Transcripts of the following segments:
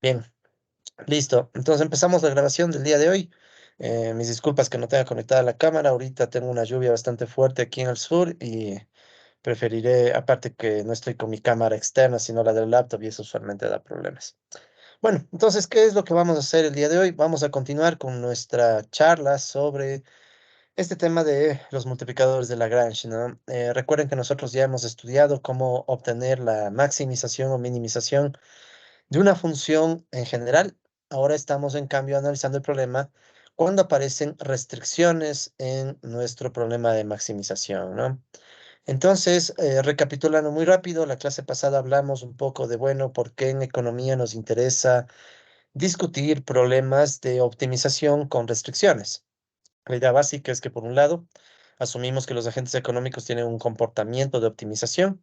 Bien, listo. Entonces empezamos la grabación del día de hoy. Mis disculpas que no tenga conectada la cámara. Ahorita tengo una lluvia bastante fuerte aquí en el sur y preferiré, aparte que no estoy con mi cámara externa, sino la del laptop y eso usualmente da problemas. Bueno, entonces, ¿qué es lo que vamos a hacer el día de hoy? Vamos a continuar con nuestra charla sobre este tema de los multiplicadores de Lagrange, ¿no? Recuerden que nosotros ya hemos estudiado cómo obtener la maximización o minimización de una función en general. Ahora estamos, en cambio, analizando el problema cuando aparecen restricciones en nuestro problema de maximización, ¿no? Entonces, recapitulando muy rápido, la clase pasada hablamos un poco de, bueno, por qué en economía nos interesa discutir problemas de optimización con restricciones. La idea básica es que, por un lado, asumimos que los agentes económicos tienen un comportamiento de optimización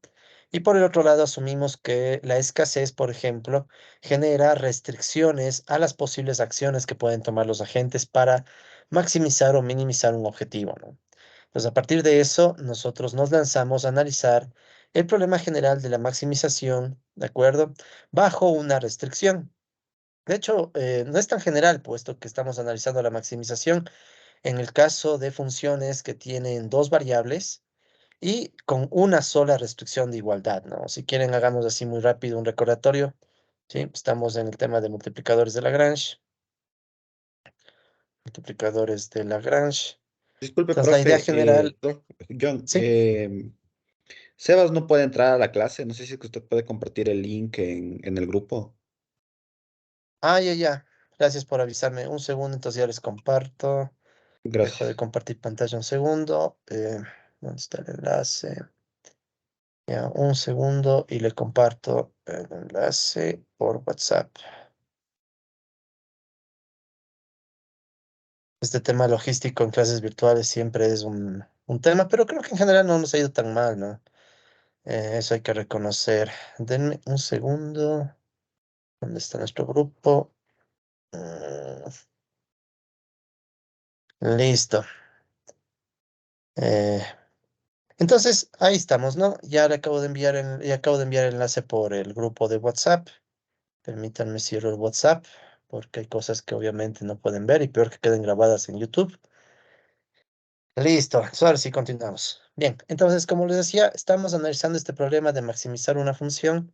y por el otro lado, asumimos que la escasez, por ejemplo, genera restricciones a las posibles acciones que pueden tomar los agentes para maximizar o minimizar un objetivo, ¿no? Entonces, a partir de eso, nosotros nos lanzamos a analizar el problema general de la maximización, ¿de acuerdo? Bajo una restricción. De hecho, no es tan general, puesto que estamos analizando la maximización en el caso de funciones que tienen dos variables y con una sola restricción de igualdad, ¿no? Si quieren, hagamos así muy rápido un recordatorio. ¿Sí? Estamos en el tema de multiplicadores de Lagrange. Multiplicadores de Lagrange. Disculpe, Entonces, la idea profe, general, John, sí. Sebas no puede entrar a la clase. No sé si es que usted puede compartir el link en el grupo. Ah, ya, ya. Gracias por avisarme. Un segundo, entonces ya les comparto. Dejo de Gracias. compartir pantalla un segundo. ¿Dónde está el enlace? Ya, un segundo y le comparto el enlace por WhatsApp. Este tema logístico en clases virtuales siempre es un tema, pero creo que en general no nos ha ido tan mal, ¿no? Eso hay que reconocer. Denme un segundo. ¿Dónde está nuestro grupo? Mm, listo. Eh, entonces, ahí estamos, ¿no? Ya acabo de enviar el enlace por el grupo de WhatsApp. Permítanme cierro el WhatsApp, porque hay cosas que obviamente no pueden ver y peor que queden grabadas en YouTube. Listo, ahora sí continuamos. Bien, entonces, como les decía, estamos analizando este problema de maximizar una función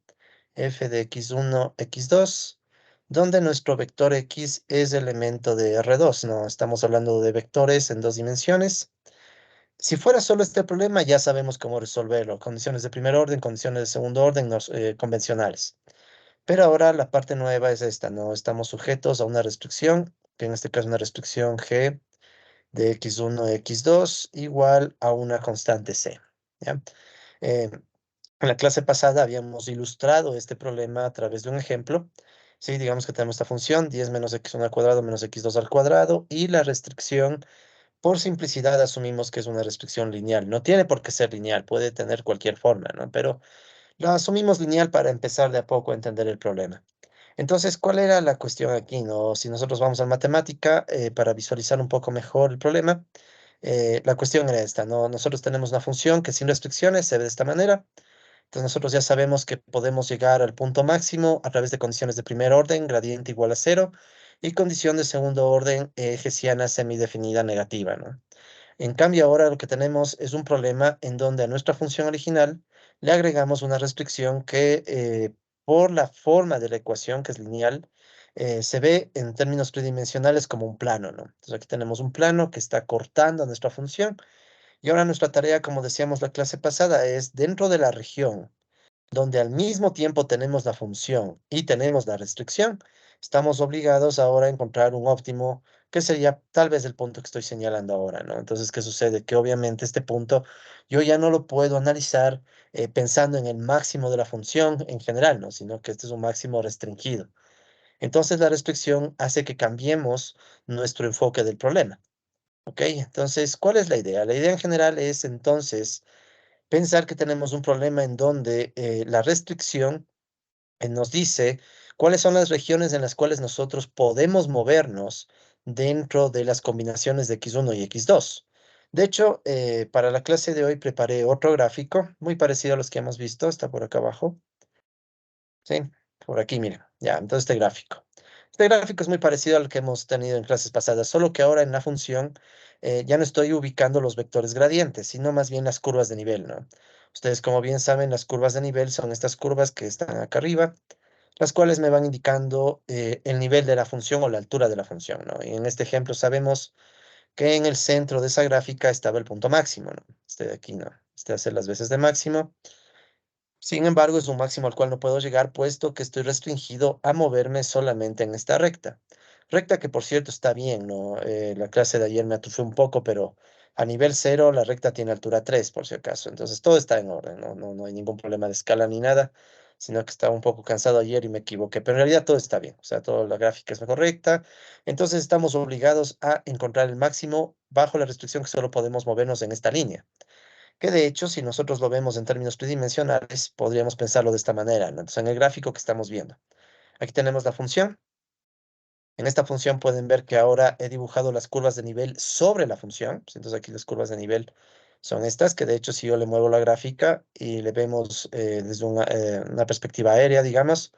f de x1, x2, donde nuestro vector x es elemento de R2, ¿no? Estamos hablando de vectores en dos dimensiones. Si fuera solo este problema, ya sabemos cómo resolverlo. Condiciones de primer orden, condiciones de segundo orden, convencionales. Pero ahora la parte nueva es esta, ¿no? Estamos sujetos a una restricción, que en este caso es una restricción g de x1 x2 igual a una constante c. ¿Ya? Eh, en la clase pasada habíamos ilustrado este problema a través de un ejemplo. Sí, digamos que tenemos esta función 10 menos x1 al cuadrado menos x2 al cuadrado y la restricción, por simplicidad, asumimos que es una restricción lineal. No tiene por qué ser lineal, puede tener cualquier forma, ¿no? Pero la asumimos lineal para empezar de a poco a entender el problema. Entonces, ¿cuál era la cuestión aquí, no? Si nosotros vamos a matemática, para visualizar un poco mejor el problema, la cuestión era esta, ¿no? Nosotros tenemos una función que sin restricciones se ve de esta manera. Entonces, nosotros ya sabemos que podemos llegar al punto máximo a través de condiciones de primer orden, gradiente igual a cero, y condición de segundo orden, hessiana semidefinida negativa, ¿no? En cambio, ahora lo que tenemos es un problema en donde a nuestra función original le agregamos una restricción que, por la forma de la ecuación, que es lineal, se ve en términos tridimensionales como un plano, ¿no? Entonces aquí tenemos un plano que está cortando a nuestra función y ahora nuestra tarea, como decíamos la clase pasada, es dentro de la región donde al mismo tiempo tenemos la función y tenemos la restricción, estamos obligados ahora a encontrar un óptimo, que sería tal vez el punto que estoy señalando ahora, ¿no? Entonces, ¿qué sucede? Que obviamente este punto yo ya no lo puedo analizar pensando en el máximo de la función en general, ¿no? Sino que este es un máximo restringido. Entonces, la restricción hace que cambiemos nuestro enfoque del problema, ¿ok? Entonces, ¿cuál es la idea? La idea en general es entonces pensar que tenemos un problema en donde la restricción nos dice cuáles son las regiones en las cuales nosotros podemos movernos dentro de las combinaciones de x1 y x2. De hecho, para la clase de hoy preparé otro gráfico muy parecido a los que hemos visto, está por acá abajo. ¿Sí? Por aquí, miren, ya, entonces este gráfico. Este gráfico es muy parecido al que hemos tenido en clases pasadas, solo que ahora en la función ya no estoy ubicando los vectores gradientes, sino más bien las curvas de nivel, ¿no? Ustedes, como bien saben, las curvas de nivel son estas curvas que están acá arriba, las cuales me van indicando el nivel de la función o la altura de la función, ¿no? Y en este ejemplo sabemos que en el centro de esa gráfica estaba el punto máximo, ¿no? Este de aquí, ¿no? Este hace las veces de máximo. Sin embargo, es un máximo al cual no puedo llegar, puesto que estoy restringido a moverme solamente en esta recta. Recta que, por cierto, está bien, ¿no? La clase de ayer me atufé un poco, pero a nivel cero la recta tiene altura 3 por si acaso. Entonces, todo está en orden, ¿no? No hay ningún problema de escala ni nada, sino que estaba un poco cansado ayer y me equivoqué. Pero en realidad todo está bien, o sea, toda la gráfica es correcta. Entonces, estamos obligados a encontrar el máximo bajo la restricción que solo podemos movernos en esta línea. Que de hecho, si nosotros lo vemos en términos tridimensionales, podríamos pensarlo de esta manera, ¿no? Entonces, en el gráfico que estamos viendo, aquí tenemos la función. En esta función pueden ver que ahora he dibujado las curvas de nivel sobre la función. Pues, entonces, aquí las curvas de nivel son estas, que de hecho, si yo le muevo la gráfica y le vemos desde una perspectiva aérea, digamos,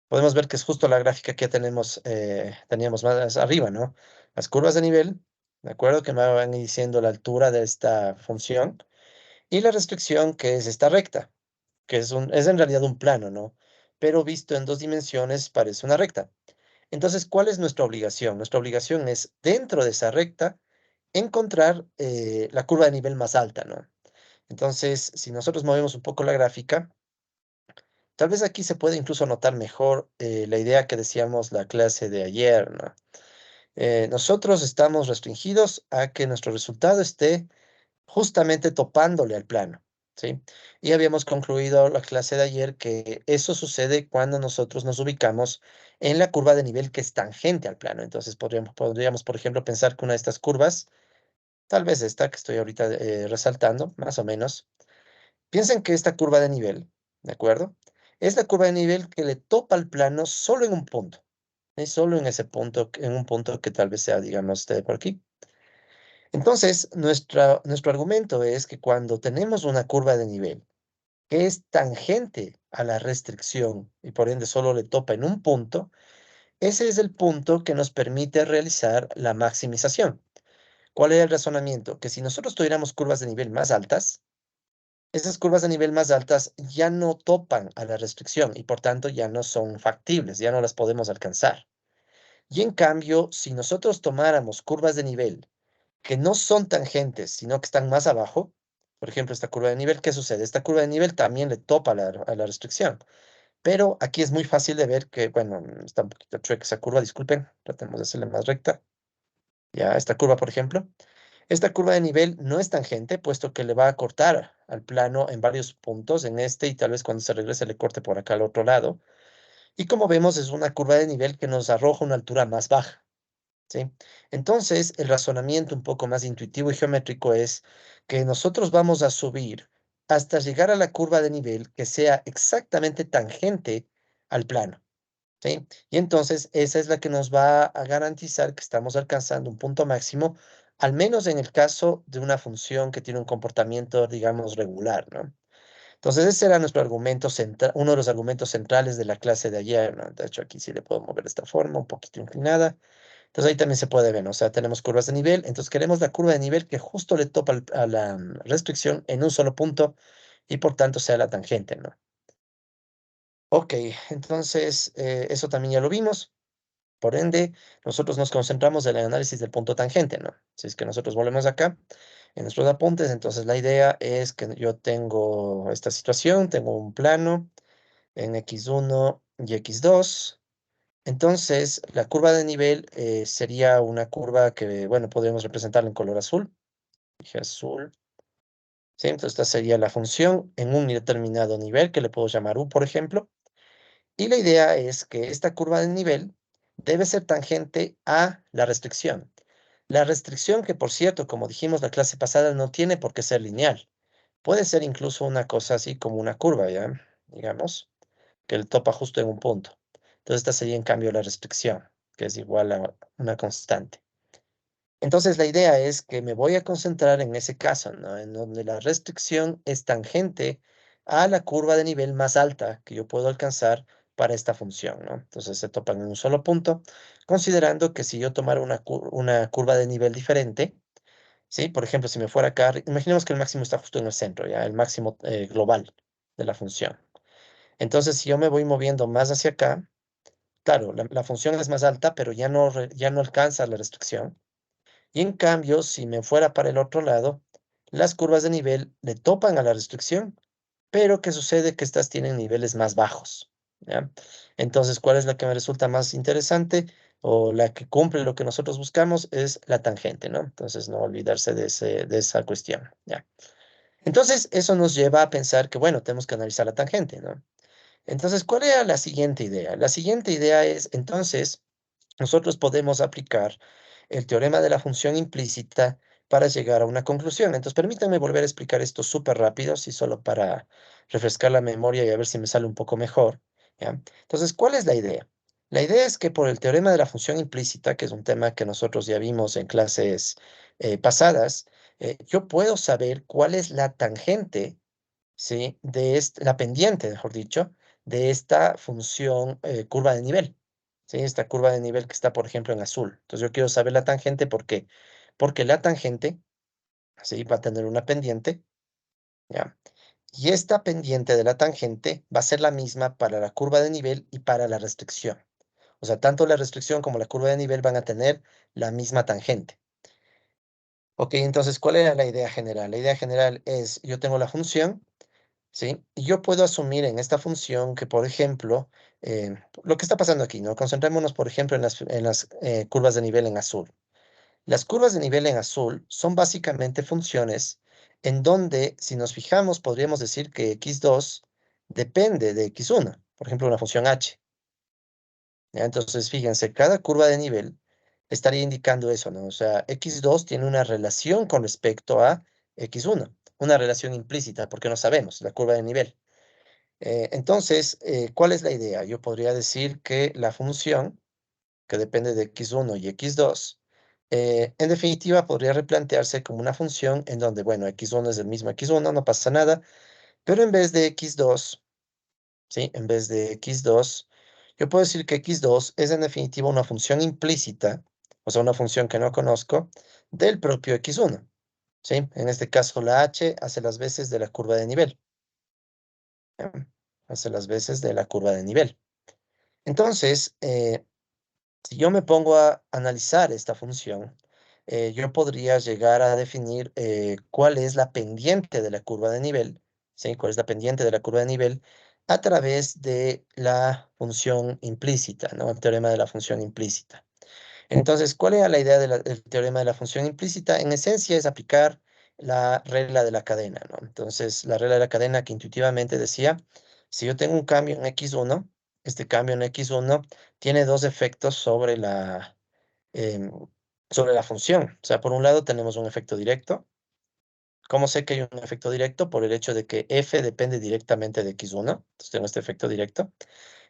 podemos ver que es justo la gráfica que ya teníamos más arriba, ¿no? Las curvas de nivel, ¿de acuerdo? Que me van diciendo la altura de esta función y la restricción que es esta recta, que es en realidad un plano, ¿no? Pero visto en dos dimensiones parece una recta. Entonces, ¿cuál es nuestra obligación? Nuestra obligación es, dentro de esa recta, encontrar la curva de nivel más alta, ¿no? Entonces, si nosotros movemos un poco la gráfica, tal vez aquí se puede incluso notar mejor la idea que decíamos la clase de ayer, ¿no? Nosotros estamos restringidos a que nuestro resultado esté justamente topándole al plano, ¿sí? Y habíamos concluido la clase de ayer que eso sucede cuando nosotros nos ubicamos en la curva de nivel que es tangente al plano. Entonces podríamos, por ejemplo, pensar que una de estas curvas, tal vez esta que estoy ahorita resaltando, más o menos, piensen que esta curva de nivel, ¿de acuerdo? Es la curva de nivel que le topa al plano solo en un punto. Es solo en ese punto, en un punto que tal vez sea, digamos, por aquí. Entonces, nuestro argumento es que cuando tenemos una curva de nivel que es tangente a la restricción y por ende solo le topa en un punto, ese es el punto que nos permite realizar la maximización. ¿Cuál es el razonamiento? Que si nosotros tuviéramos curvas de nivel más altas, esas curvas de nivel más altas ya no topan a la restricción y por tanto ya no son factibles, ya no las podemos alcanzar. Y en cambio, si nosotros tomáramos curvas de nivel que no son tangentes, sino que están más abajo. Por ejemplo, esta curva de nivel, ¿qué sucede? Esta curva de nivel también le topa a la restricción, pero aquí es muy fácil de ver que, bueno, está un poquito chueca esa curva, disculpen, tratemos de hacerla más recta. Ya, esta curva, por ejemplo. Esta curva de nivel no es tangente, puesto que le va a cortar al plano en varios puntos, en este, y tal vez cuando se regrese le corte por acá al otro lado. Y como vemos, es una curva de nivel que nos arroja una altura más baja. ¿Sí? Entonces, el razonamiento un poco más intuitivo y geométrico es que nosotros vamos a subir hasta llegar a la curva de nivel que sea exactamente tangente al plano, ¿sí? Y entonces esa es la que nos va a garantizar que estamos alcanzando un punto máximo, al menos en el caso de una función que tiene un comportamiento, digamos, regular, ¿no? Entonces, ese era nuestro argumento central, uno de los argumentos centrales de la clase de ayer, ¿no? De hecho, aquí sí le puedo mover de esta forma, un poquito inclinada. Entonces ahí también se puede ver, ¿no? O sea, tenemos curvas de nivel, entonces queremos la curva de nivel que justo le topa a la restricción en un solo punto y por tanto sea la tangente, ¿no? Ok, entonces eso también ya lo vimos. Por ende, nosotros nos concentramos en el análisis del punto tangente, ¿no? Si es que nosotros volvemos acá en nuestros apuntes, entonces la idea es que yo tengo esta situación, tengo un plano en x1 y x2. Entonces, la curva de nivel sería una curva que, bueno, podríamos representarla en color azul. Dije azul. ¿Sí? Entonces, esta sería la función en un determinado nivel, que le puedo llamar U, por ejemplo. Y la idea es que esta curva de nivel debe ser tangente a la restricción. La restricción que, por cierto, como dijimos la clase pasada, no tiene por qué ser lineal. Puede ser incluso una cosa así como una curva, ¿ya? Digamos, que le topa justo en un punto. Entonces, esta sería en cambio la restricción, que es igual a una constante. Entonces, la idea es que me voy a concentrar en ese caso, ¿no? En donde la restricción es tangente a la curva de nivel más alta que yo puedo alcanzar para esta función, ¿no? Entonces se topan en un solo punto, considerando que si yo tomara una curva de nivel diferente, ¿sí? Por ejemplo, si me fuera acá, imaginemos que el máximo está justo en el centro, ¿ya? El máximo global de la función. Entonces, si yo me voy moviendo más hacia acá, claro, la función es más alta, pero ya no alcanza la restricción. Y en cambio, si me fuera para el otro lado, las curvas de nivel le topan a la restricción, pero ¿qué sucede? Que estas tienen niveles más bajos, ¿ya? Entonces, ¿cuál es la que me resulta más interesante o la que cumple lo que nosotros buscamos? Es la tangente, ¿no? Entonces, no olvidarse de esa cuestión, ¿ya? Entonces, eso nos lleva a pensar que, bueno, tenemos que analizar la tangente, ¿no? Entonces, ¿cuál era la siguiente idea? La siguiente idea es, entonces, nosotros podemos aplicar el teorema de la función implícita para llegar a una conclusión. Entonces, permítanme volver a explicar esto súper rápido, así solo para refrescar la memoria y a ver si me sale un poco mejor, ¿ya? Entonces, ¿cuál es la idea? La idea es que por el teorema de la función implícita, que es un tema que nosotros ya vimos en clases pasadas, yo puedo saber cuál es la tangente, ¿sí? La pendiente, mejor dicho, de esta función curva de nivel, ¿sí? Esta curva de nivel que está, por ejemplo, en azul. Entonces yo quiero saber la tangente, ¿por qué? Porque la tangente, ¿sí? Va a tener una pendiente, ¿ya? Y esta pendiente de la tangente va a ser la misma para la curva de nivel y para la restricción. O sea, tanto la restricción como la curva de nivel van a tener la misma tangente. Ok, entonces, ¿cuál era la idea general? La idea general es, yo tengo la función, ¿sí? Y yo puedo asumir en esta función que, por ejemplo, lo que está pasando aquí, ¿no? Concentrémonos, por ejemplo, en las curvas de nivel en azul. Las curvas de nivel en azul son básicamente funciones en donde, si nos fijamos, podríamos decir que x2 depende de x1, por ejemplo, una función h, ¿ya? Entonces, fíjense, cada curva de nivel estaría indicando eso, ¿no? O sea, x2 tiene una relación con respecto a x1, una relación implícita, porque no sabemos la curva de nivel. Entonces, ¿cuál es la idea? Yo podría decir que la función, que depende de x1 y x2, en definitiva podría replantearse como una función en donde, bueno, x1 es el mismo x1, no pasa nada, pero en vez de x2, ¿sí? En vez de x2, yo puedo decir que x2 es en definitiva una función implícita, o sea, una función que no conozco, del propio x1, ¿sí? En este caso, la h hace las veces de la curva de nivel, ¿ya? Hace las veces de la curva de nivel. Entonces, si yo me pongo a analizar esta función, yo podría llegar a definir cuál es la pendiente de la curva de nivel, ¿sí? ¿Cuál es la pendiente de la curva de nivel? A través de la función implícita, ¿no? El teorema de la función implícita. Entonces, ¿cuál era la idea del teorema de la función implícita? En esencia es aplicar la regla de la cadena, ¿no? Entonces, la regla de la cadena que intuitivamente decía, si yo tengo un cambio en x1, este cambio en x1 tiene dos efectos em, sobre la función. O sea, por un lado tenemos un efecto directo. ¿Cómo sé que hay un efecto directo? Por el hecho de que f depende directamente de x1. Entonces tengo este efecto directo.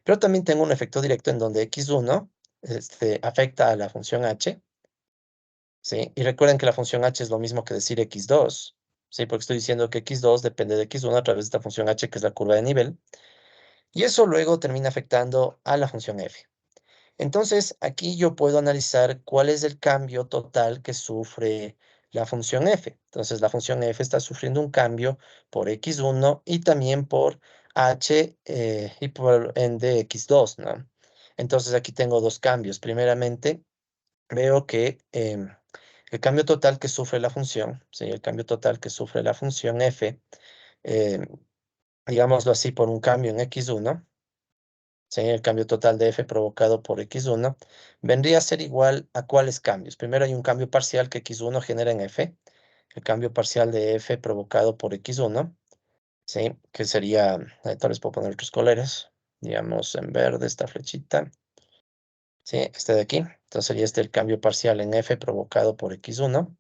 Pero también tengo un efecto directo en donde x1 afecta a la función h, ¿sí? Y recuerden que la función h es lo mismo que decir x2, ¿sí? Porque estoy diciendo que x2 depende de x1 a través de esta función h, que es la curva de nivel. Y eso luego termina afectando a la función f. Entonces, aquí yo puedo analizar cuál es el cambio total que sufre la función f. Entonces, la función f está sufriendo un cambio por x1 y también por h y por ende x2, ¿no? Entonces, aquí tengo dos cambios. Primeramente, veo que el cambio total que sufre la función, ¿sí? El cambio total que sufre la función f, em, digámoslo así, por un cambio en x1, ¿sí? El cambio total de f provocado por x1 vendría a ser igual a cuáles cambios. Primero hay un cambio parcial que x1 genera en f, el cambio parcial de f provocado por x1, ¿sí? Que sería, tal vez puedo poner otros colores, digamos en verde esta flechita, ¿sí? Este de aquí. Entonces sería este el cambio parcial en f provocado por x1,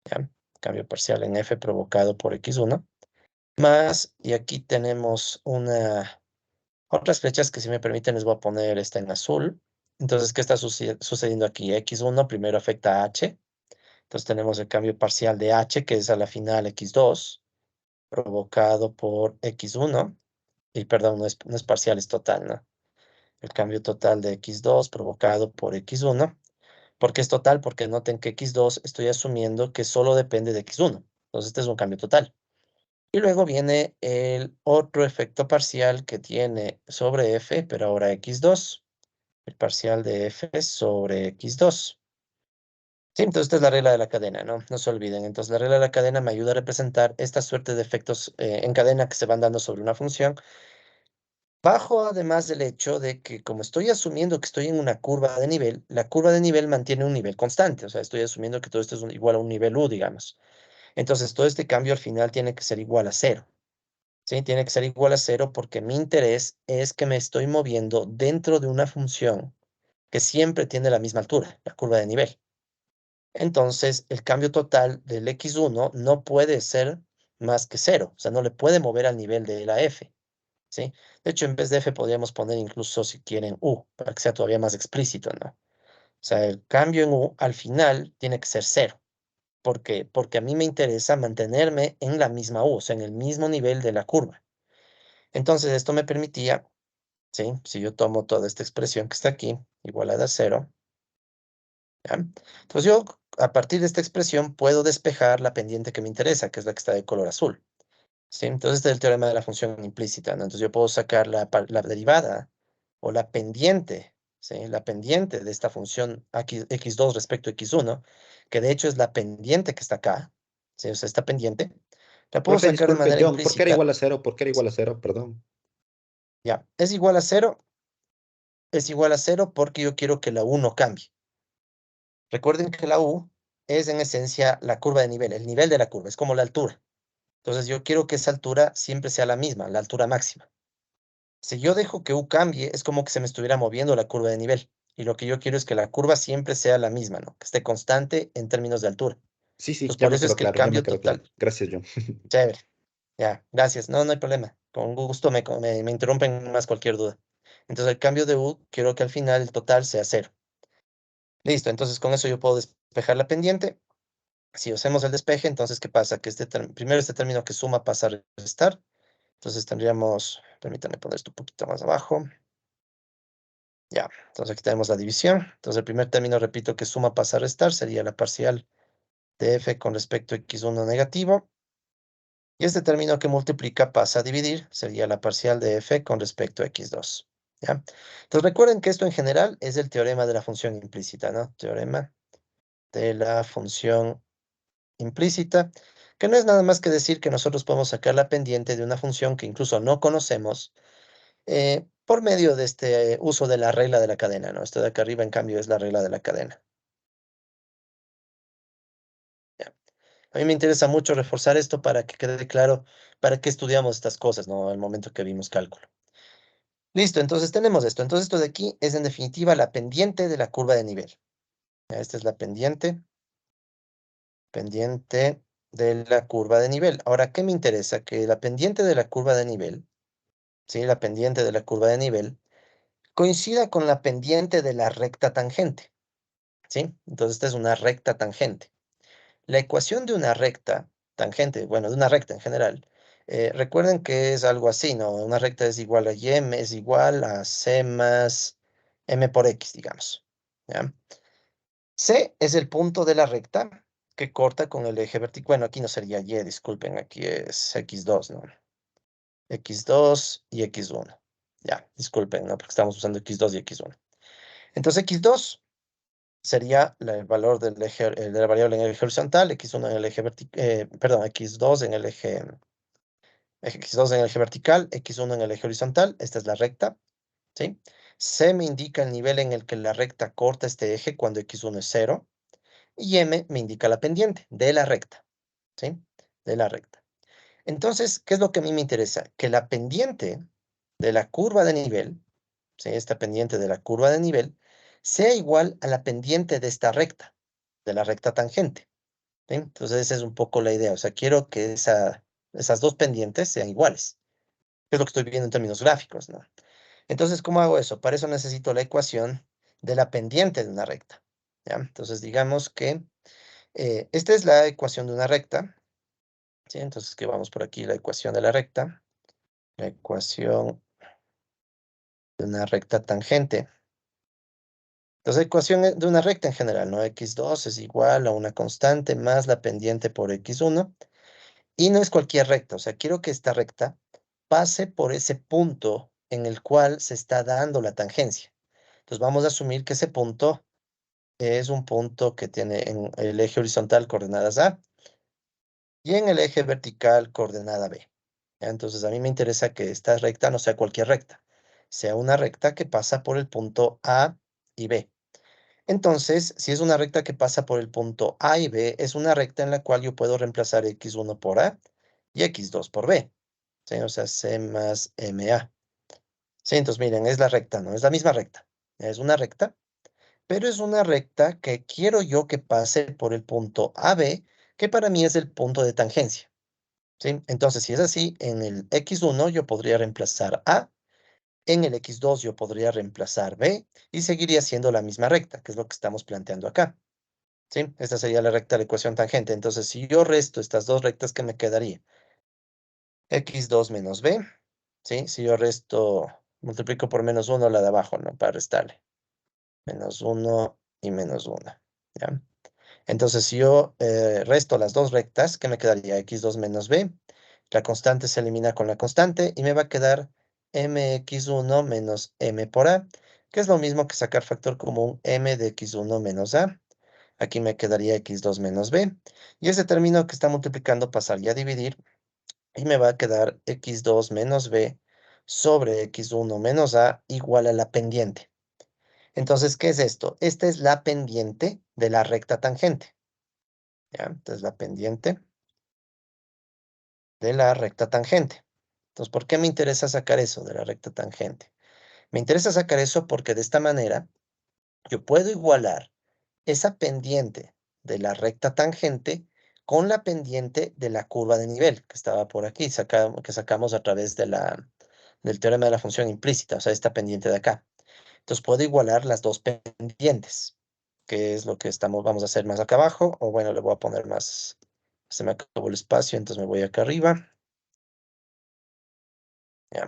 ¿ya? Cambio parcial en f provocado por x1, más, y aquí tenemos otras flechas que si me permiten les voy a poner esta en azul. Entonces, ¿qué está sucediendo aquí? x1 primero afecta a h. Entonces tenemos el cambio parcial de h, que es a la final x2, provocado por x1. Y perdón, no es parcial, es total, ¿no? el cambio total de x2 provocado por x1. ¿Por qué es total? Porque noten que x2 estoy asumiendo que solo depende de x1. Entonces este es un cambio total. Y luego viene el otro efecto parcial que tiene sobre f, pero ahora x2. El parcial de f sobre x2. Sí, entonces esta es la regla de la cadena, ¿no? No se olviden. Entonces la regla de la cadena me ayuda a representar esta suerte de efectos en cadena que se van dando sobre una función, bajo además del hecho de que como estoy asumiendo que estoy en una curva de nivel, la curva de nivel mantiene un nivel constante. O sea, estoy asumiendo que todo esto es igual a un nivel u, digamos. Entonces todo este cambio al final tiene que ser igual a cero. ¿Sí? Tiene que ser igual a cero porque mi interés es que me estoy moviendo dentro de una función que siempre tiene la misma altura, la curva de nivel. Entonces, el cambio total del x1 no puede ser más que cero. O sea, no le puede mover al nivel de la f. ¿Sí? De hecho, en vez de f podríamos poner incluso, si quieren, u, para que sea todavía más explícito, ¿no? O sea, el cambio en u al final tiene que ser cero. ¿Por qué? Porque a mí me interesa mantenerme en la misma u, o sea, en el mismo nivel de la curva. Entonces, esto me permitía, ¿sí? Si yo tomo toda esta expresión que está aquí, igualada a cero, ¿ya? Entonces yo, a partir de esta expresión, puedo despejar la pendiente que me interesa, que es la que está de color azul. ¿Sí? Entonces, este es el teorema de la función implícita, ¿no? Entonces yo puedo sacar la derivada o la pendiente, ¿sí? La pendiente de esta función x2 respecto a x1, que de hecho es la pendiente que está acá, ¿sí? O sea, esta pendiente, la puedo Profe, sacar de disculpe, manera John, ¿por qué era implícita. igual a cero? ¿Por qué era igual a cero? Perdón. Ya, es igual a cero, es igual a cero porque yo quiero que la u no cambie. Recuerden que la u es en esencia la curva de nivel, el nivel de la curva, es como la altura. Entonces yo quiero que esa altura siempre sea la misma, la altura máxima. Si yo dejo que u cambie, es como que se me estuviera moviendo la curva de nivel. Y lo que yo quiero es que la curva siempre sea la misma, ¿no? Que esté constante en términos de altura. Sí, sí, Entonces ya por me eso es quedó que el claro, ya me cambio quedó claro. total, Gracias, John. chévere. Ya, gracias. No, no hay problema. Con gusto me interrumpen más cualquier duda. Entonces el cambio de u, quiero que al final el total sea cero. Listo, entonces con eso yo puedo despejar la pendiente. Si hacemos el despeje, entonces, ¿qué pasa? Que primero este término que suma pasa a restar. Entonces tendríamos, permítanme poner esto un poquito más abajo. Ya, entonces aquí tenemos la división. Entonces el primer término, repito, que suma pasa a restar, sería la parcial de f con respecto a x1 negativo. Y este término que multiplica pasa a dividir, sería la parcial de f con respecto a x2. ¿Ya? Entonces recuerden que esto en general es el teorema de la función implícita, ¿no? Teorema de la función implícita, que no es nada más que decir que nosotros podemos sacar la pendiente de una función que incluso no conocemos por medio de este uso de la regla de la cadena, ¿no? Esto de acá arriba, en cambio, es la regla de la cadena. ¿Ya? A mí me interesa mucho reforzar esto para que quede claro para qué estudiamos estas cosas, ¿no? Al momento que vimos cálculo. Listo, entonces tenemos esto. Entonces esto de aquí es en definitiva la pendiente de la curva de nivel. ¿Ya? Esta es la pendiente de la curva de nivel. Ahora, ¿qué me interesa? Que la pendiente de la curva de nivel, ¿sí? La pendiente de la curva de nivel coincida con la pendiente de la recta tangente, ¿sí? Entonces esta es una recta tangente. La ecuación de una recta tangente, bueno, de una recta en general, recuerden que es algo así, ¿no? Una recta es igual a y, m es igual a c más m por x, digamos, ¿ya? C es el punto de la recta que corta con el eje vertical. Bueno, aquí no sería y, disculpen, aquí es x2, ¿no? X2 y x1. Ya, disculpen, ¿no? Porque estamos usando x2 y x1. Entonces x2 sería el valor del eje, de la variable en el eje horizontal, x1 en el eje vertical, perdón, x2 en el x2 en el eje vertical, x1 en el eje horizontal. Esta es la recta, ¿sí? C me indica el nivel en el que la recta corta este eje cuando x1 es cero. Y M me indica la pendiente de la recta, ¿sí? De la recta. Entonces, ¿qué es lo que a mí me interesa? Que la pendiente de la curva de nivel, ¿sí? Esta pendiente de la curva de nivel, sea igual a la pendiente de esta recta, de la recta tangente, ¿sí? Entonces, esa es un poco la idea. O sea, quiero que esas dos pendientes sean iguales. Es lo que estoy viendo en términos gráficos, ¿no? Entonces, ¿cómo hago eso? Para eso necesito la ecuación de la pendiente de una recta, ¿ya? Entonces, digamos que esta es la ecuación de una recta, ¿sí? Entonces, que vamos por aquí, la ecuación de la recta. La ecuación de una recta tangente. Entonces, la ecuación de una recta en general, ¿no? X2 es igual a una constante más la pendiente por X1. Y no es cualquier recta, o sea, quiero que esta recta pase por ese punto en el cual se está dando la tangencia. Entonces vamos a asumir que ese punto es un punto que tiene en el eje horizontal coordenadas A y en el eje vertical coordenada B. ¿Ya? Entonces a mí me interesa que esta recta no sea cualquier recta, sea una recta que pasa por el punto A y B. Entonces, si es una recta que pasa por el punto A y B, es una recta en la cual yo puedo reemplazar x1 por A y x2 por B. ¿Sí? O sea, C más MA. Sí, entonces miren, es la recta, ¿no? Es la misma recta. Es una recta, pero es una recta que quiero yo que pase por el punto AB, que para mí es el punto de tangencia. ¿Sí? Entonces, si es así, en el x1 yo podría reemplazar A, en el x2 yo podría reemplazar B, y seguiría siendo la misma recta, que es lo que estamos planteando acá. ¿Sí? Esta sería la recta de la ecuación tangente. Entonces, si yo resto estas dos rectas, ¿qué me quedaría? X2 menos B, ¿sí? Si yo resto, multiplico por menos 1 la de abajo, ¿no? Para restarle. Menos 1 y menos 1, ¿ya? Entonces, si yo resto las dos rectas, ¿qué me quedaría? X2 menos B. La constante se elimina con la constante y me va a quedar mx1 menos m por a, que es lo mismo que sacar factor común m de x1 menos a. Aquí me quedaría x2 menos b. Y ese término que está multiplicando pasaría a dividir y me va a quedar x2 menos b sobre x1 menos a igual a la pendiente. Entonces, ¿qué es esto? Esta es la pendiente de la recta tangente. ¿Ya? Entonces, la pendiente de la recta tangente. Entonces, ¿por qué me interesa sacar eso de la recta tangente? Me interesa sacar eso porque de esta manera yo puedo igualar esa pendiente de la recta tangente con la pendiente de la curva de nivel que estaba por aquí, que sacamos a través del teorema de la función implícita, o sea, esta pendiente de acá. Entonces puedo igualar las dos pendientes, que es lo que vamos a hacer más acá abajo, o bueno, le voy a poner más, se me acabó el espacio, entonces me voy acá arriba. Ya,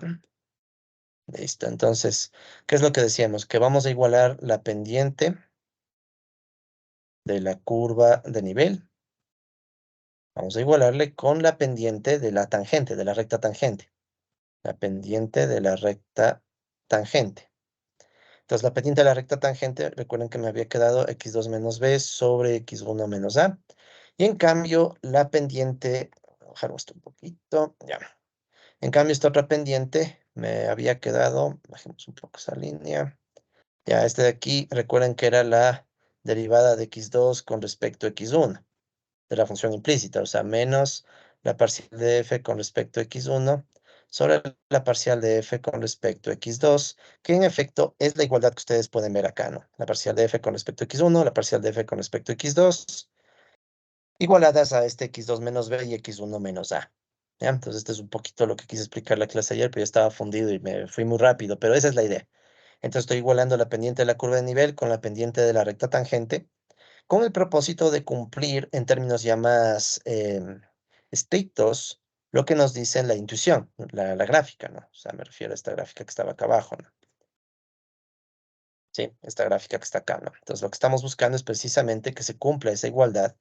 listo. Entonces, ¿qué es lo que decíamos? Que vamos a igualar la pendiente de la curva de nivel. Vamos a igualarle con la pendiente de la tangente, de la recta tangente. La pendiente de la recta tangente. Entonces, la pendiente de la recta tangente, recuerden que me había quedado x2 menos b sobre x1 menos a. Y en cambio, la pendiente, voy a bajar esto un poquito, ya. En cambio, esta otra pendiente me había quedado, bajemos un poco esa línea. Ya, este de aquí, recuerden que era la derivada de x2 con respecto a x1 de la función implícita, o sea, menos la parcial de f con respecto a x1 sobre la parcial de f con respecto a x2, que en efecto es la igualdad que ustedes pueden ver acá, ¿no? La parcial de f con respecto a x1, la parcial de f con respecto a x2, igualadas a este x2 menos b y x1 menos a. ¿Ya? Entonces, este es un poquito lo que quise explicar la clase ayer, pero ya estaba fundido y me fui muy rápido, pero esa es la idea. Entonces, estoy igualando la pendiente de la curva de nivel con la pendiente de la recta tangente, con el propósito de cumplir en términos ya más estrictos lo que nos dice la intuición, la gráfica, ¿no? O sea, me refiero a esta gráfica que estaba acá abajo, ¿no? Sí, esta gráfica que está acá, ¿no? Entonces, lo que estamos buscando es precisamente que se cumpla esa igualdad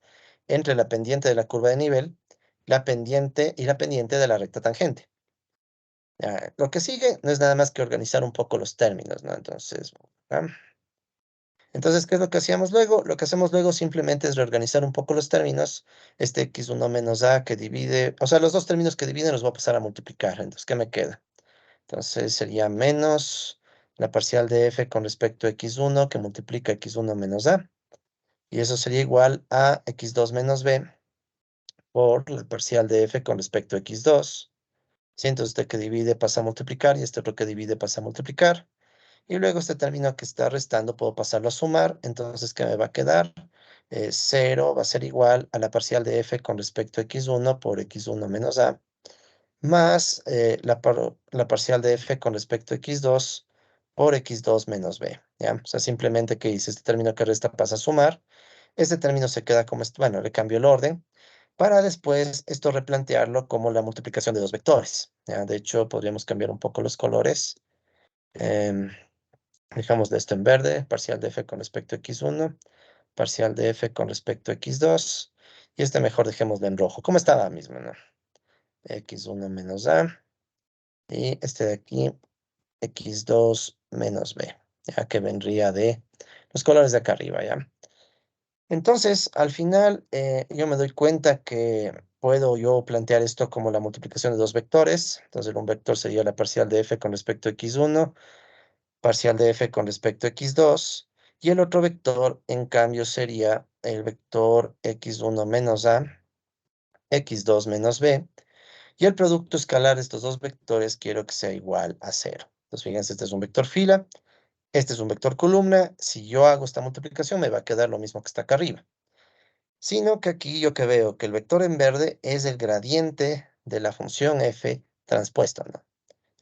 entre la pendiente de la curva de nivel, la pendiente y la pendiente de la recta tangente. Ya, lo que sigue no es nada más que organizar un poco los términos, ¿no? Entonces, ¿ah? Entonces, ¿qué es lo que hacíamos luego? Lo que hacemos luego simplemente es reorganizar un poco los términos. Este x1 menos a que divide, o sea, los dos términos que dividen los voy a pasar a multiplicar. Entonces, ¿qué me queda? Entonces, sería menos la parcial de f con respecto a x1 que multiplica x1 menos a. Y eso sería igual a x2 menos b por la parcial de f con respecto a x2. Sí, entonces, este que divide pasa a multiplicar y este otro que divide pasa a multiplicar. Y luego este término que está restando puedo pasarlo a sumar. Entonces, ¿qué me va a quedar? 0 va a ser igual a la parcial de f con respecto a x1 por x1 menos a, más la parcial de f con respecto a x2 por x2 menos b. ¿Ya? O sea, simplemente que hice este término que resta pasa a sumar. Este término se queda como, bueno, le cambio el orden para después esto replantearlo como la multiplicación de dos vectores. ¿Ya? De hecho, podríamos cambiar un poco los colores Em, Dejamos de esto en verde, parcial de f con respecto a x1, parcial de f con respecto a x2, y este mejor dejémoslo en rojo, como estaba mismo, ¿no? X1 menos a, y este de aquí, x2 menos b, ya que vendría de los colores de acá arriba, ¿ya? Entonces, al final, yo me doy cuenta que puedo yo plantear esto como la multiplicación de dos vectores. Entonces, un vector sería la parcial de f con respecto a x1, parcial de f con respecto a x2, y el otro vector, en cambio, sería el vector x1 menos a, x2 menos b, y el producto escalar de estos dos vectores quiero que sea igual a cero. Entonces, fíjense, este es un vector fila, este es un vector columna. Si yo hago esta multiplicación, me va a quedar lo mismo que está acá arriba. Sino que aquí yo que veo que el vector en verde es el gradiente de la función f transpuesto, ¿no?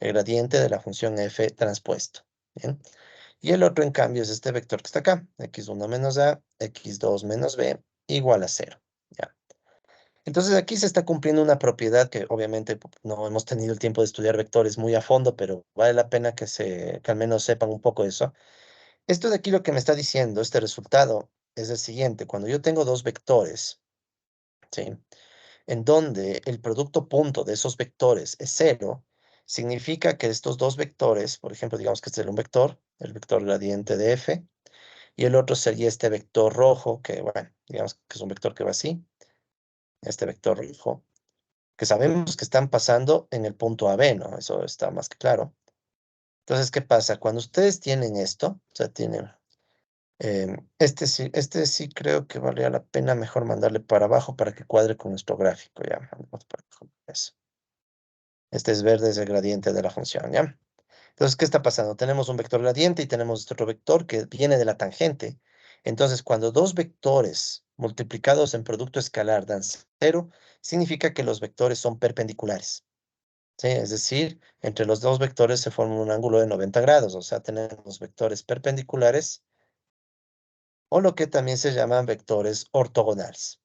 El gradiente de la función f transpuesto. ¿Bien? Y el otro, en cambio, es este vector que está acá, x1 menos a, x2 menos b, igual a cero. ¿Ya? Entonces aquí se está cumpliendo una propiedad que obviamente no hemos tenido el tiempo de estudiar vectores muy a fondo, pero vale la pena que al menos sepan un poco eso. Esto de aquí lo que me está diciendo, este resultado, es el siguiente. Cuando yo tengo dos vectores, ¿sí? En donde el producto punto de esos vectores es cero, significa que estos dos vectores, por ejemplo, digamos que este es un vector, el vector gradiente de f, y el otro sería este vector rojo, que bueno, digamos que es un vector que va así, este vector rojo, que sabemos que están pasando en el punto AB, ¿no? Eso está más que claro. Entonces, ¿qué pasa? Cuando ustedes tienen esto, o sea, tienen, este sí creo que valdría la pena mejor mandarle para abajo para que cuadre con nuestro gráfico, ya, mandamos para abajo, eso. Este es verde, es el gradiente de la función, ¿ya? Entonces, ¿qué está pasando? Tenemos un vector gradiente y tenemos este otro vector que viene de la tangente. Entonces, cuando dos vectores multiplicados en producto escalar dan cero, significa que los vectores son perpendiculares, ¿sí? Es decir, entre los dos vectores se forma un ángulo de 90 grados, o sea, tenemos vectores perpendiculares o lo que también se llaman vectores ortogonales.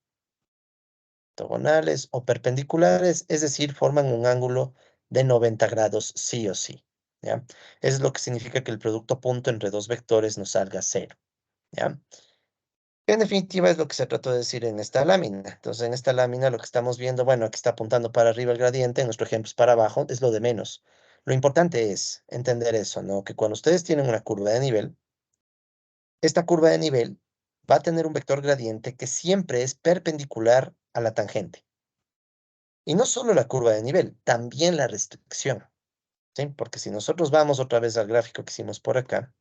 Ortogonales o perpendiculares, es decir, forman un ángulo de 90 grados sí o sí, ¿ya? Es lo que significa que el producto punto entre dos vectores nos salga cero, ¿ya? En definitiva es lo que se trató de decir en esta lámina. Entonces, en esta lámina lo que estamos viendo, bueno, aquí está apuntando para arriba el gradiente, en nuestro ejemplo es para abajo, es lo de menos. Lo importante es entender eso, ¿no? Que cuando ustedes tienen una curva de nivel, esta curva de nivel va a tener un vector gradiente que siempre es perpendicular a la tangente. Y no solo la curva de nivel, también la restricción, ¿sí? Porque si nosotros vamos otra vez al gráfico que hicimos por acá,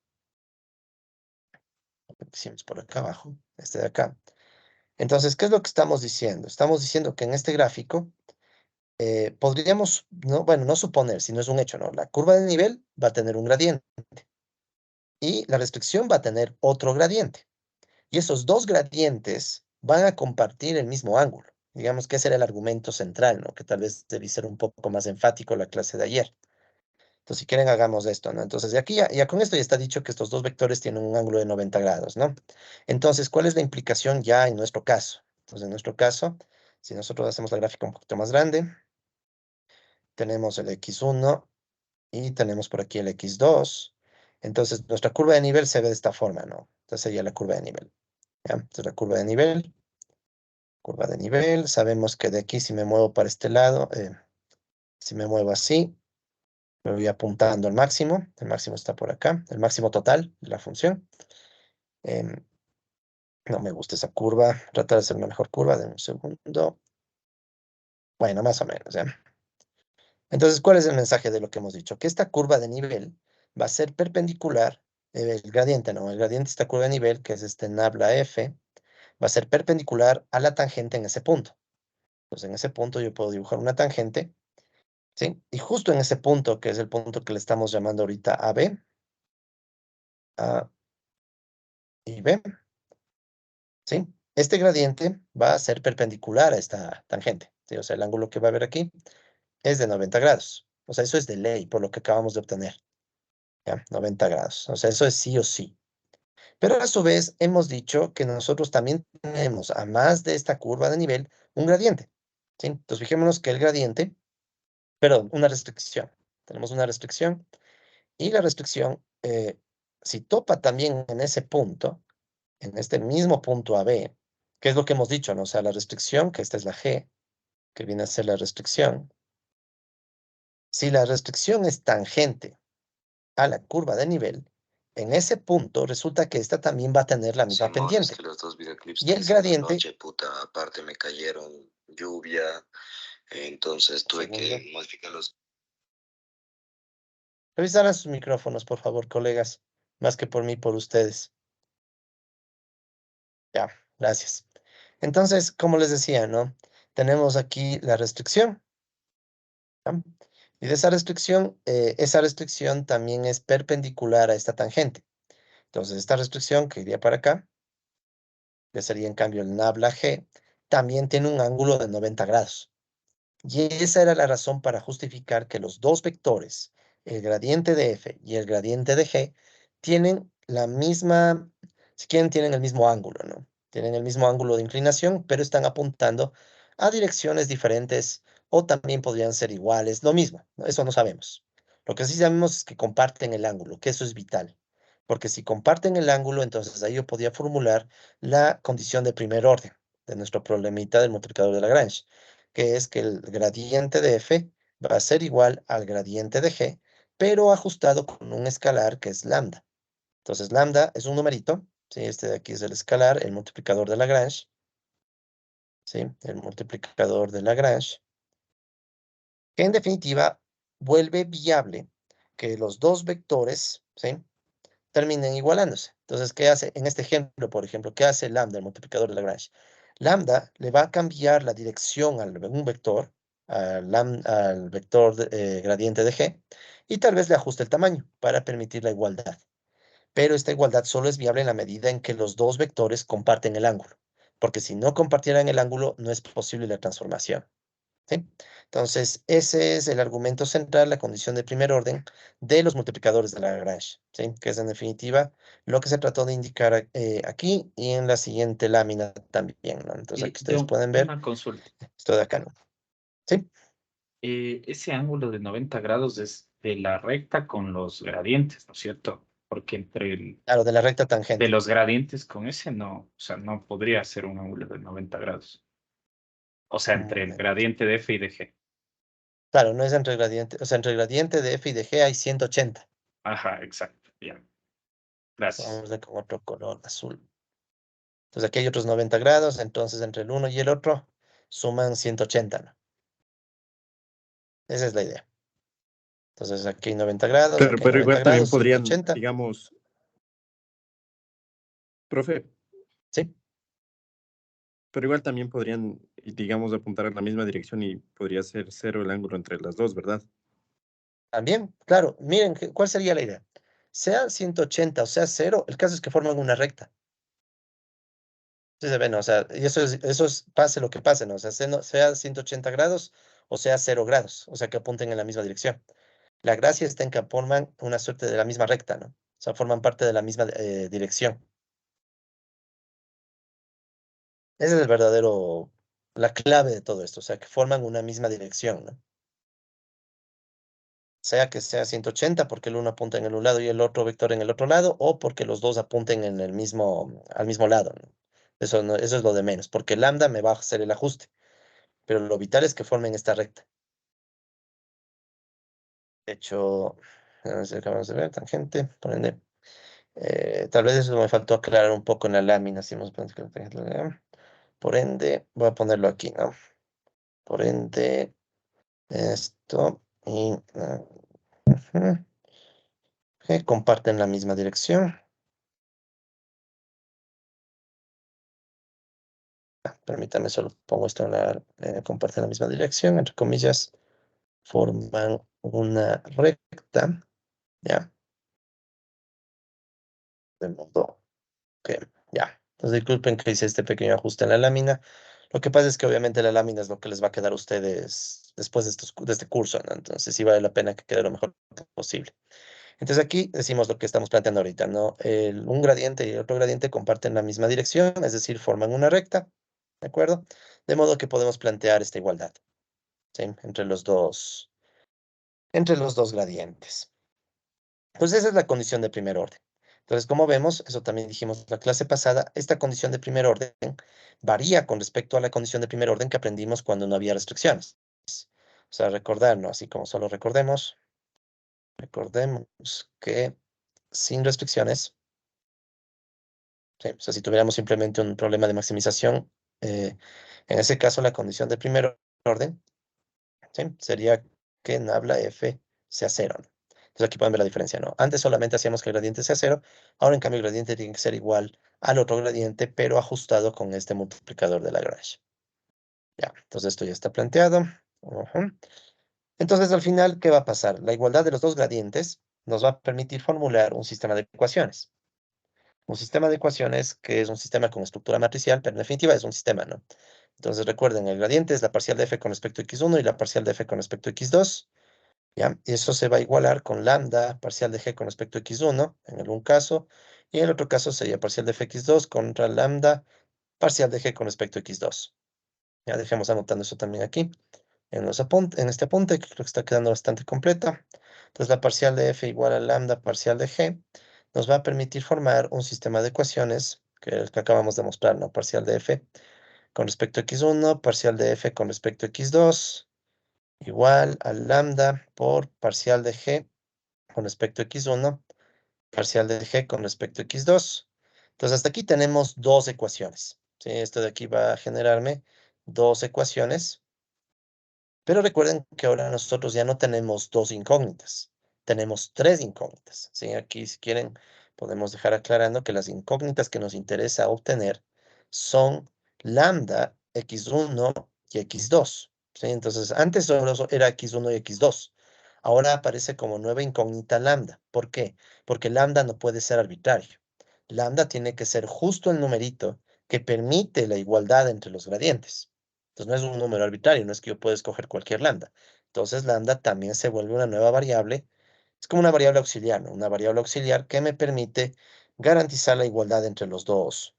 que hicimos por acá abajo, este de acá. Entonces, ¿qué es lo que estamos diciendo? Estamos diciendo que en este gráfico podríamos, no, bueno, no suponer, si no es un hecho, ¿no? La curva de nivel va a tener un gradiente y la restricción va a tener otro gradiente. Y esos dos gradientes van a compartir el mismo ángulo. Digamos que ese era el argumento central, ¿no? Que tal vez debí ser un poco más enfático la clase de ayer. Entonces, si quieren, hagamos esto, ¿no? Entonces, de aquí ya con esto ya está dicho que estos dos vectores tienen un ángulo de 90 grados, ¿no? Entonces, ¿cuál es la implicación ya en nuestro caso? Entonces, en nuestro caso, si nosotros hacemos la gráfica un poquito más grande, tenemos el x1 y tenemos por aquí el x2. Entonces, nuestra curva de nivel se ve de esta forma, ¿no? Entonces, sería la curva de nivel, ¿ya? Entonces, la curva de nivel, sabemos que de aquí si me muevo para este lado, si me muevo así, me voy apuntando al máximo. El máximo está por acá. El máximo total de la función. Em, no me gusta esa curva. Tratar de hacer una mejor curva. De un segundo. Bueno, más o menos, ¿ya? Entonces, ¿cuál es el mensaje de lo que hemos dicho? Que esta curva de nivel va a ser perpendicular. El gradiente, ¿no? El gradiente de esta curva de nivel, que es este nabla f, va a ser perpendicular a la tangente en ese punto. Entonces, en ese punto yo puedo dibujar una tangente, ¿sí? Y justo en ese punto, que es el punto que le estamos llamando ahorita AB, A y B, ¿sí? Este gradiente va a ser perpendicular a esta tangente, ¿sí? O sea, el ángulo que va a haber aquí es de 90 grados. O sea, eso es de ley, por lo que acabamos de obtener, ¿ya? 90 grados. O sea, eso es sí o sí. Pero a su vez, hemos dicho que nosotros también tenemos, a más de esta curva de nivel, un gradiente, ¿sí? Entonces, fijémonos que el gradiente, perdón, una restricción. Tenemos una restricción. Y la restricción, si topa también en ese punto, en este mismo punto AB, que es lo que hemos dicho, ¿no? O sea, la restricción, que esta es la G, que viene a ser la restricción. Si la restricción es tangente a la curva de nivel, en ese punto resulta que esta también va a tener la misma Simón, es pendiente. que los dos videoclips Y que el hice en la gradiente, noche, puta, aparte me cayeron lluvia, entonces un tuve segundo, que modificar los... revisarán sus micrófonos, por favor, colegas, más que por mí, por ustedes. Ya, gracias. Entonces, como les decía, ¿no? Tenemos aquí la restricción, ¿ya? Y de esa restricción también es perpendicular a esta tangente. Entonces, esta restricción que iría para acá, que sería en cambio el nabla G, también tiene un ángulo de 90 grados. Y esa era la razón para justificar que los dos vectores, el gradiente de f y el gradiente de g, tienen la misma, si quieren, tienen el mismo ángulo, ¿no? Tienen el mismo ángulo de inclinación, pero están apuntando a direcciones diferentes o también podrían ser iguales, lo mismo, ¿no? Eso no sabemos. Lo que sí sabemos es que comparten el ángulo, que eso es vital. Porque si comparten el ángulo, entonces ahí yo podía formular la condición de primer orden de nuestro problemita del multiplicador de Lagrange, que es que el gradiente de f va a ser igual al gradiente de g, pero ajustado con un escalar que es lambda. Entonces, lambda es un numerito, ¿sí? Este de aquí es el escalar, el multiplicador de Lagrange, ¿sí? El multiplicador de Lagrange, que en definitiva vuelve viable que los dos vectores, ¿sí? Terminen igualándose. Entonces, ¿qué hace? En este ejemplo, por ejemplo, ¿qué hace lambda, el multiplicador de Lagrange? Lambda le va a cambiar la dirección a un vector, al vector gradiente de g, y tal vez le ajuste el tamaño para permitir la igualdad. Pero esta igualdad solo es viable en la medida en que los dos vectores comparten el ángulo, porque si no compartieran el ángulo, no es posible la transformación. ¿Sí? Entonces, ese es el argumento central, la condición de primer orden de los multiplicadores de Lagrange, ¿sí? Que es en definitiva lo que se trató de indicar aquí y en la siguiente lámina también, ¿no? Entonces, aquí Y ustedes John, pueden ver una consulta. esto de acá, ¿no? ¿Sí? Ese ángulo de 90 grados es de la recta con los gradientes, ¿no es cierto? Porque Claro, de la recta de tangente. los gradientes con ese no, o sea, no podría ser un ángulo de 90 grados. O sea, Un entre el momento. gradiente de F y de G. Claro, no es entre el gradiente, o sea, entre el gradiente de f y de g hay 180. Ajá, exacto. Ya, gracias. Vamos a ver con otro color azul. Entonces, aquí hay otros 90 grados, entonces entre el uno y el otro suman 180, ¿no? Esa es la idea. Entonces aquí hay 90 grados, Pero, aquí hay pero 90 igual también grados, podrían, 180. digamos, profe, Sí, pero igual también podrían, digamos, apuntar a la misma dirección y podría ser cero el ángulo entre las dos, ¿verdad? también, claro. Miren, ¿cuál sería la idea? Sea 180 o sea cero, el caso es que forman una recta. Sí se ve, ¿no? O sea, y eso es, pase lo que pase, ¿no? O sea, sea 180 grados o sea 0 grados, o sea, que apunten en la misma dirección. La gracia está en que forman una suerte de la misma recta, ¿no? O sea, forman parte de la misma dirección. Ese es el verdadero, la clave de todo esto, o sea, que forman una misma dirección, ¿no? Sea que sea 180 porque el uno apunta en el un lado y el otro vector en el otro lado, o porque los dos apunten en el mismo, al mismo lado, ¿no? Eso, no, eso es lo de menos, porque lambda me va a hacer el ajuste, pero lo vital es que formen esta recta. De hecho, a ver si acabamos de ver, tangente, por ende, tal vez eso me faltó aclarar un poco en la lámina, si hemos pensado que la tangente, por ende, voy a ponerlo aquí, ¿no? Por ende, esto y ujú, que comparten la misma dirección. Permítame, solo pongo esto en la, comparten la misma dirección, entre comillas, forman una recta, ¿ya? De modo que, ya. Entonces, disculpen que hice este pequeño ajuste en la lámina. Lo que pasa es que obviamente la lámina es lo que les va a quedar a ustedes después de este curso, ¿no? Entonces, sí vale la pena que quede lo mejor posible. Entonces, aquí decimos lo que estamos planteando ahorita, ¿no? Un gradiente y el otro gradiente comparten la misma dirección, es decir, forman una recta, ¿de acuerdo? De modo que podemos plantear esta igualdad. ¿Sí? Entre los dos gradientes. Entonces esa es la condición de primer orden. Entonces, como vemos, eso también dijimos en la clase pasada, esta condición de primer orden varía con respecto a la condición de primer orden que aprendimos cuando no había restricciones. O sea, recordarnos, así como solo recordemos que sin restricciones, ¿sí? O sea, si tuviéramos simplemente un problema de maximización, en ese caso la condición de primer orden, ¿sí? Sería que nabla f sea cero, ¿no? Entonces aquí pueden ver la diferencia, ¿no? Antes solamente hacíamos que el gradiente sea cero, ahora en cambio el gradiente tiene que ser igual al otro gradiente, pero ajustado con este multiplicador de Lagrange. Ya, entonces esto ya está planteado. Ujú. Entonces al final, ¿qué va a pasar? La igualdad de los dos gradientes nos va a permitir formular un sistema de ecuaciones. Un sistema de ecuaciones que es un sistema con estructura matricial, pero en definitiva es un sistema, ¿no? Entonces recuerden, el gradiente es la parcial de f con respecto a x1 y la parcial de f con respecto a x2. ¿Ya? Y eso se va a igualar con lambda parcial de g con respecto a x1 en algún caso, y en el otro caso sería parcial de fx2 contra lambda parcial de g con respecto a x2. Ya dejemos anotando eso también aquí en este apunte, que creo que está quedando bastante completa. Entonces la parcial de f igual a lambda parcial de g nos va a permitir formar un sistema de ecuaciones, que es el que acabamos de mostrar, ¿no? Parcial de f con respecto a x1, parcial de f con respecto a x2, igual a lambda por parcial de g con respecto a x1, parcial de g con respecto a x2. Entonces, hasta aquí tenemos dos ecuaciones. ¿Sí? Esto de aquí va a generarme dos ecuaciones. Pero recuerden que ahora nosotros ya no tenemos dos incógnitas. Tenemos tres incógnitas. ¿Sí? Aquí, si quieren, podemos dejar aclarando que las incógnitas que nos interesa obtener son lambda, x1 y x2. ¿Sí? Entonces, antes solo era x1 y x2. Ahora aparece como nueva incógnita lambda. ¿Por qué? Porque lambda no puede ser arbitrario. Lambda tiene que ser justo el numerito que permite la igualdad entre los gradientes. Entonces no es un número arbitrario, no es que yo pueda escoger cualquier lambda. Entonces lambda también se vuelve una nueva variable. Es como una variable auxiliar, ¿no? Una variable auxiliar que me permite garantizar la igualdad entre los dos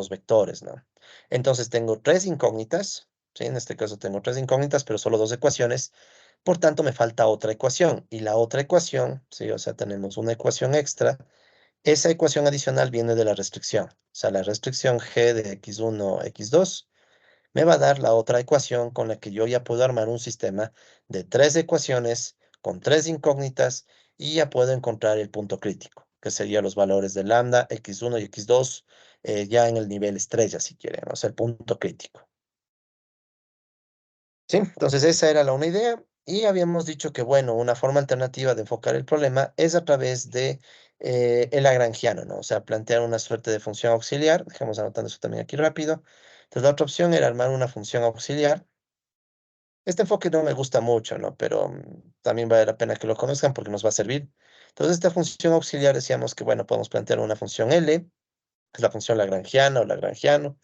vectores, ¿no? Entonces tengo tres incógnitas, ¿sí? En este caso tengo tres incógnitas, pero solo dos ecuaciones. Por tanto, me falta otra ecuación. Y la otra ecuación, ¿sí? O sea, tenemos una ecuación extra. Esa ecuación adicional viene de la restricción. O sea, la restricción g de x1, x2 me va a dar la otra ecuación con la que yo ya puedo armar un sistema de tres ecuaciones con tres incógnitas y ya puedo encontrar el punto crítico, que serían los valores de lambda, x1 y x2, ya en el nivel estrella, si quieren, o sea, el punto crítico. ¿Sí? Entonces esa era una idea y habíamos dicho que, bueno, una forma alternativa de enfocar el problema es a través de el lagrangiano, ¿no? O sea, plantear una suerte de función auxiliar. Dejemos anotando eso también aquí rápido. Entonces la otra opción era armar una función auxiliar. Este enfoque no me gusta mucho, ¿no? Pero también vale la pena que lo conozcan porque nos va a servir. Entonces esta función auxiliar decíamos que, bueno, podemos plantear una función L, que es la función lagrangiana o lagrangiano,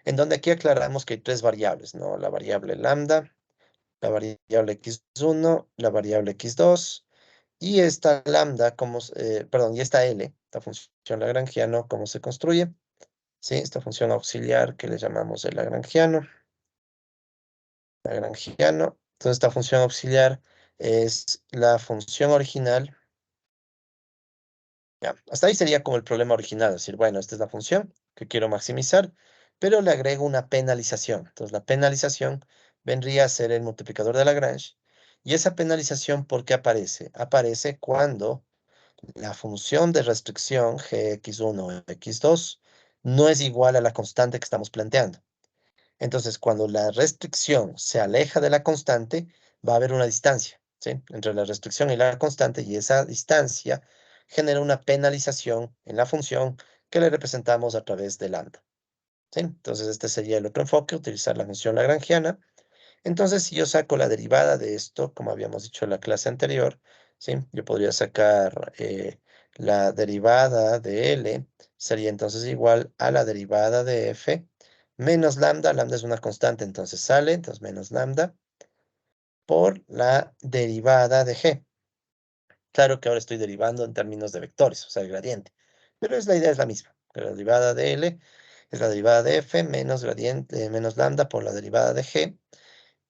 en donde aquí aclaramos que hay tres variables, ¿no? La variable lambda, la variable x1, la variable x2, y esta lambda, perdón, y esta L, esta función lagrangiano, ¿cómo se construye? Sí, esta función auxiliar que le llamamos el lagrangiano. Lagrangiano. Entonces, esta función auxiliar es la función original. Ya, hasta ahí sería como el problema original, es decir, bueno, esta es la función que quiero maximizar, pero le agrego una penalización. Entonces, la penalización vendría a ser el multiplicador de Lagrange. Y esa penalización, ¿por qué aparece? Aparece cuando la función de restricción gx1 o x2 no es igual a la constante que estamos planteando. Entonces, cuando la restricción se aleja de la constante, va a haber una distancia, ¿sí? Entre la restricción y la constante, y esa distancia genera una penalización en la función que le representamos a través de lambda, ¿sí? Entonces, este sería el otro enfoque, utilizar la función lagrangiana. Entonces, si yo saco la derivada de esto, como habíamos dicho en la clase anterior, ¿sí? Yo podría sacar la derivada de L, sería entonces igual a la derivada de F, menos lambda. Lambda es una constante, entonces sale, entonces menos lambda, por la derivada de G. Claro que ahora estoy derivando en términos de vectores, o sea, el gradiente, pero la idea es la misma. La derivada de L es la derivada de F menos gradiente, menos lambda por la derivada de G.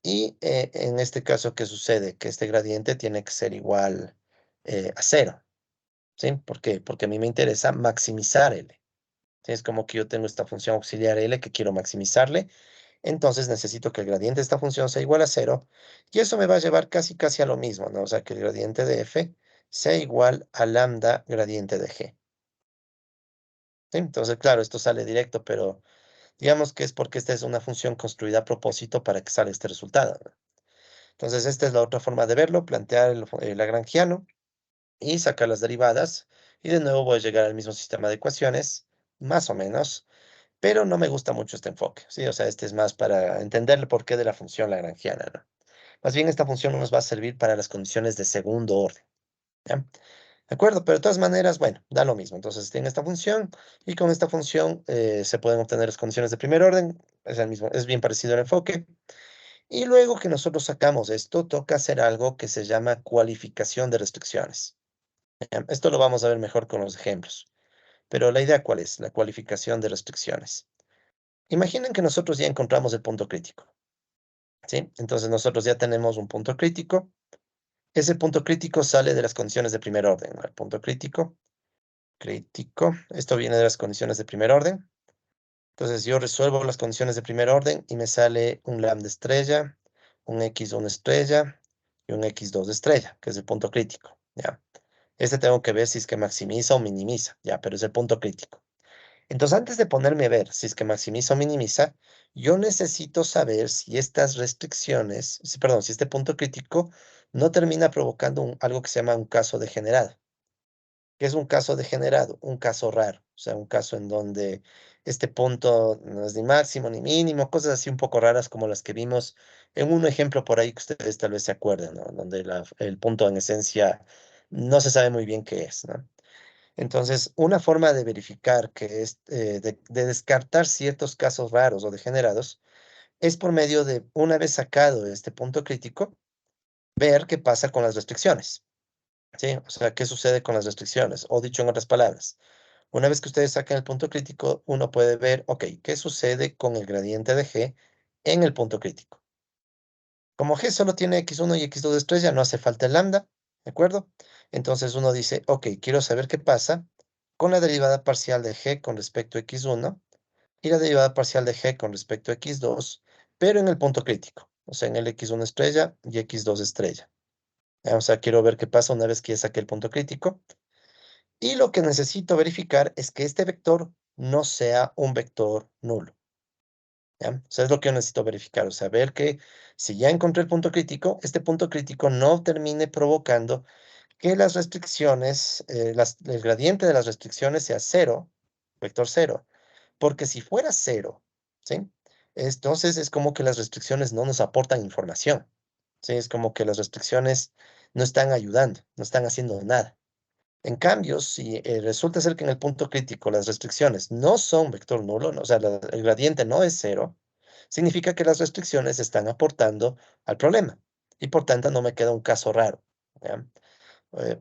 Y en este caso, ¿qué sucede? Que este gradiente tiene que ser igual a cero. ¿Sí? ¿Por qué? Porque a mí me interesa maximizar L. ¿Sí? Es como que yo tengo esta función auxiliar L que quiero maximizarle. Entonces necesito que el gradiente de esta función sea igual a cero. Y eso me va a llevar casi a lo mismo, ¿no? O sea, que el gradiente de f sea igual a lambda gradiente de g. ¿Sí? Entonces, claro, esto sale directo, pero digamos que es porque esta es una función construida a propósito para que salga este resultado, ¿no? Entonces, esta es la otra forma de verlo, plantear el lagrangiano y sacar las derivadas. Y de nuevo voy a llegar al mismo sistema de ecuaciones, más o menos, pero no me gusta mucho este enfoque, ¿sí? O sea, este es más para entender el porqué de la función lagrangiana, ¿no? Más bien esta función nos va a servir para las condiciones de segundo orden, ¿ya? ¿De acuerdo? Pero de todas maneras, bueno, da lo mismo. Entonces tiene esta función y con esta función se pueden obtener las condiciones de primer orden. Es el mismo, es bien parecido el enfoque. Y luego que nosotros sacamos esto, toca hacer algo que se llama cualificación de restricciones. ¿Ya? Esto lo vamos a ver mejor con los ejemplos. Pero la idea, ¿cuál es? La cualificación de restricciones. Imaginen que nosotros ya encontramos el punto crítico, ¿sí? Entonces nosotros ya tenemos un punto crítico. Ese punto crítico sale de las condiciones de primer orden, ¿no? El punto crítico, esto viene de las condiciones de primer orden. Entonces yo resuelvo las condiciones de primer orden y me sale un lambda estrella, un x1 estrella y un x2 estrella, que es el punto crítico, ¿ya? Este tengo que ver si es que maximiza o minimiza, ya, pero es el punto crítico. Entonces, antes de ponerme a ver si es que maximiza o minimiza, yo necesito saber si estas restricciones, perdón, si este punto crítico no termina provocando algo que se llama un caso degenerado. ¿Qué es un caso degenerado? Un caso raro, o sea, un caso en donde este punto no es ni máximo ni mínimo, cosas así un poco raras como las que vimos en un ejemplo por ahí que ustedes tal vez se acuerden, ¿no? Donde el punto en esencia no se sabe muy bien qué es, ¿no? Entonces, una forma de verificar que es, de descartar ciertos casos raros o degenerados es por medio de, una vez sacado este punto crítico, ver qué pasa con las restricciones, ¿sí? O sea, qué sucede con las restricciones, o dicho en otras palabras, una vez que ustedes saquen el punto crítico, uno puede ver, ok, ¿qué sucede con el gradiente de G en el punto crítico? Como G solo tiene x1 y x2 de estrella, no hace falta el lambda, ¿de acuerdo? Entonces uno dice, ok, quiero saber qué pasa con la derivada parcial de G con respecto a x1 y la derivada parcial de G con respecto a x2, pero en el punto crítico, o sea, en el x1 estrella y x2 estrella. O sea, quiero ver qué pasa una vez que ya saqué el punto crítico. Y lo que necesito verificar es que este vector no sea un vector nulo. ¿Ya? O sea, es lo que yo necesito verificar, o sea, ver que si ya encontré el punto crítico, este punto crítico no termine provocando que las restricciones, el gradiente de las restricciones sea cero, vector cero, porque si fuera cero, ¿sí? Entonces es como que las restricciones no nos aportan información, ¿sí? Es como que las restricciones no están ayudando, no están haciendo nada. En cambio, si resulta ser que en el punto crítico las restricciones no son vector nulo, o sea, el gradiente no es cero, significa que las restricciones están aportando al problema y por tanto no me queda un caso raro, ¿ya?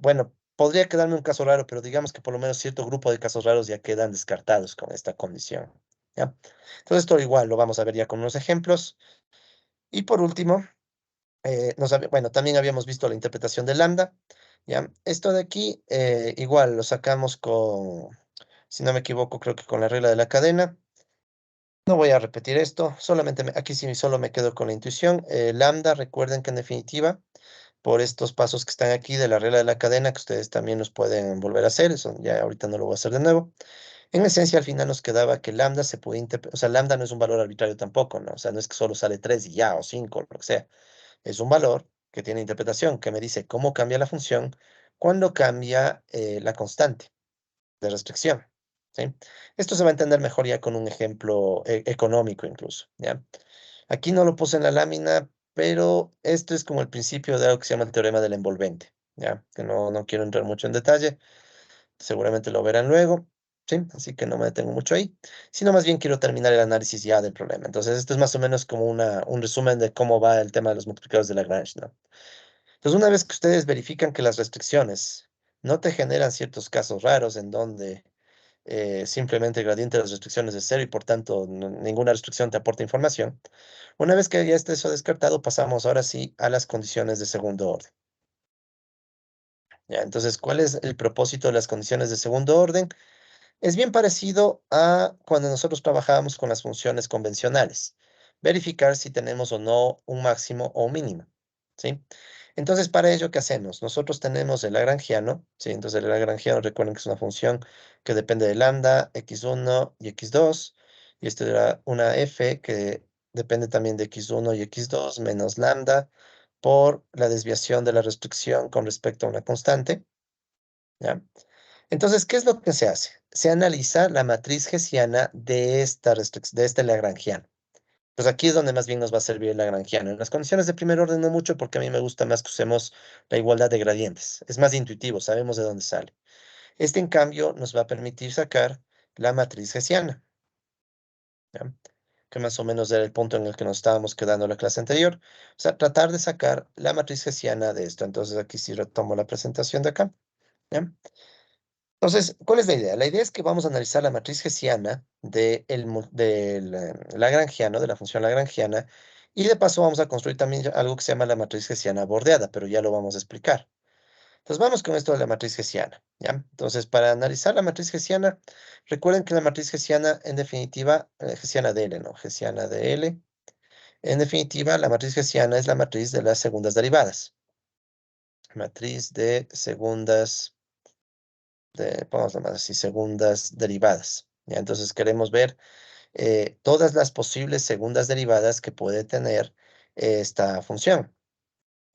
Bueno, podría quedarme un caso raro, pero digamos que por lo menos cierto grupo de casos raros ya quedan descartados con esta condición, ¿ya? Entonces esto igual lo vamos a ver ya con unos ejemplos. Y por último, bueno, también habíamos visto la interpretación de lambda, ¿ya? Esto de aquí, igual lo sacamos con, si no me equivoco, creo que con la regla de la cadena. No voy a repetir esto, solamente aquí sí solo me quedo con la intuición. Lambda, recuerden que en definitiva, por estos pasos que están aquí de la regla de la cadena, que ustedes también los pueden volver a hacer, eso ya ahorita no lo voy a hacer de nuevo. En esencia, al final nos quedaba que lambda se puede interpretar, o sea, lambda no es un valor arbitrario tampoco, ¿no? O sea, no es que solo sale 3 y ya, o 5, lo que sea. Es un valor que tiene interpretación, que me dice cómo cambia la función cuando cambia la constante de restricción, ¿sí? Esto se va a entender mejor ya con un ejemplo económico incluso, ¿ya? Aquí no lo puse en la lámina, pero esto es como el principio de algo que se llama el teorema del envolvente, ¿ya? Que no quiero entrar mucho en detalle, seguramente lo verán luego, ¿sí? Así que no me detengo mucho ahí, sino más bien quiero terminar el análisis ya del problema. Entonces, esto es más o menos como un resumen de cómo va el tema de los multiplicadores de Lagrange, ¿no? Entonces, una vez que ustedes verifican que las restricciones no te generan ciertos casos raros en donde simplemente el gradiente de las restricciones es cero y por tanto ninguna restricción te aporta información. Una vez que ya esté eso descartado, pasamos ahora sí a las condiciones de segundo orden. ¿Ya? Entonces, ¿cuál es el propósito de las condiciones de segundo orden? Es bien parecido a cuando nosotros trabajábamos con las funciones convencionales. Verificar si tenemos o no un máximo o un mínimo, ¿sí? Entonces, para ello, ¿qué hacemos? Nosotros tenemos el lagrangiano, ¿sí? Entonces, el lagrangiano, recuerden que es una función que depende de lambda, x1 y x2. Y esto era una f que depende también de x1 y x2 menos lambda por la desviación de la restricción con respecto a una constante, ¿ya? Entonces, ¿qué es lo que se hace? Se analiza la matriz hessiana de de este lagrangiano. Pues aquí es donde más bien nos va a servir el lagrangiano. En las condiciones de primer orden no mucho, porque a mí me gusta más que usemos la igualdad de gradientes. Es más intuitivo, sabemos de dónde sale. Este, en cambio, nos va a permitir sacar la matriz hessiana, ¿ya? Que más o menos era el punto en el que nos estábamos quedando la clase anterior. O sea, tratar de sacar la matriz hessiana de esto. Entonces, aquí sí retomo la presentación de acá, ¿ya? Entonces, ¿cuál es la idea? La idea es que vamos a analizar la matriz hessiana del lagrangiano, de la función lagrangiana, y de paso vamos a construir también algo que se llama la matriz hessiana bordeada, pero ya lo vamos a explicar. Entonces, vamos con esto de la matriz hessiana, ¿ya? Entonces, para analizar la matriz hessiana, recuerden que la matriz hessiana, en definitiva, hessiana de L, ¿no? Hessiana de L. En definitiva, la matriz hessiana es la matriz de las segundas derivadas. Matriz de segundas vamos a llamar así, segundas derivadas. ¿Ya? Entonces queremos ver todas las posibles segundas derivadas que puede tener esta función.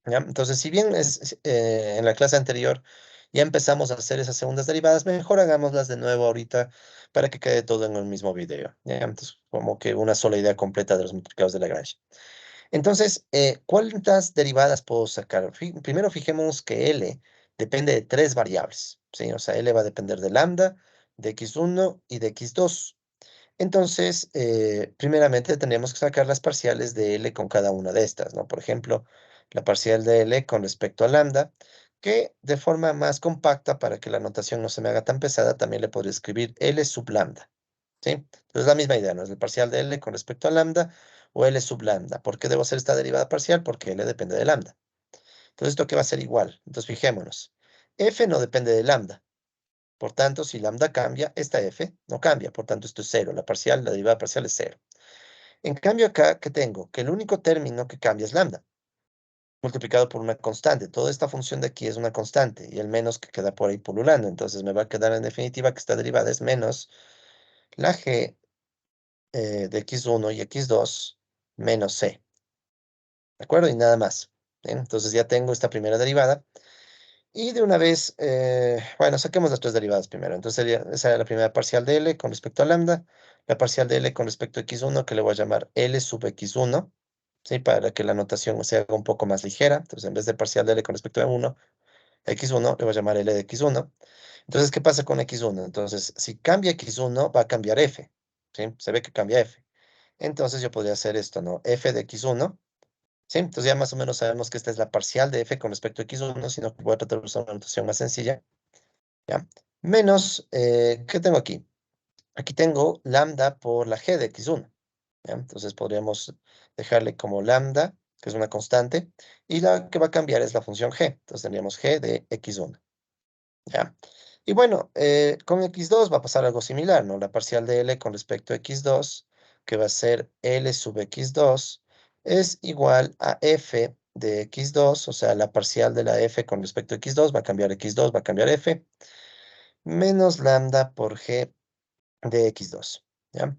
¿Ya? Entonces, si bien en la clase anterior ya empezamos a hacer esas segundas derivadas, mejor hagámoslas de nuevo ahorita para que quede todo en el mismo video. ¿Ya? Entonces, como que una sola idea completa de los multiplicados de Lagrange. Entonces, ¿cuántas derivadas puedo sacar? Primero fijemos que L depende de tres variables, ¿sí? O sea, L va a depender de lambda, de x1 y de x2. Entonces, primeramente tendríamos que sacar las parciales de L con cada una de estas, ¿no? Por ejemplo, la parcial de L con respecto a lambda, que de forma más compacta, para que la notación no se me haga tan pesada, también le podría escribir L sub lambda, ¿sí? Entonces, la misma idea, ¿no? Es el parcial de L con respecto a lambda o L sub lambda. ¿Por qué debo hacer esta derivada parcial? Porque L depende de lambda. Entonces, ¿esto qué va a ser igual? Entonces, fijémonos. F no depende de lambda. Por tanto, si lambda cambia, esta f no cambia. Por tanto, esto es cero. La derivada parcial es cero. En cambio, acá, ¿qué tengo? Que el único término que cambia es lambda, multiplicado por una constante. Toda esta función de aquí es una constante y el menos que queda por ahí pululando. Entonces, me va a quedar en definitiva que esta derivada es menos la g de x1 y x2 menos c. ¿De acuerdo? Y nada más. ¿Bien? Entonces, ya tengo esta primera derivada. Y de una vez, bueno, saquemos las tres derivadas primero. Entonces, esa era la primera parcial de L con respecto a lambda, la parcial de L con respecto a x1, que le voy a llamar L sub x1, ¿sí? Para que la notación se haga un poco más ligera. Entonces, en vez de parcial de L con respecto a x1, le voy a llamar L de x1. Entonces, ¿qué pasa con x1? Entonces, si cambia x1, va a cambiar f, ¿sí? Se ve que cambia f. Entonces, yo podría hacer esto, ¿no? F de x1. Sí, entonces ya más o menos sabemos que esta es la parcial de f con respecto a x1, sino que voy a tratar de usar una notación más sencilla, ¿ya? Menos, ¿qué tengo aquí? Aquí tengo lambda por la g de x1, ¿ya? Entonces podríamos dejarle como lambda, que es una constante, y la que va a cambiar es la función g. Entonces tendríamos g de x1, ¿ya? Y bueno, con x2 va a pasar algo similar, ¿no? La parcial de L con respecto a x2, que va a ser L sub x2, es igual a f de x2, o sea, la parcial de la f con respecto a x2 va a cambiar x2, va a cambiar f, menos lambda por g de x2, ¿ya?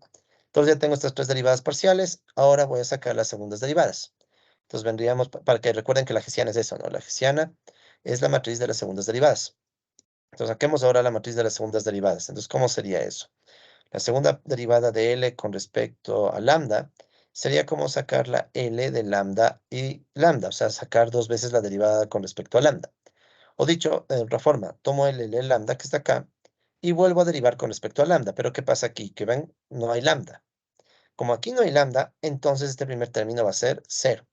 Entonces ya tengo estas tres derivadas parciales, ahora voy a sacar las segundas derivadas. Entonces vendríamos, para que recuerden que la hessiana es eso, ¿no? La hessiana es la matriz de las segundas derivadas. Entonces saquemos ahora la matriz de las segundas derivadas. Entonces, ¿cómo sería eso? La segunda derivada de L con respecto a lambda sería como sacar la L de lambda y lambda, o sea, sacar dos veces la derivada con respecto a lambda. O dicho de otra forma, tomo el L lambda que está acá y vuelvo a derivar con respecto a lambda. Pero ¿qué pasa aquí? Que ven, no hay lambda. Como aquí no hay lambda, entonces este primer término va a ser cero,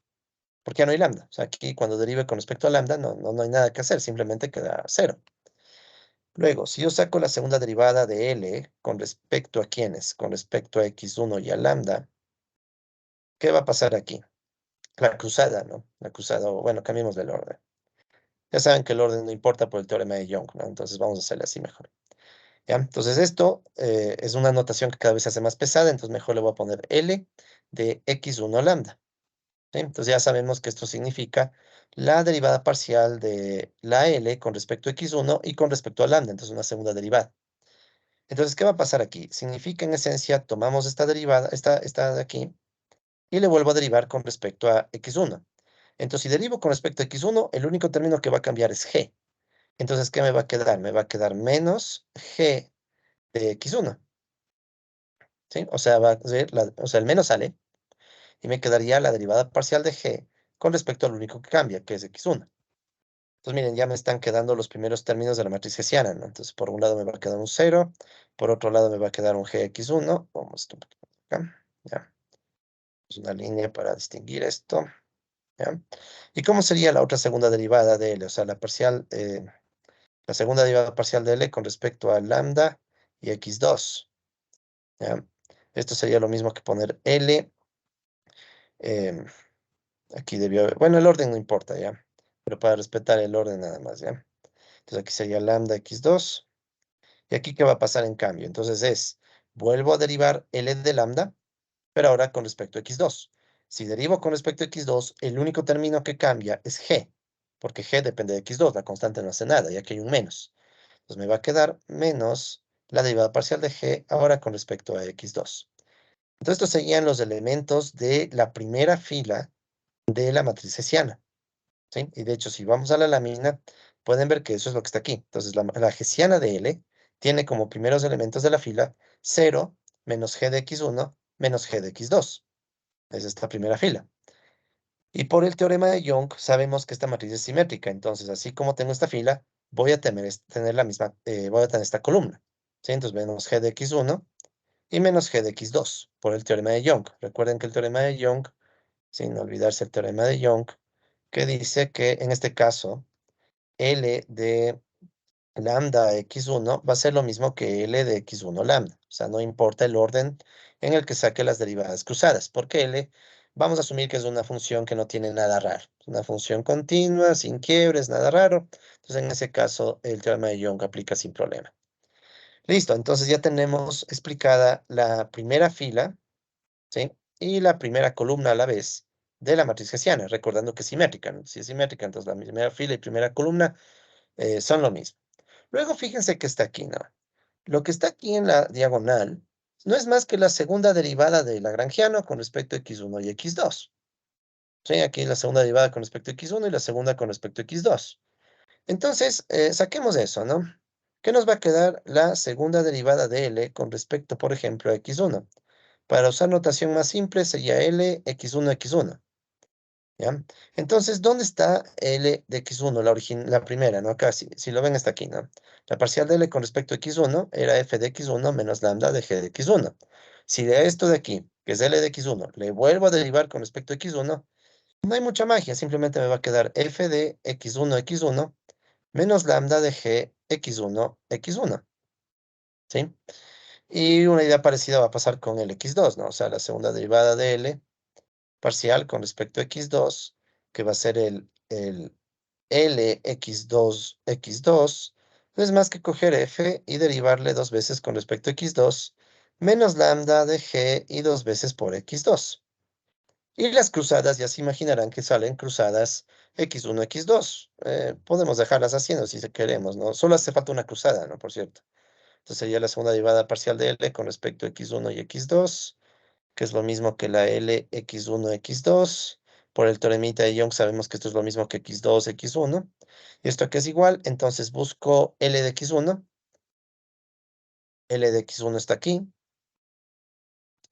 porque ya no hay lambda. O sea, aquí cuando derive con respecto a lambda no hay nada que hacer, simplemente queda cero. Luego, si yo saco la segunda derivada de L con respecto a quiénes, con respecto a x1 y a lambda, ¿qué va a pasar aquí? La cruzada, ¿no? La cruzada, o bueno, cambiemos del orden. Ya saben que el orden no importa por el teorema de Young, ¿no? Entonces vamos a hacerle así mejor. ¿Ya? Entonces esto es una notación que cada vez se hace más pesada, entonces mejor le voy a poner L de x1 lambda. ¿Sí? Entonces ya sabemos que esto significa la derivada parcial de la L con respecto a x1 y con respecto a lambda, entonces una segunda derivada. Entonces, ¿qué va a pasar aquí? Significa en esencia, tomamos esta derivada, esta de aquí, y le vuelvo a derivar con respecto a x1. Entonces, si derivo con respecto a x1, el único término que va a cambiar es g. Entonces, ¿qué me va a quedar? Me va a quedar menos g de x1. ¿Sí? O sea, va a ser el menos sale, y me quedaría la derivada parcial de g con respecto al único que cambia, que es x1. Entonces, miren, ya me están quedando los primeros términos de la matriz hessiana, ¿no? Entonces, por un lado me va a quedar un 0, por otro lado me va a quedar un gx1. Vamos a un poquito acá, ya. Es una línea para distinguir esto, ¿ya? ¿Y cómo sería la otra segunda derivada de L? O sea, la segunda derivada parcial de L con respecto a lambda y x2, ¿ya? Esto sería lo mismo que poner L, em, aquí debió haber, bueno, el orden no importa, ¿ya? Pero para respetar el orden nada más, ¿ya? Entonces aquí sería lambda x2. ¿Y aquí qué va a pasar en cambio? Entonces vuelvo a derivar L de lambda, pero ahora con respecto a x2. Si derivo con respecto a x2, el único término que cambia es g, porque g depende de x2, la constante no hace nada, ya que hay un menos. Entonces me va a quedar menos la derivada parcial de g ahora con respecto a x2. Entonces estos serían los elementos de la primera fila de la matriz hessiana, ¿sí? Y de hecho, si vamos a la lámina, pueden ver que eso es lo que está aquí. Entonces, la hessiana de L tiene como primeros elementos de la fila 0 menos g de x1 menos g de x2. Es esta primera fila. Y por el teorema de Young, sabemos que esta matriz es simétrica. Entonces, así como tengo esta fila, voy a tener la misma, voy a tener esta columna, ¿sí? Entonces, menos g de x1 y menos g de x2 por el teorema de Young. Recuerden que el teorema de Young, sin olvidarse el teorema de Young, que dice que en este caso, L de lambda x1 va a ser lo mismo que L de x1 lambda. O sea, no importa el orden en el que saque las derivadas cruzadas, porque L, vamos a asumir que es una función que no tiene nada raro. Es una función continua, sin quiebres, nada raro. Entonces, en ese caso, el teorema de Young aplica sin problema. Listo, entonces ya tenemos explicada la primera fila, ¿sí? Y la primera columna a la vez de la matriz hessiana, recordando que es simétrica, ¿no? Si es simétrica, entonces la primera fila y primera columna son lo mismo. Luego fíjense que está aquí, ¿no? Lo que está aquí en la diagonal no es más que la segunda derivada de lagrangiano con respecto a x1 y x2. Sí, aquí la segunda derivada con respecto a x1 y la segunda con respecto a x2. Entonces, saquemos eso, ¿no? ¿Qué nos va a quedar la segunda derivada de L con respecto, por ejemplo, a x1? Para usar notación más simple sería L x1 x1. ¿Ya? Entonces, ¿dónde está L de x1, la primera, ¿no? Acá, si lo ven, está aquí, ¿no? La parcial de L con respecto a x1 era f de x1 menos lambda de g de x1. Si de esto de aquí, que es L de x1, le vuelvo a derivar con respecto a x1, no hay mucha magia, simplemente me va a quedar f de x1 menos lambda de g x1, ¿sí? Y una idea parecida va a pasar con el x2, ¿no? O sea, la segunda derivada de L parcial con respecto a x2, que va a ser el Lx2x2, no es más que coger f y derivarle dos veces con respecto a x2, menos lambda de g y dos veces por x2. Y las cruzadas ya se imaginarán que salen cruzadas x1, x2. Podemos dejarlas haciendo si queremos, ¿no? Solo hace falta una cruzada, ¿no? Por cierto. Entonces sería la segunda derivada parcial de L con respecto a x1 y x2, que es lo mismo que la L x1, x2. Por el teoremita de Young sabemos que esto es lo mismo que x2, x1. Y esto aquí es igual, entonces busco L de x1. L de x1 está aquí.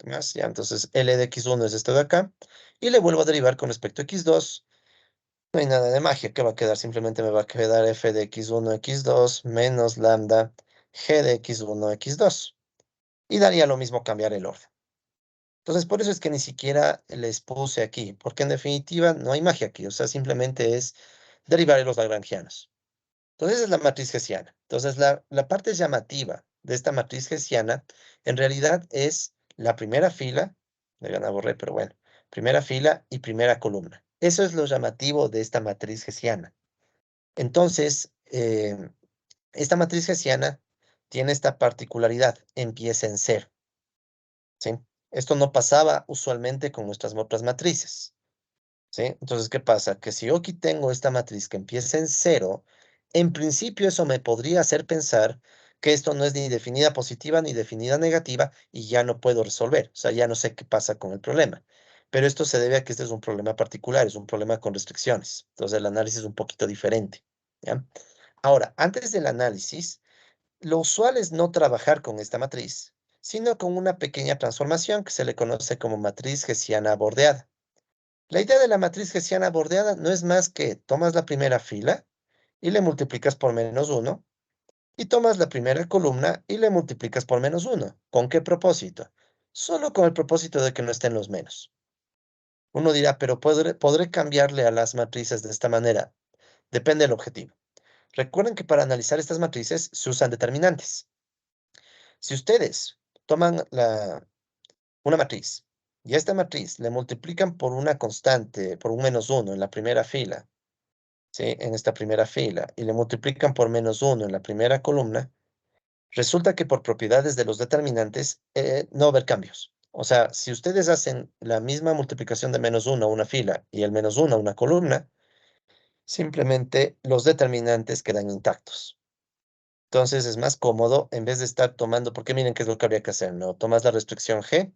Más, ya, entonces L de x1 es esto de acá. Y le vuelvo a derivar con respecto a x2. No hay nada de magia, que va a quedar, simplemente me va a quedar f de x1, x2 menos lambda g de x1, x2. Y daría lo mismo cambiar el orden. Entonces, por eso es que ni siquiera les puse aquí, porque en definitiva no hay magia aquí, o sea, simplemente es derivar los lagrangianos. Entonces, esa es la matriz hessiana. Entonces, la parte llamativa de esta matriz hessiana, en realidad es la primera fila, me van a borrar, pero bueno, primera fila y primera columna. Eso es lo llamativo de esta matriz hessiana. Entonces, esta matriz hessiana tiene esta particularidad, empieza en cero, ¿sí? Esto no pasaba usualmente con nuestras otras matrices, ¿sí? Entonces, ¿qué pasa? Que si yo aquí tengo esta matriz que empieza en cero, en principio eso me podría hacer pensar que esto no es ni definida positiva ni definida negativa y ya no puedo resolver, o sea, ya no sé qué pasa con el problema. Pero esto se debe a que este es un problema particular, es un problema con restricciones. Entonces el análisis es un poquito diferente, ¿ya? Ahora, antes del análisis, lo usual es no trabajar con esta matriz, sino con una pequeña transformación que se le conoce como matriz hessiana bordeada. La idea de la matriz hessiana bordeada no es más que tomas la primera fila y le multiplicas por -1, y tomas la primera columna y le multiplicas por -1. ¿Con qué propósito? Solo con el propósito de que no estén los menos. Uno dirá, pero ¿podré cambiarle a las matrices de esta manera? Depende del objetivo. Recuerden que para analizar estas matrices se usan determinantes. Si ustedes toman una matriz y a esta matriz le multiplican por una constante, por un -1 en la primera fila, ¿sí? En esta primera fila, y le multiplican por -1 en la primera columna, resulta que por propiedades de los determinantes no va a haber cambios. O sea, si ustedes hacen la misma multiplicación de -1 a una fila y el -1 a una columna, simplemente los determinantes quedan intactos. Entonces es más cómodo en vez de estar tomando, porque miren qué es lo que habría que hacer, ¿no? Tomas la restricción g,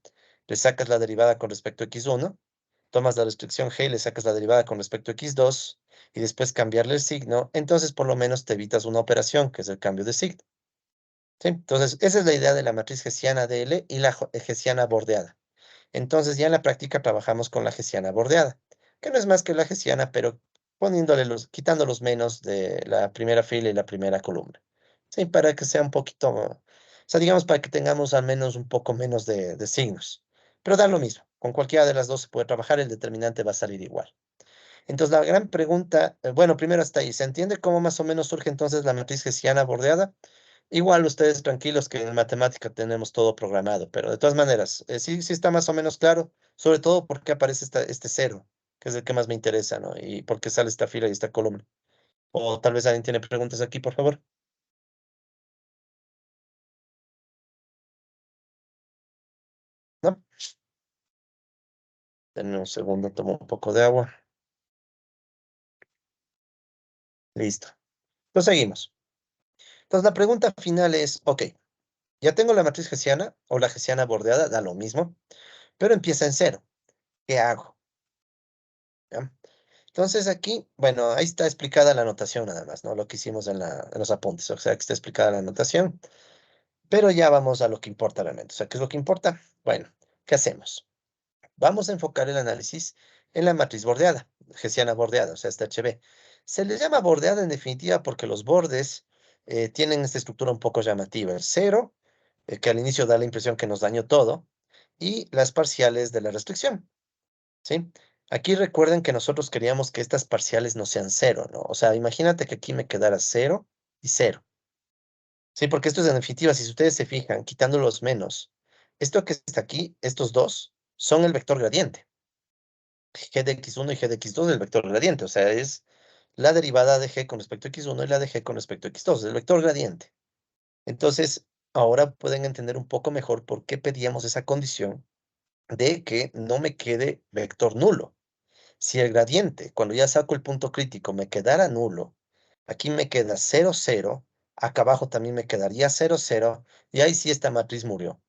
le sacas la derivada con respecto a x1, tomas la restricción g y le sacas la derivada con respecto a x2, y después cambiarle el signo, entonces por lo menos te evitas una operación, que es el cambio de signo. ¿Sí? Entonces, esa es la idea de la matriz hessiana de L y la hessiana bordeada. Entonces, ya en la práctica trabajamos con la hessiana bordeada, que no es más que la hessiana, pero quitando los menos de la primera fila y la primera columna. Sí, para que sea un poquito, o sea, digamos, para que tengamos al menos un poco menos de signos. Pero da lo mismo, con cualquiera de las dos se puede trabajar, el determinante va a salir igual. Entonces, la gran pregunta, bueno, primero hasta ahí, ¿se entiende cómo más o menos surge entonces la matriz hessiana bordeada? Igual ustedes tranquilos que en matemática tenemos todo programado, pero de todas maneras, sí está más o menos claro, sobre todo porque aparece este cero, que es el que más me interesa, ¿no? Y por qué sale esta fila y esta columna. O tal vez alguien tiene preguntas aquí, por favor. ¿No? Denme un segundo, tomo un poco de agua. Listo. Entonces seguimos. Entonces la pregunta final es, ok, ya tengo la matriz hessiana o la hessiana bordeada, da lo mismo, pero empieza en cero. ¿Qué hago? ¿Ya? Entonces aquí, bueno, ahí está explicada la notación nada más, ¿no? Lo que hicimos en los apuntes, o sea, que está explicada la notación, pero ya vamos a lo que importa realmente. O sea, ¿qué es lo que importa? Bueno, ¿qué hacemos? Vamos a enfocar el análisis en la matriz bordeada, hessiana bordeada, o sea, esta HB. Se le llama bordeada en definitiva porque los bordes tienen esta estructura un poco llamativa. El cero, que al inicio da la impresión que nos dañó todo, y las parciales de la restricción. ¿Sí? Aquí recuerden que nosotros queríamos que estas parciales no sean cero, ¿no? O sea, imagínate que aquí me quedara cero y cero. Sí, porque esto es en definitiva, si ustedes se fijan, quitando los menos, esto que está aquí, estos dos, son el vector gradiente. G de x1 y g de x2 es el vector gradiente, o sea, es la derivada de g con respecto a x1 y la de g con respecto a x2, el vector gradiente. Entonces, ahora pueden entender un poco mejor por qué pedíamos esa condición de que no me quede vector nulo. Si el gradiente, cuando ya saco el punto crítico, me quedara nulo, aquí me queda 0, 0, acá abajo también me quedaría 0, 0, y ahí sí esta matriz murió.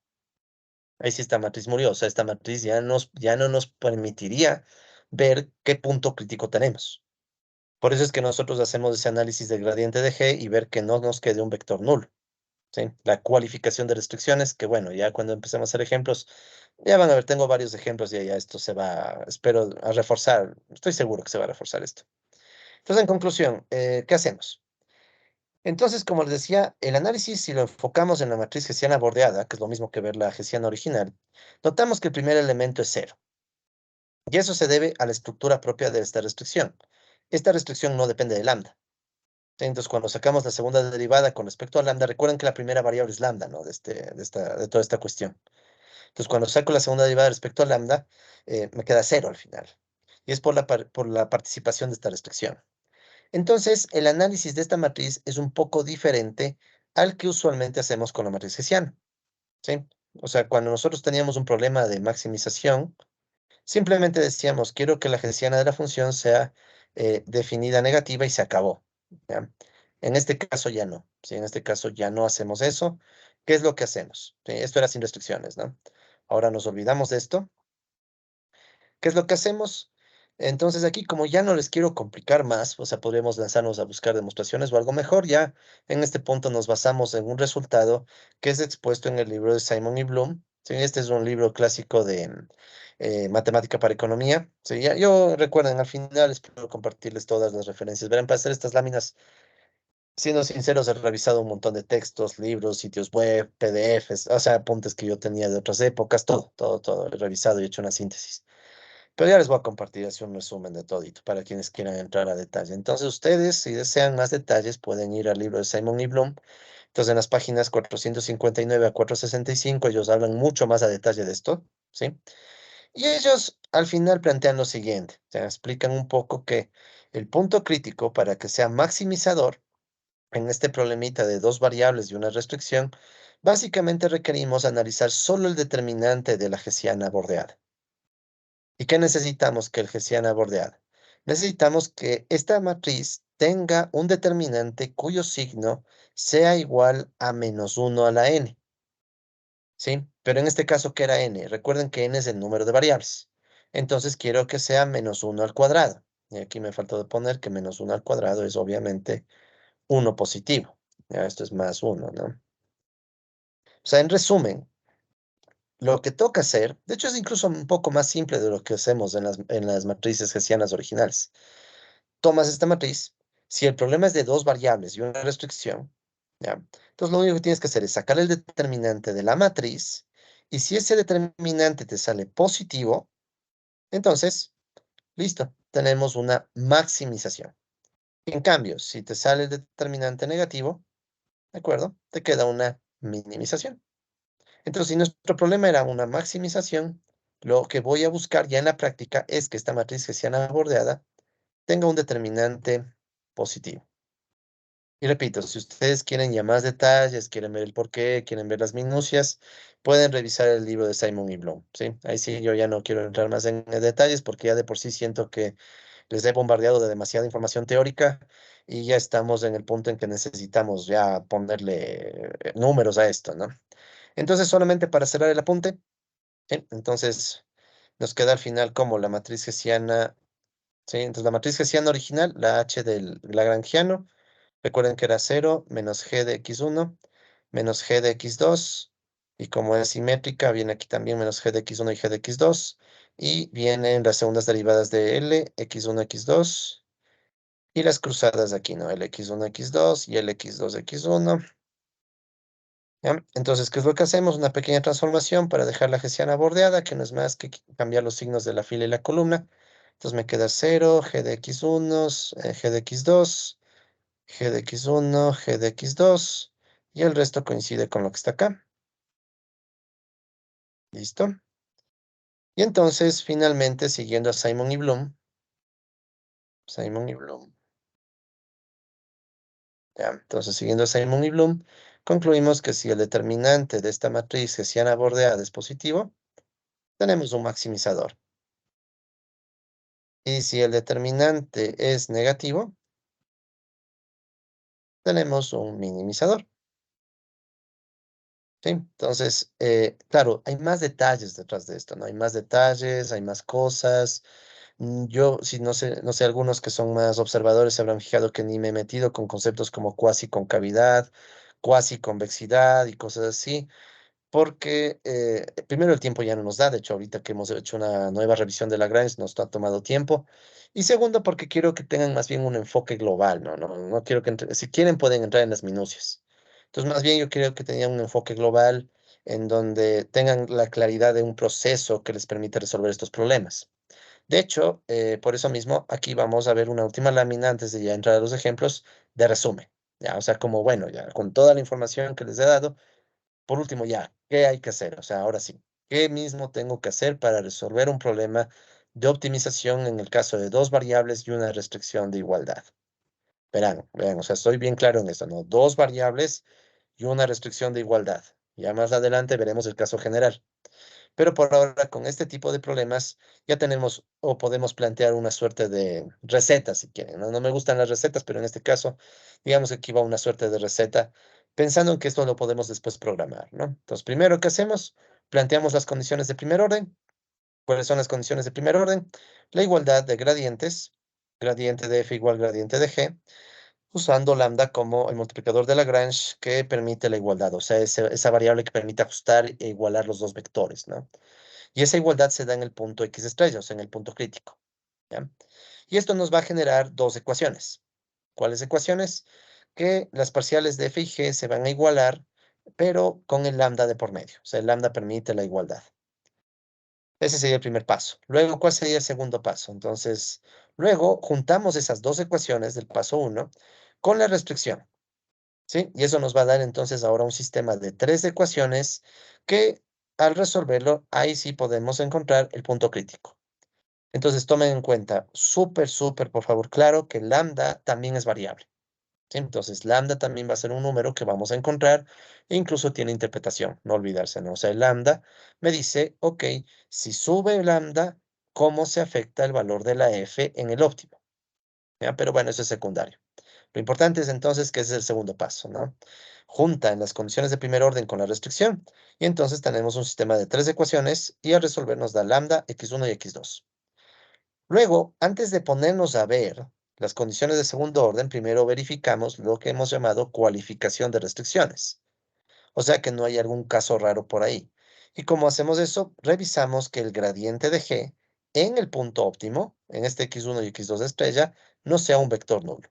Ahí sí esta matriz murió, o sea, esta matriz ya no nos permitiría ver qué punto crítico tenemos. Por eso es que nosotros hacemos ese análisis del gradiente de G y ver que no nos quede un vector nulo. ¿Sí? La cualificación de restricciones, que bueno, ya cuando empecemos a hacer ejemplos, ya van a ver, tengo varios ejemplos y ya esto se va, espero, a reforzar. Estoy seguro que se va a reforzar esto. Entonces, en conclusión, ¿qué hacemos? Entonces, como les decía, el análisis, si lo enfocamos en la matriz hessiana bordeada, que es lo mismo que ver la hessiana original, notamos que el primer elemento es cero. Y eso se debe a la estructura propia de esta restricción. Esta restricción no depende de lambda. Entonces, cuando sacamos la segunda derivada con respecto a lambda, recuerden que la primera variable es lambda, ¿no? De toda esta cuestión. Entonces, cuando saco la segunda derivada respecto a lambda, me queda cero al final. Y es por la participación de esta restricción. Entonces, el análisis de esta matriz es un poco diferente al que usualmente hacemos con la matriz hessiana, ¿sí? O sea, cuando nosotros teníamos un problema de maximización, simplemente decíamos, quiero que la hessiana de la función sea definida negativa y se acabó, ¿ya? En este caso ya no, ¿sí? En este caso ya no hacemos eso. ¿Qué es lo que hacemos? ¿Sí? Esto era sin restricciones, ¿no? Ahora nos olvidamos de esto. ¿Qué es lo que hacemos? Entonces aquí, como ya no les quiero complicar más, o sea, podríamos lanzarnos a buscar demostraciones o algo mejor, ya en este punto nos basamos en un resultado que es expuesto en el libro de Simon y Bloom. ¿Sí? Este es un libro clásico de matemática para economía. ¿Sí? Yo recuerden, al final espero compartirles todas las referencias. Verán, para hacer estas láminas, siendo sinceros, he revisado un montón de textos, libros, sitios web, PDFs, o sea, apuntes que yo tenía de otras épocas, todo. He revisado y hecho una síntesis. Pero ya les voy a compartir así un resumen de todito para quienes quieran entrar a detalle. Entonces, ustedes, si desean más detalles, pueden ir al libro de Simon y Bloom. Entonces, en las páginas 459 a 465, ellos hablan mucho más a detalle de esto, ¿sí? Y ellos al final plantean lo siguiente, o sea, explican un poco que el punto crítico para que sea maximizador en este problemita de dos variables y una restricción, básicamente requerimos analizar solo el determinante de la hessiana bordeada. ¿Y qué necesitamos que el hessiana bordeada? Necesitamos que esta matriz tenga un determinante cuyo signo sea igual a -1 a la n, ¿sí? Pero en este caso, ¿qué era n? Recuerden que n es el número de variables. Entonces quiero que sea -1 al cuadrado. Y aquí me faltó de poner que -1 al cuadrado es obviamente 1 positivo. Ya, esto es +1, ¿no? O sea, en resumen, lo que toca hacer, de hecho es incluso un poco más simple de lo que hacemos en las matrices hessianas originales. Tomas esta matriz, si el problema es de dos variables y una restricción, ¿ya? Entonces lo único que tienes que hacer es sacar el determinante de la matriz, y si ese determinante te sale positivo, entonces, listo, tenemos una maximización. En cambio, si te sale el determinante negativo, ¿de acuerdo? Te queda una minimización. Entonces, si nuestro problema era una maximización, lo que voy a buscar ya en la práctica es que esta matriz hessiana bordeada tenga un determinante positivo. Y repito, si ustedes quieren ya más detalles, quieren ver el porqué, quieren ver las minucias, pueden revisar el libro de Simon y Bloom, ¿sí? Ahí sí yo ya no quiero entrar más en detalles porque ya de por sí siento que les he bombardeado de demasiada información teórica y ya estamos en el punto en que necesitamos ya ponerle números a esto, ¿no? Entonces, solamente para cerrar el apunte, entonces nos queda al final como la matriz hessiana, ¿sí? Entonces, la matriz hessiana original, la H del lagrangiano, recuerden que era 0 menos g de x1 menos g de x2, y como es simétrica, viene aquí también menos g de x1 y g de x2, y vienen las segundas derivadas de L, x1, x2, y las cruzadas de aquí, ¿no? El x1, x2 y el x2, x1. ¿Ya? Entonces, ¿qué es lo que hacemos? Una pequeña transformación para dejar la hessiana bordeada, que no es más que cambiar los signos de la fila y la columna. Entonces me queda 0, g de x1, g de x2, g de x1, g de x2, y el resto coincide con lo que está acá. ¿Listo? Y entonces, finalmente, siguiendo a Simon y Bloom, ¿ya? Entonces, siguiendo a Simon y Bloom, concluimos que si el determinante de esta matriz hessiana bordeada es positivo, tenemos un maximizador. Y si el determinante es negativo, tenemos un minimizador. ¿Sí? Entonces, claro, hay más detalles detrás de esto, ¿no? Hay más detalles, hay más cosas. Yo, si no sé, algunos que son más observadores se habrán fijado que ni me he metido con conceptos como cuasi concavidad, cuasi convexidad y cosas así, porque primero el tiempo ya no nos da, de hecho ahorita que hemos hecho una nueva revisión de Lagrange nos ha tomado tiempo, y segundo porque quiero que tengan más bien un enfoque global, no quiero que, si quieren pueden entrar en las minucias. Entonces más bien yo quiero que tengan un enfoque global en donde tengan la claridad de un proceso que les permite resolver estos problemas. De hecho, por eso mismo, aquí vamos a ver una última lámina antes de ya entrar a los ejemplos de resumen. Ya, o sea, como bueno, ya con toda la información que les he dado, por último, ya, ¿qué hay que hacer? O sea, ahora sí, ¿qué mismo tengo que hacer para resolver un problema de optimización en el caso de dos variables y una restricción de igualdad? Verán, o sea, estoy bien claro en esto, ¿no? Dos variables y una restricción de igualdad. Ya más adelante veremos el caso general. Pero por ahora, con este tipo de problemas, ya tenemos o podemos plantear una suerte de receta, si quieren, ¿no? No me gustan las recetas, pero en este caso, digamos que aquí va una suerte de receta, pensando en que esto lo podemos después programar, ¿no? Entonces, primero, ¿qué hacemos? Planteamos las condiciones de primer orden. ¿Cuáles son las condiciones de primer orden? La igualdad de gradientes, gradiente de f igual gradiente de g, usando lambda como el multiplicador de Lagrange que permite la igualdad, o sea, esa variable que permite ajustar e igualar los dos vectores, ¿no? Y esa igualdad se da en el punto X estrella, o sea, en el punto crítico, ¿ya? Y esto nos va a generar dos ecuaciones. ¿Cuáles ecuaciones? Que las parciales de f y g se van a igualar, pero con el lambda de por medio. O sea, el lambda permite la igualdad. Ese sería el primer paso. Luego, ¿cuál sería el segundo paso? Entonces, luego juntamos esas dos ecuaciones del paso 1 con la restricción, ¿sí? Y eso nos va a dar entonces ahora un sistema de tres ecuaciones que al resolverlo, ahí sí podemos encontrar el punto crítico. Entonces, tomen en cuenta, súper, por favor, claro que lambda también es variable, ¿sí? Entonces, lambda también va a ser un número que vamos a encontrar e incluso tiene interpretación, no olvidarse, ¿no? O sea, el lambda me dice, ok, si sube lambda, ¿cómo se afecta el valor de la f en el óptimo? ¿Ya? Pero bueno, eso es secundario. Lo importante es entonces que ese es el segundo paso, ¿no? Junta en las condiciones de primer orden con la restricción y entonces tenemos un sistema de tres ecuaciones y al resolver nos da lambda, x1 y x2. Luego, antes de ponernos a ver las condiciones de segundo orden, primero verificamos lo que hemos llamado cualificación de restricciones. O sea que no hay algún caso raro por ahí. Y como hacemos eso, revisamos que el gradiente de g en el punto óptimo, en este x1 y x2 de estrella, no sea un vector nulo.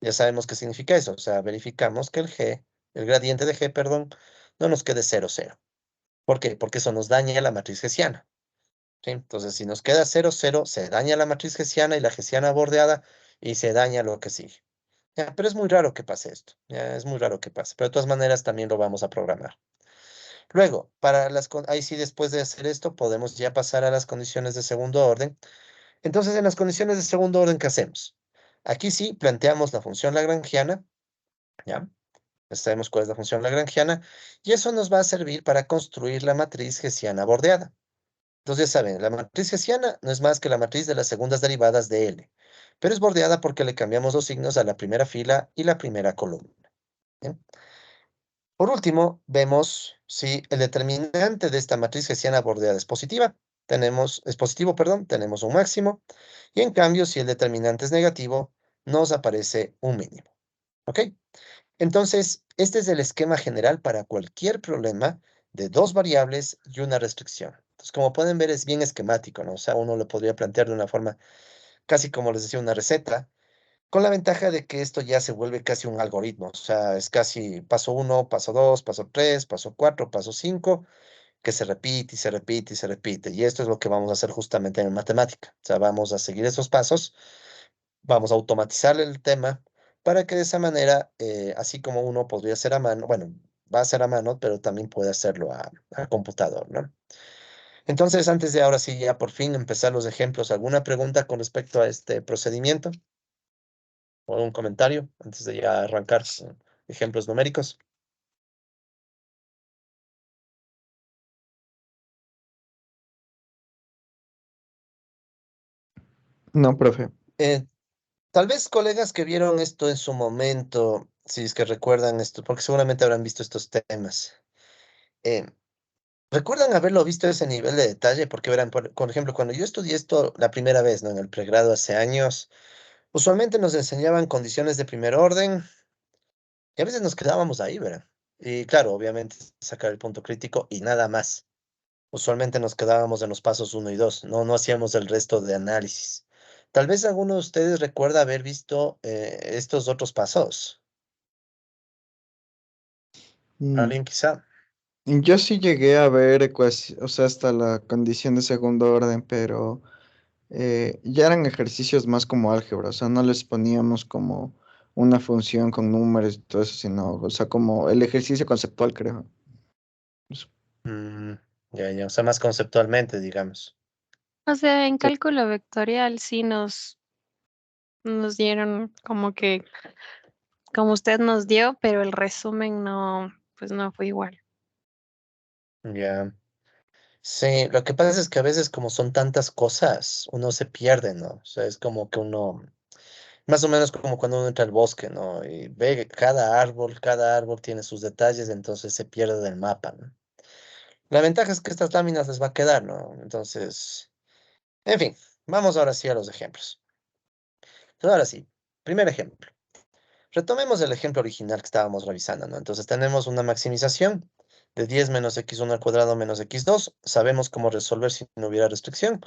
Ya sabemos qué significa eso. O sea, verificamos que el gradiente de g, perdón, no nos quede 0, 0. ¿Por qué? Porque eso nos daña la matriz hessiana. ¿Sí? Entonces, si nos queda 0, 0, se daña la matriz hessiana y la hessiana bordeada y se daña lo que sigue. Ya, pero es muy raro que pase esto. Ya, es muy raro que pase. Pero de todas maneras también lo vamos a programar. Luego, ahí sí, después de hacer esto, podemos ya pasar a las condiciones de segundo orden. Entonces, en las condiciones de segundo orden, ¿qué hacemos? Aquí sí planteamos la función lagrangiana, ¿ya? Ya sabemos cuál es la función lagrangiana, y eso nos va a servir para construir la matriz hessiana bordeada. Entonces, ya saben, la matriz hessiana no es más que la matriz de las segundas derivadas de L, pero es bordeada porque le cambiamos los signos a la primera fila y la primera columna. ¿Bien? Por último, vemos si el determinante de esta matriz hessiana bordeada es positivo, perdón, tenemos un máximo, y en cambio, si el determinante es negativo, nos aparece un mínimo. ¿Ok? Entonces, este es el esquema general para cualquier problema de dos variables y una restricción. Entonces, como pueden ver, es bien esquemático, ¿no? O sea, uno lo podría plantear de una forma casi como les decía, una receta, con la ventaja de que esto ya se vuelve casi un algoritmo. O sea, es casi paso 1, paso 2, paso 3, paso 4, paso 5, que se repite y se repite y se repite. Y esto es lo que vamos a hacer justamente en matemática. O sea, vamos a seguir esos pasos, vamos a automatizar el tema para que de esa manera, así como uno podría hacer a mano, bueno, va a hacer a mano, pero también puede hacerlo a computador, ¿no? Entonces, antes de ahora sí, ya por fin empezar los ejemplos, ¿alguna pregunta con respecto a este procedimiento? ¿O algún comentario antes de ya arrancar ejemplos numéricos? No, profe. Eh, Tal vez colegas que vieron esto en su momento, si es que recuerdan esto, porque seguramente habrán visto estos temas. eh, ¿Recuerdan haberlo visto a ese nivel de detalle? Porque verán, por ejemplo, cuando yo estudié esto la primera vez, ¿no? En el pregrado hace años, usualmente nos enseñaban condiciones de primer orden y a veces nos quedábamos ahí, ¿verdad? Y claro, obviamente sacar el punto crítico y nada más. Usualmente nos quedábamos en los pasos 1 y 2, no hacíamos el resto de análisis. Tal vez alguno de ustedes recuerda haber visto estos otros pasos. Mm, ¿Alguien quizá? Yo sí llegué a ver o sea, hasta la condición de segundo orden, pero ya eran ejercicios más como álgebra, o sea, no les poníamos como una función con números y todo eso, sino, o sea, como el ejercicio conceptual, creo. Eso. Mm, ya, o sea, más conceptualmente, digamos. O sea, en Sí. cálculo vectorial sí nos dieron como usted nos dio, pero el resumen no, pues no fue igual. Ya. Sí, lo que pasa es que a veces como son tantas cosas, uno se pierde, ¿no? O sea, es como que uno, más o menos como cuando uno entra al bosque, ¿no? Y ve que cada árbol tiene sus detalles, entonces se pierde del mapa, ¿no? La ventaja es que estas láminas les va a quedar, ¿no? Entonces, en fin, vamos ahora sí a los ejemplos. Entonces, ahora sí, primer ejemplo. Retomemos el ejemplo original que estábamos revisando, ¿no? Entonces tenemos una maximización de 10 menos x1 al cuadrado menos x2. Sabemos cómo resolver si no hubiera restricción,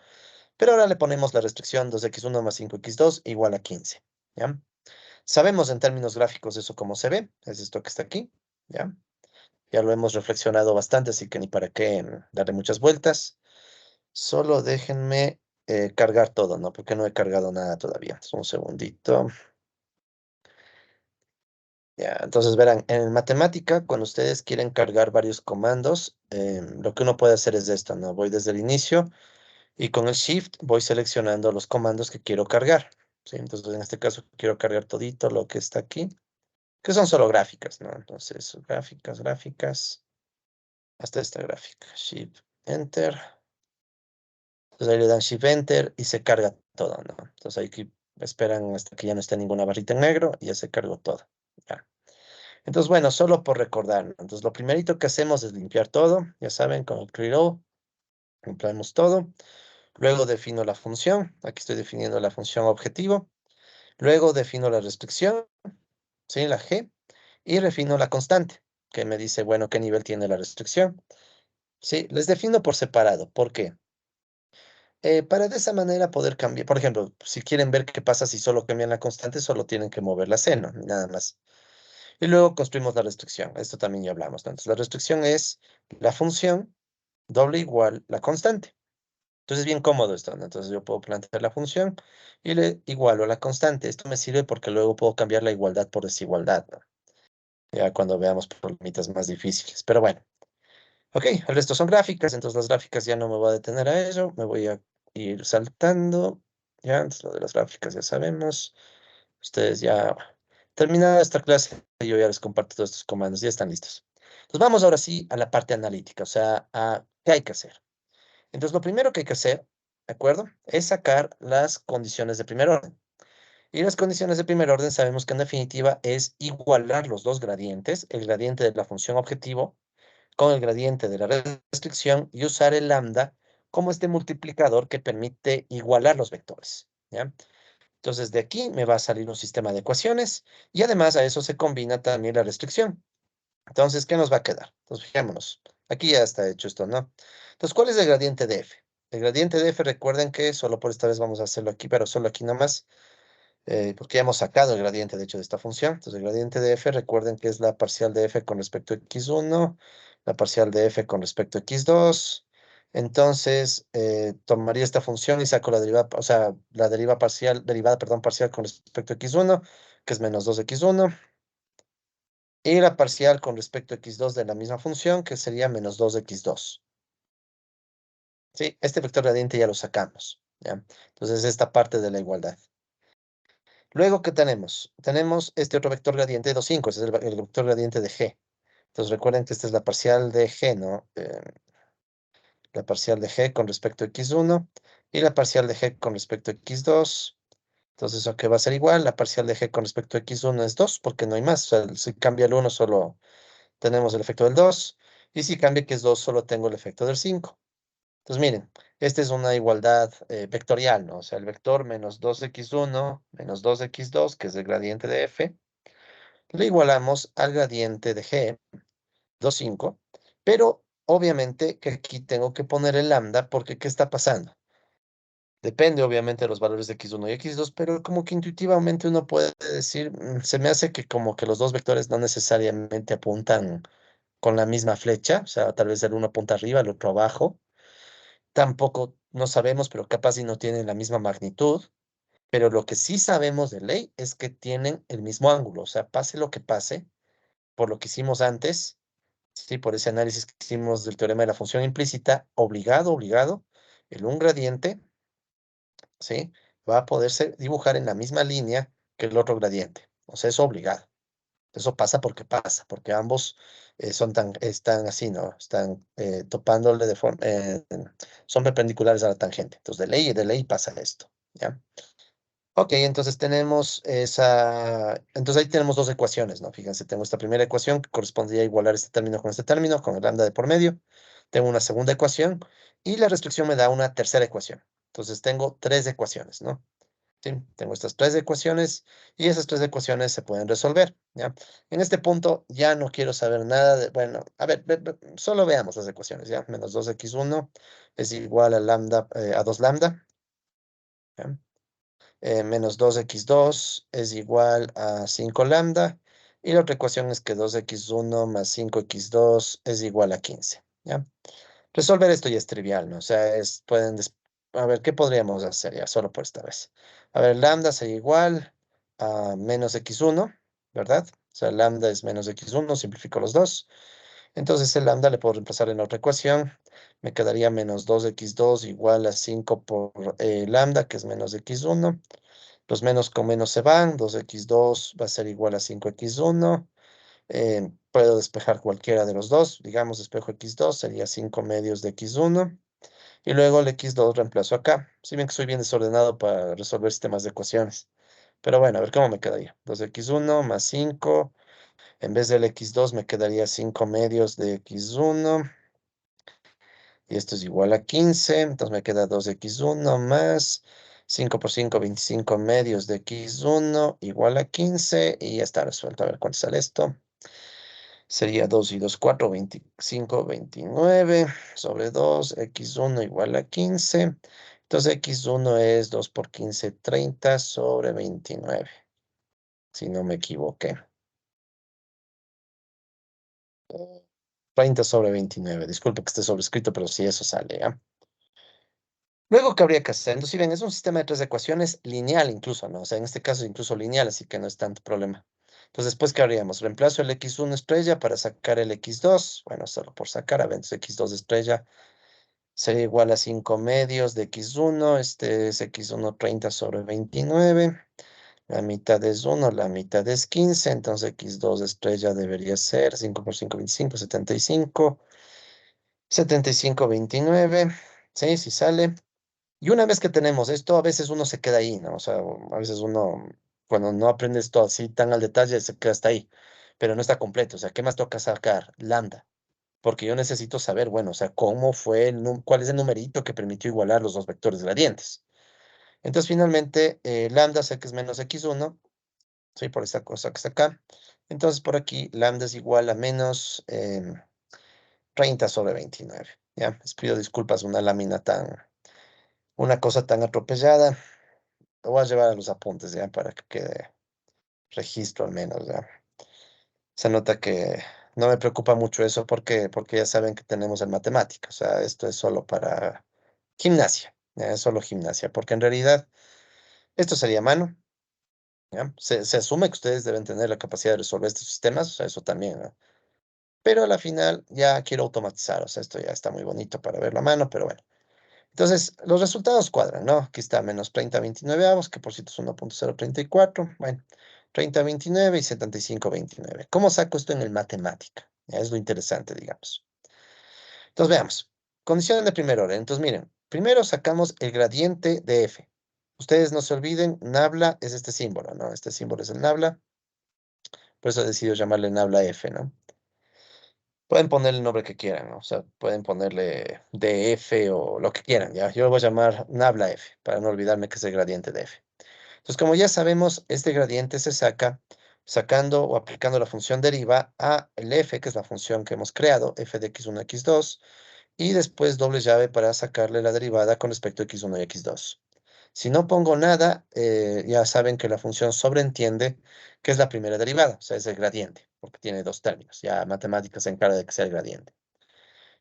pero ahora le ponemos la restricción 2x1 más 5x2 igual a 15, ¿ya? Sabemos en términos gráficos eso cómo se ve, es esto que está aquí, ¿ya? Ya lo hemos reflexionado bastante, así que ni para qué darle muchas vueltas. Solo déjenme cargar todo, ¿no? Porque no he cargado nada todavía. Entonces, un segundito. Ya, entonces verán, en matemática, cuando ustedes quieren cargar varios comandos, lo que uno puede hacer es esto, ¿no? Voy desde el inicio y con el Shift voy seleccionando los comandos que quiero cargar, ¿sí? Entonces, en este caso, quiero cargar todito lo que está aquí, que son solo gráficas, ¿no? Entonces, gráficas, hasta esta gráfica. Shift, Enter. Entonces, ahí le dan Shift, Enter y se carga todo, ¿no? Entonces, ahí esperan hasta que ya no esté ninguna barrita en negro y ya se cargó todo. Ya. Entonces, bueno, solo por recordar, ¿no? Entonces, lo primerito que hacemos es limpiar todo, ya saben, con el clear all, limpiamos todo. Luego defino la función, aquí estoy definiendo la función objetivo. Luego defino la restricción, ¿sí? La G, y defino la constante, que me dice, bueno, qué nivel tiene la restricción. Sí, les defino por separado. ¿Por qué? Para de esa manera poder cambiar, por ejemplo, si quieren ver qué pasa si solo cambian la constante, solo tienen que mover la C, ¿no? Nada más. Y luego construimos la restricción. Esto también ya hablamos, ¿no? Entonces, la restricción es la función doble igual la constante. Entonces, es bien cómodo esto, ¿no? Entonces, yo puedo plantear la función y le igualo a la constante. Esto me sirve porque luego puedo cambiar la igualdad por desigualdad, ¿no? Ya cuando veamos problemitas más difíciles. Pero bueno, ok, el resto son gráficas, entonces las gráficas ya no me voy a detener a ello, me voy a ir saltando. Ya, entonces lo de las gráficas ya sabemos. Ustedes ya, terminada esta clase, yo ya les comparto todos estos comandos, ya están listos. Entonces vamos ahora sí a la parte analítica, o sea, a qué hay que hacer. Entonces lo primero que hay que hacer, ¿de acuerdo? Es sacar las condiciones de primer orden. Y las condiciones de primer orden sabemos que en definitiva es igualar los dos gradientes, el gradiente de la función objetivo con el gradiente de la restricción y usar el lambda como este multiplicador que permite igualar los vectores, ¿ya? Entonces, de aquí me va a salir un sistema de ecuaciones y además a eso se combina también la restricción. Entonces, ¿qué nos va a quedar? Entonces, fijémonos. Aquí ya está hecho esto, ¿no? Entonces, ¿cuál es el gradiente de f? El gradiente de f, recuerden que solo por esta vez vamos a hacerlo aquí, pero solo aquí nomás, porque ya hemos sacado el gradiente, de hecho, de esta función. Entonces, el gradiente de f, recuerden que es la parcial de f con respecto a x1, la parcial de f con respecto a x2. Entonces, tomaría esta función y saco la derivada, o sea, la derivada, perdón, parcial con respecto a x1, que es menos 2x1, y la parcial con respecto a x2 de la misma función, que sería menos 2x2. Sí, este vector gradiente ya lo sacamos, ¿ya? Entonces, esta parte de la igualdad. Luego, ¿qué tenemos? Tenemos este otro vector gradiente de 2,5, ese es el vector gradiente de g. Entonces, recuerden que esta es la parcial de g, ¿no? La parcial de g con respecto a x1 y la parcial de g con respecto a x2. Entonces, eso que va a ser igual, la parcial de g con respecto a x1 es 2, porque no hay más. O sea, si cambia el 1, solo tenemos el efecto del 2. Y si cambia que es 2, solo tengo el efecto del 5. Entonces, miren, esta es una igualdad vectorial, ¿no? O sea, el vector menos 2x1 menos 2x2, que es el gradiente de f, le igualamos al gradiente de g, 2,5, pero obviamente que aquí tengo que poner el lambda porque ¿qué está pasando? Depende obviamente de los valores de x1 y x2, pero como que intuitivamente uno puede decir, se me hace que como que los dos vectores no necesariamente apuntan con la misma flecha, o sea, tal vez el uno apunta arriba, el otro abajo. Tampoco no sabemos, pero capaz y no tienen la misma magnitud. Pero lo que sí sabemos de ley es que tienen el mismo ángulo. O sea, pase lo que pase, por lo que hicimos antes, sí, por ese análisis que hicimos del teorema de la función implícita, obligado, el un gradiente, ¿sí? va a poderse dibujar en la misma línea que el otro gradiente. O sea, es obligado. Eso pasa, porque ambos están así, ¿no? Están topándole de forma, son perpendiculares a la tangente. Entonces, de ley pasa esto, ¿ya? Ok, entonces tenemos entonces ahí tenemos dos ecuaciones, ¿no? Fíjense, tengo esta primera ecuación que correspondería a igualar este término, con el lambda de por medio. Tengo una segunda ecuación y la restricción me da una tercera ecuación. Entonces tengo tres ecuaciones, ¿no? Sí, tengo estas tres ecuaciones y esas tres ecuaciones se pueden resolver, ¿ya? En este punto ya no quiero saber nada de, bueno, a ver, solo veamos las ecuaciones, ¿ya? Menos 2x1 es igual a lambda, a 2 lambda, ¿ya? Menos 2x2 es igual a 5 lambda. Y la otra ecuación es que 2x1 más 5x2 es igual a 15, ¿ya? Resolver esto ya es trivial, ¿no? O sea, a ver, ¿qué podríamos hacer ya? Solo por esta vez. A ver, lambda sería igual a menos x1, ¿verdad? O sea, lambda es menos x1, simplifico los dos. Entonces el lambda le puedo reemplazar en la otra ecuación. Me quedaría menos 2x2 igual a 5 por lambda, que es menos x1. Los menos con menos se van. 2x2 va a ser igual a 5x1. Puedo despejar cualquiera de los dos. Digamos, despejo x2, sería 5 medios de x1. Y luego el x2 reemplazo acá. Si bien que soy bien desordenado para resolver sistemas de ecuaciones. Pero bueno, a ver cómo me quedaría. 2x1 más 5. En vez del x2 me quedaría 5 medios de x1. Y esto es igual a 15. Entonces me queda 2x1 más 5 por 5, 25 medios de x1 igual a 15. Y ya está resuelto. A ver cuánto sale esto. Sería 2 y 2, 4, 25, 29 sobre 2, x1 igual a 15. Entonces x1 es 2 por 15, 30 sobre 29, si no me equivoqué. 30 sobre 29, disculpe que esté sobrescrito, pero sí eso sale, ¿ya? Luego, ¿qué habría que hacer? Entonces, si ven, es un sistema de tres ecuaciones lineal incluso, ¿no? O sea, en este caso incluso lineal, así que no es tanto problema. Entonces, después, ¿qué haríamos? Reemplazo el x1 estrella para sacar el x2. Bueno, solo por sacar, a ver, entonces x2 estrella sería igual a 5 medios de x1. Este es x1 30 sobre 29. La mitad es 1, la mitad es 15. Entonces, x2 estrella debería ser 5 por 5, 25, 75. 75, 29. Sí, sí sale. Y una vez que tenemos esto, a veces uno se queda ahí, ¿no? O sea, a veces uno, cuando no aprendes todo así tan al detalle, se queda hasta ahí, pero no está completo. O sea, ¿qué más toca sacar? Lambda. Porque yo necesito saber, bueno, o sea, cuál es el numerito que permitió igualar los dos vectores gradientes. Entonces, finalmente, lambda sé que es menos x1, sí, por esta cosa que está acá. Entonces, por aquí, lambda es igual a menos 30 sobre 29. Ya, les pido disculpas, una cosa tan atropellada. Lo voy a llevar a los apuntes ya para que quede registro al menos, ya. Se nota que no me preocupa mucho eso porque ya saben que tenemos en matemática. O sea, esto es solo para gimnasia, ya, es solo gimnasia, porque en realidad esto sería mano, ¿ya? Se asume que ustedes deben tener la capacidad de resolver estos sistemas, o sea, eso también, ¿no? Pero a la final ya quiero automatizar, o sea, esto ya está muy bonito para ver la mano, pero bueno. Entonces, los resultados cuadran, ¿no? Aquí está menos 30 29 avos, que por cierto es 1.034. Bueno, 30 29 y 75 29. ¿Cómo saco esto en el matemática? Ya es lo interesante, digamos. Entonces, veamos. Condición de primer orden. Entonces, miren, primero sacamos el gradiente de f. Ustedes no se olviden, nabla es este símbolo, ¿no? Este símbolo es el nabla. Por eso he decidido llamarle nabla f, ¿no? Pueden ponerle el nombre que quieran, ¿no? O sea, pueden ponerle df o lo que quieran, ¿ya? Yo lo voy a llamar nabla f, para no olvidarme que es el gradiente de f. Entonces, como ya sabemos, este gradiente se saca sacando o aplicando la función deriva a el f, que es la función que hemos creado, f de x1, x2, y después doble llave para sacarle la derivada con respecto a x1 y x2. Si no pongo nada, ya saben que la función sobreentiende que es la primera derivada, o sea, es el gradiente, porque tiene dos términos. Ya matemáticas se encarga de que sea el gradiente.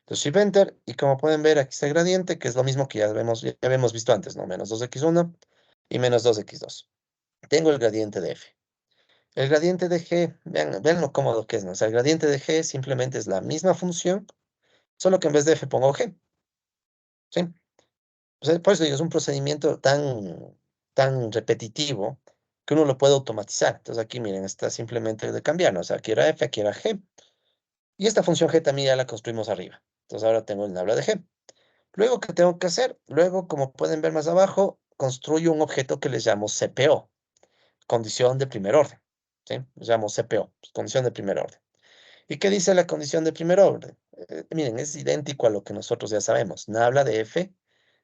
Entonces, shift enter, y como pueden ver, aquí está el gradiente, que es lo mismo que ya habíamos visto antes, ¿no? Menos 2x1 y menos 2x2. Tengo el gradiente de f. El gradiente de g, vean lo cómodo que es, ¿no? O sea, el gradiente de g simplemente es la misma función, solo que en vez de f pongo g, ¿sí? O sea, por eso digo, es un procedimiento tan tan repetitivo que uno lo puede automatizar. Entonces aquí, miren, está simplemente de cambiar, ¿no? O sea, aquí era f, aquí era g. Y esta función g también ya la construimos arriba. Entonces ahora tengo el nabla de g. Luego, ¿qué tengo que hacer? Luego, como pueden ver más abajo, construyo un objeto que le llamo CPO, condición de primer orden. ¿Sí? Le llamo CPO, condición de primer orden. ¿Y qué dice la condición de primer orden? Miren, es idéntico a lo que nosotros ya sabemos. Nabla de f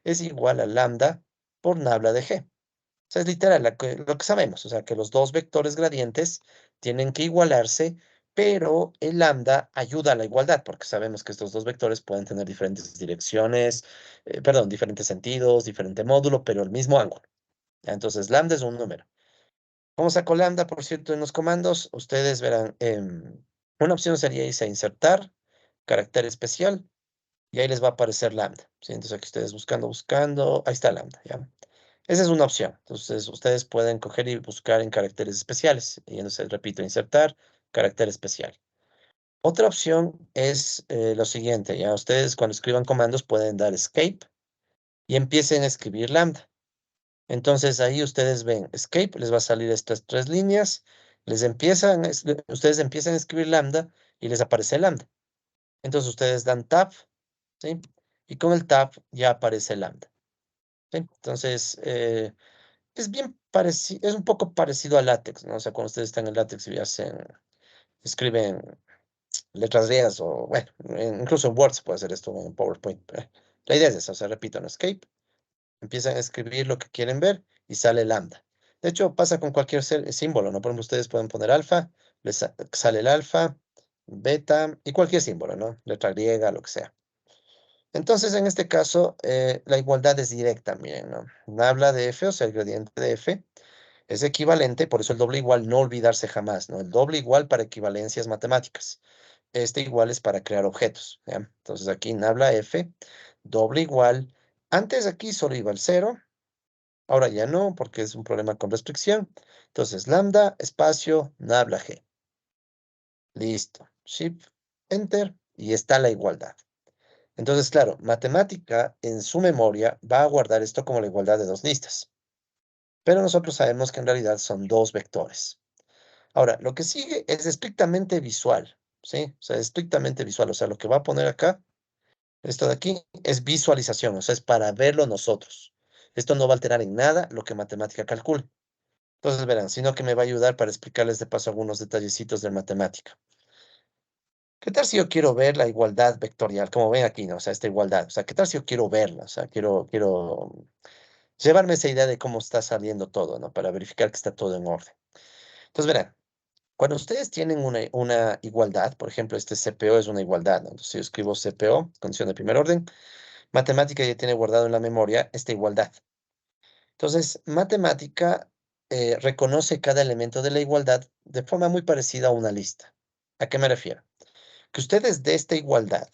es igual a lambda por nabla de g. O sea, es literal lo que sabemos. O sea, que los dos vectores gradientes tienen que igualarse, pero el lambda ayuda a la igualdad, porque sabemos que estos dos vectores pueden tener diferentes direcciones, perdón, diferentes sentidos, diferente módulo, pero el mismo ángulo. ¿Ya? Entonces, lambda es un número. ¿Cómo saco lambda, por cierto, en los comandos? Ustedes verán, una opción sería irse a insertar, carácter especial, y ahí les va a aparecer lambda. ¿Sí? Entonces aquí ustedes buscando, ahí está lambda, ¿ya? Esa es una opción. Entonces ustedes pueden coger y buscar en caracteres especiales. Y entonces, repito, insertar, carácter especial. Otra opción es lo siguiente, ya ustedes cuando escriban comandos pueden dar escape y empiecen a escribir lambda. Entonces ahí ustedes ven escape, les va a salir estas tres líneas, ustedes empiezan a escribir lambda y les aparece lambda. Entonces ustedes dan tab, ¿sí? Y con el tab ya aparece lambda. ¿Sí? Entonces es bien parecido, es un poco parecido a LaTeX, ¿no? O sea, cuando ustedes están en LaTeX y escriben letras griegas o, bueno, incluso en Word se puede hacer esto en PowerPoint. La idea es esa, o sea, repito, en escape empiezan a escribir lo que quieren ver y sale lambda. De hecho, pasa con cualquier símbolo, ¿no? Por ejemplo, ustedes pueden poner alfa, les sale el alfa, beta y cualquier símbolo, ¿no? Letra griega, lo que sea. Entonces, en este caso, la igualdad es directa, miren, ¿no? Nabla de f, o sea, el gradiente de f, es equivalente, por eso el doble igual, no olvidarse jamás, ¿no? El doble igual para equivalencias matemáticas. Este igual es para crear objetos, ¿ya? Entonces aquí nabla f, doble igual. Antes aquí solo iba el 0, ahora ya no, porque es un problema con restricción. Entonces lambda, espacio, nabla g. Listo. Shift, enter, y está la igualdad. Entonces, claro, matemática en su memoria va a guardar esto como la igualdad de dos listas. Pero nosotros sabemos que en realidad son dos vectores. Ahora, lo que sigue es estrictamente visual, ¿sí? O sea, estrictamente visual. O sea, lo que va a poner acá, esto de aquí, es visualización, o sea, es para verlo nosotros. Esto no va a alterar en nada lo que matemática calcule. Entonces, verán, sino que me va a ayudar para explicarles de paso algunos detallecitos de matemática. ¿Qué tal si yo quiero ver la igualdad vectorial? Como ven aquí, ¿no? O sea, esta igualdad. O sea, ¿qué tal si yo quiero verla? O sea, quiero llevarme esa idea de cómo está saliendo todo, ¿no? Para verificar que está todo en orden. Entonces, verán, cuando ustedes tienen una igualdad, por ejemplo, este CPO es una igualdad, ¿no? Entonces yo escribo CPO, condición de primer orden, matemática ya tiene guardado en la memoria esta igualdad. Entonces, matemática reconoce cada elemento de la igualdad de forma muy parecida a una lista. ¿A qué me refiero? Que ustedes de esta igualdad,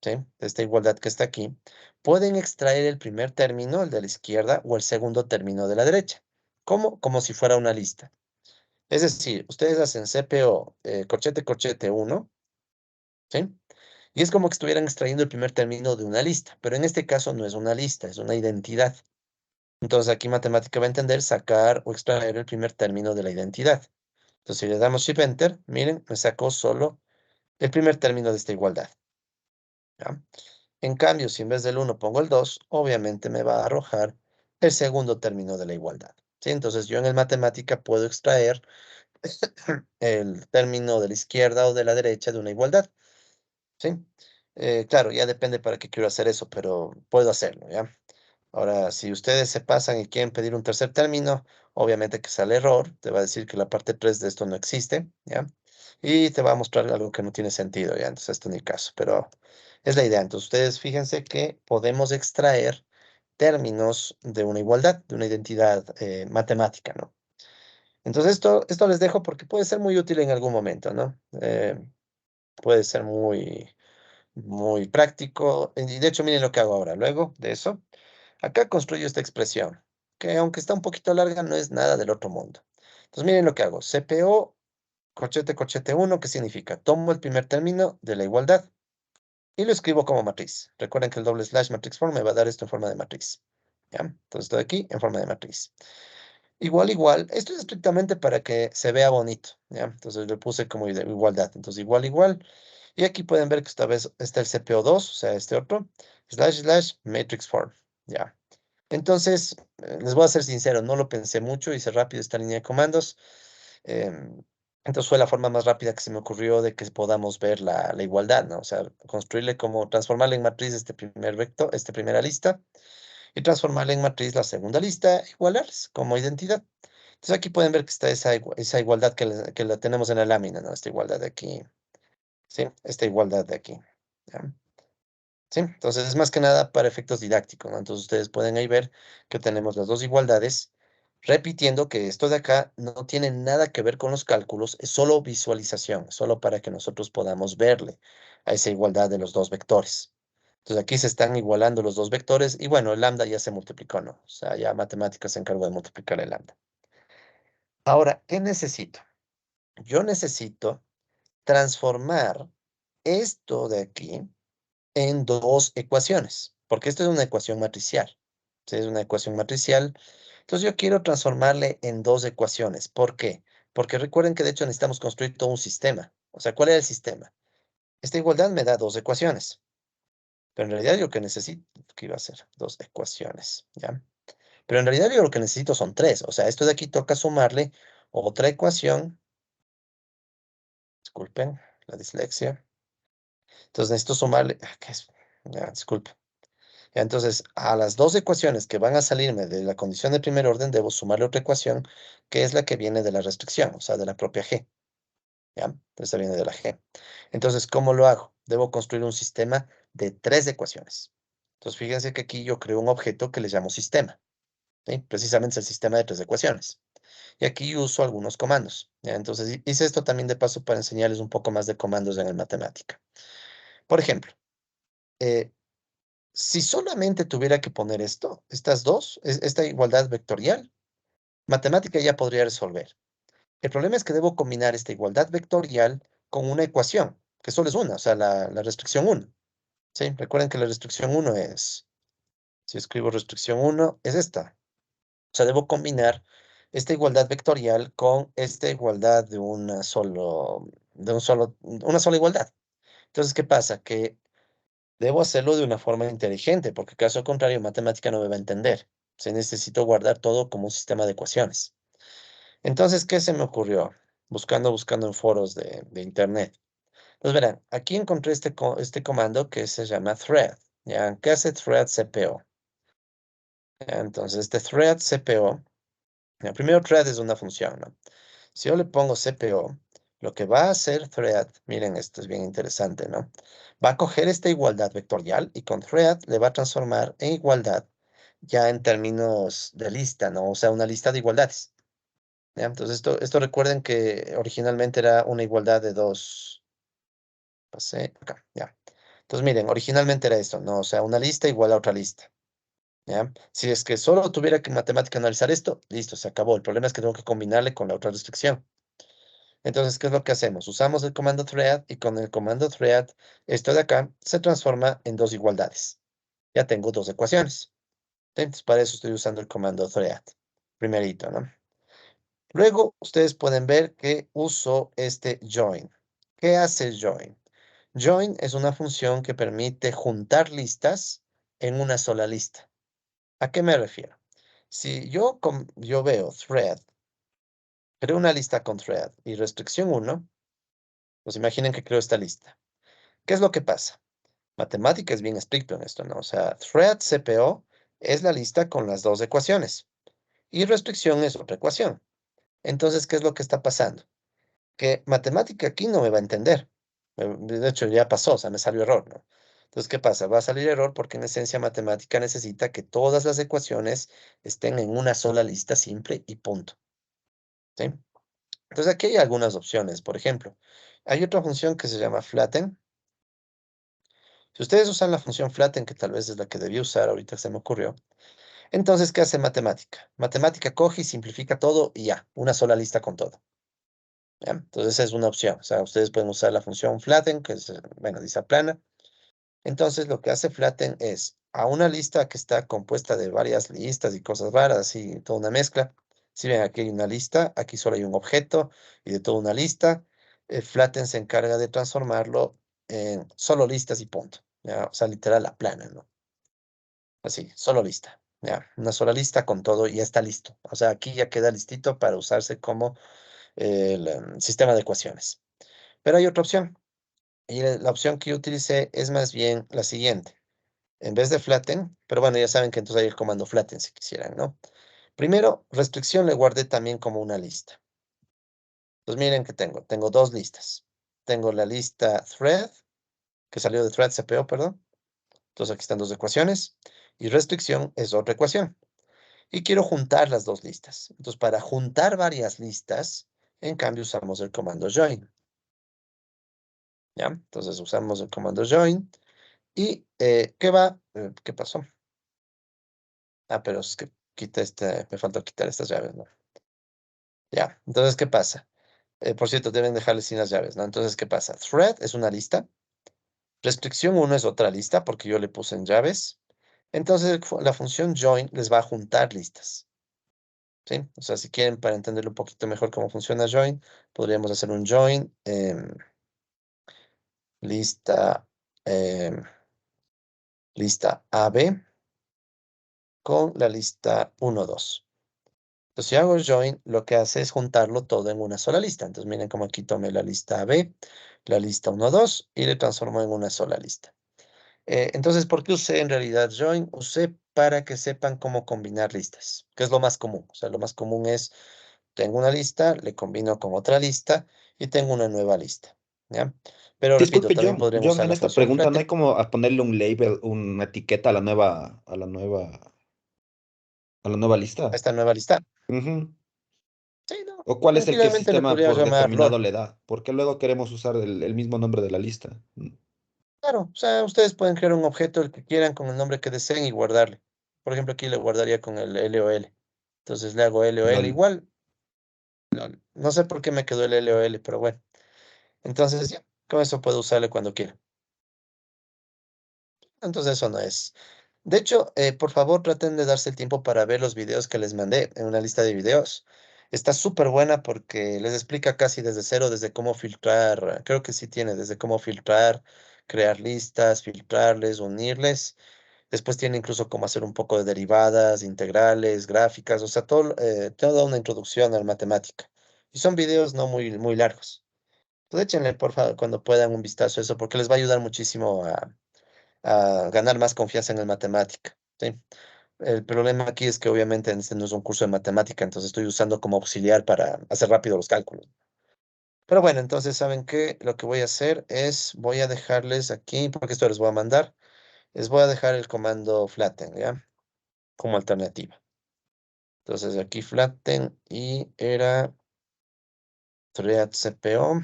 ¿sí? De esta igualdad que está aquí, pueden extraer el primer término, el de la izquierda, o el segundo término de la derecha. ¿Cómo? Como si fuera una lista. Es decir, ustedes hacen CPO, corchete, corchete 1, ¿sí? Y es como que estuvieran extrayendo el primer término de una lista, pero en este caso no es una lista, es una identidad. Entonces aquí matemática va a entender sacar o extraer el primer término de la identidad. Entonces si le damos Shift Enter, miren, me sacó solo el primer término de esta igualdad, ¿ya? En cambio, si en vez del 1 pongo el 2, obviamente me va a arrojar el segundo término de la igualdad, ¿sí? Entonces yo en el matemática puedo extraer el término de la izquierda o de la derecha de una igualdad, ¿sí? Claro, ya depende para qué quiero hacer eso, pero puedo hacerlo, ¿ya? Ahora, si ustedes se pasan y quieren pedir un tercer término, obviamente que sale error, te va a decir que la parte 3 de esto no existe, ¿ya? Y te va a mostrar algo que no tiene sentido, ¿ya? Entonces, esto ni caso, pero es la idea. Entonces, ustedes fíjense que podemos extraer términos de una igualdad, de una identidad matemática, ¿no? Entonces, esto les dejo porque puede ser muy útil en algún momento, ¿no? Puede ser muy práctico. Y de hecho, miren lo que hago ahora. Luego de eso, acá construyo esta expresión, que aunque está un poquito larga, no es nada del otro mundo. Entonces, miren lo que hago. CPO, corchete, corchete 1, ¿qué significa? Tomo el primer término de la igualdad y lo escribo como matriz. Recuerden que el doble slash matrix form me va a dar esto en forma de matriz. ¿Ya? Entonces, estoy aquí en forma de matriz. Igual, igual. Esto es estrictamente para que se vea bonito, ¿ya? Entonces le puse como igualdad. Entonces igual, igual. Y aquí pueden ver que esta vez está el CPO2, o sea, este otro, slash, matrix form, ¿ya? Entonces, les voy a ser sincero, no lo pensé mucho, hice rápido esta línea de comandos. em, entonces fue la forma más rápida que se me ocurrió de que podamos ver la igualdad, ¿no? O sea, construirle como, transformarle en matriz este primer vector, esta primera lista, y transformarle en matriz la segunda lista, igualarles como identidad. Entonces aquí pueden ver que está esa igualdad que la tenemos en la lámina, ¿no? Esta igualdad de aquí, ¿sí? Esta igualdad de aquí, ¿ya? ¿Sí? Entonces es más que nada para efectos didácticos, ¿no? Entonces ustedes pueden ahí ver que tenemos las dos igualdades, repitiendo que esto de acá no tiene nada que ver con los cálculos, es solo visualización, solo para que nosotros podamos verle a esa igualdad de los dos vectores. Entonces aquí se están igualando los dos vectores y bueno, el lambda ya se multiplicó, ¿no? O sea, ya matemáticas se encargó de multiplicar el lambda. Ahora, ¿qué necesito? Yo necesito transformar esto de aquí en dos ecuaciones, porque esto es una ecuación matricial. ¿Sí? Es una ecuación matricial. Entonces yo quiero transformarle en dos ecuaciones. ¿Por qué? Porque recuerden que de hecho necesitamos construir todo un sistema. O sea, ¿cuál es el sistema? Esta igualdad me da dos ecuaciones. Pero en realidad yo lo que necesito, ¿qué iba a ser? Dos ecuaciones, ¿ya? Pero en realidad yo lo que necesito son tres. O sea, esto de aquí toca sumarle otra ecuación. Disculpen la dislexia. Entonces necesito sumarle, ¿qué es? Ya, disculpen. Ya, entonces, a las dos ecuaciones que van a salirme de la condición de primer orden, debo sumarle otra ecuación, que es la que viene de la restricción, o sea, de la propia G. ¿Ya? Esta viene de la G. Entonces, ¿cómo lo hago? Debo construir un sistema de tres ecuaciones. Entonces, fíjense que aquí yo creo un objeto que le llamo sistema. ¿Sí? Precisamente es el sistema de tres ecuaciones. Y aquí uso algunos comandos. ¿Ya? Entonces, hice esto también de paso para enseñarles un poco más de comandos en el matemática. Por ejemplo, si solamente tuviera que poner esto, estas dos, esta igualdad vectorial, matemática ya podría resolver. El problema es que debo combinar esta igualdad vectorial con una ecuación, que solo es una, o sea, la restricción 1. ¿Sí? Recuerden que la restricción 1 es, si escribo restricción 1, es esta. O sea, debo combinar esta igualdad vectorial con esta igualdad de una sola igualdad. Entonces, ¿qué pasa? Que debo hacerlo de una forma inteligente, porque caso contrario, matemática no me va a entender. Se necesito guardar todo como un sistema de ecuaciones. Entonces, ¿qué se me ocurrió? Buscando en foros de internet. Pues verán, aquí encontré este comando que se llama thread. ¿Ya? ¿Qué hace thread CPO? ¿Ya? Entonces, este thread CPO, ya, primero thread es una función, ¿no? Si yo le pongo CPO, lo que va a hacer thread, miren, esto es bien interesante, ¿no? Va a coger esta igualdad vectorial y con thread le va a transformar en igualdad ya en términos de lista, ¿no? O sea, una lista de igualdades. ¿Ya? Entonces, esto recuerden que originalmente era una igualdad de dos. Pasé acá, ya. Entonces, miren, originalmente era esto, ¿no? O sea, una lista igual a otra lista. ¿Ya? Si es que solo tuviera que matemática analizar esto, listo, se acabó. El problema es que tengo que combinarle con la otra restricción. Entonces, ¿qué es lo que hacemos? Usamos el comando thread y con el comando thread, esto de acá se transforma en dos igualdades. Ya tengo dos ecuaciones. Entonces, para eso estoy usando el comando thread. Primerito, ¿no? Luego, ustedes pueden ver que uso este join. ¿Qué hace el join? Join es una función que permite juntar listas en una sola lista. ¿A qué me refiero? Si yo veo thread, creo una lista con thread y restricción 1, pues imaginen que creo esta lista. ¿Qué es lo que pasa? Matemática es bien estricto en esto, ¿no? O sea, thread CPO es la lista con las dos ecuaciones y restricción es otra ecuación. Entonces, ¿qué es lo que está pasando? Que matemática aquí no me va a entender. De hecho, ya pasó, o sea, me salió error, ¿no? Entonces, ¿qué pasa? Va a salir error porque en esencia matemática necesita que todas las ecuaciones estén en una sola lista simple y punto. ¿Sí? Entonces, aquí hay algunas opciones. Por ejemplo, hay otra función que se llama flatten. Si ustedes usan la función flatten, que tal vez es la que debí usar, ahorita se me ocurrió. Entonces, ¿qué hace matemática? Matemática coge y simplifica todo y ya, una sola lista con todo. ¿Ya? Entonces, esa es una opción. O sea, ustedes pueden usar la función flatten, que es, bueno, dice aplana. Entonces, lo que hace flatten es a una lista que está compuesta de varias listas y cosas raras y toda una mezcla, Si ven, aquí hay una lista, aquí solo hay un objeto y de toda una lista. Flatten se encarga de transformarlo en solo listas y punto. ¿Ya? O sea, literal la plana, ¿no? Así, solo lista. ¿Ya? Una sola lista con todo y ya está listo. O sea, aquí ya queda listito para usarse como el sistema de ecuaciones. Pero hay otra opción. Y la opción que yo utilicé es más bien la siguiente. En vez de flatten, pero bueno, ya saben que entonces hay el comando flatten si quisieran, ¿no? Primero, restricción le guardé también como una lista. Pues miren que tengo dos listas. Tengo la lista thread, que salió de thread CPO, perdón. Entonces aquí están dos ecuaciones. Y restricción es otra ecuación. Y quiero juntar las dos listas. Entonces para juntar varias listas, en cambio usamos el comando join. ¿Ya? Entonces usamos el comando join. ¿Y qué va? ¿Qué pasó? Ah, pero es que me faltó quitar estas llaves, ¿no? Ya, entonces, ¿qué pasa? Por cierto, deben dejarle sin las llaves, ¿no? Entonces, ¿qué pasa? Thread es una lista. Restricción 1 es otra lista porque yo le puse en llaves. Entonces, la función join les va a juntar listas. ¿Sí? O sea, si quieren, para entenderlo un poquito mejor cómo funciona join, podríamos hacer un join lista, em, lista AB con la lista 1, 2. Entonces, si hago join, lo que hace es juntarlo todo en una sola lista. Entonces, miren cómo aquí tomé la lista AB, la lista 1, 2 y le transformo en una sola lista. Entonces, ¿por qué usé en realidad join? Usé para que sepan cómo combinar listas, que es lo más común. O sea, lo más común es, tengo una lista, le combino con otra lista y tengo una nueva lista. ¿Ya? Pero repito, Disculpe, también John, podríamos John, usar en la esta función pregunta no hay flatten. como a ponerle un label, una etiqueta a la nueva A lista. esta nueva lista. Ujú. Sí, no. ¿O cuál es el que el Tranquilamente le sistema podría por llamar determinado LOL. le da? Porque luego queremos usar el mismo nombre de la lista. Claro, o sea, ustedes pueden crear un objeto el que quieran con el nombre que deseen y guardarle. Por ejemplo, aquí le guardaría con el LOL. Entonces le hago LOL LOL. igual. No sé por qué me quedó el LOL, pero bueno. Entonces ya, con eso puedo usarle cuando quiera. Entonces eso no es. De hecho, por favor, traten de darse el tiempo para ver los videos que les mandé en una lista de videos. Está súper buena porque les explica casi desde cero, desde cómo filtrar, creo que sí tiene, desde cómo filtrar, crear listas, filtrarles, unirles. Después tiene incluso cómo hacer un poco de derivadas, integrales, gráficas, o sea, toda una introducción a la matemática. Y son videos no muy largos. Entonces échenle, por favor, cuando puedan un vistazo a eso, porque les va a ayudar muchísimo a ganar más confianza en la matemática. ¿Sí? El problema aquí es que obviamente este no es un curso de matemática, entonces estoy usando como auxiliar para hacer rápido los cálculos. Pero bueno, entonces, ¿saben qué? Lo que voy a hacer es, voy a dejarles aquí, porque esto les voy a mandar, les voy a dejar el comando flatten, ¿ya? Como alternativa. Entonces aquí flatten y era thread CPO.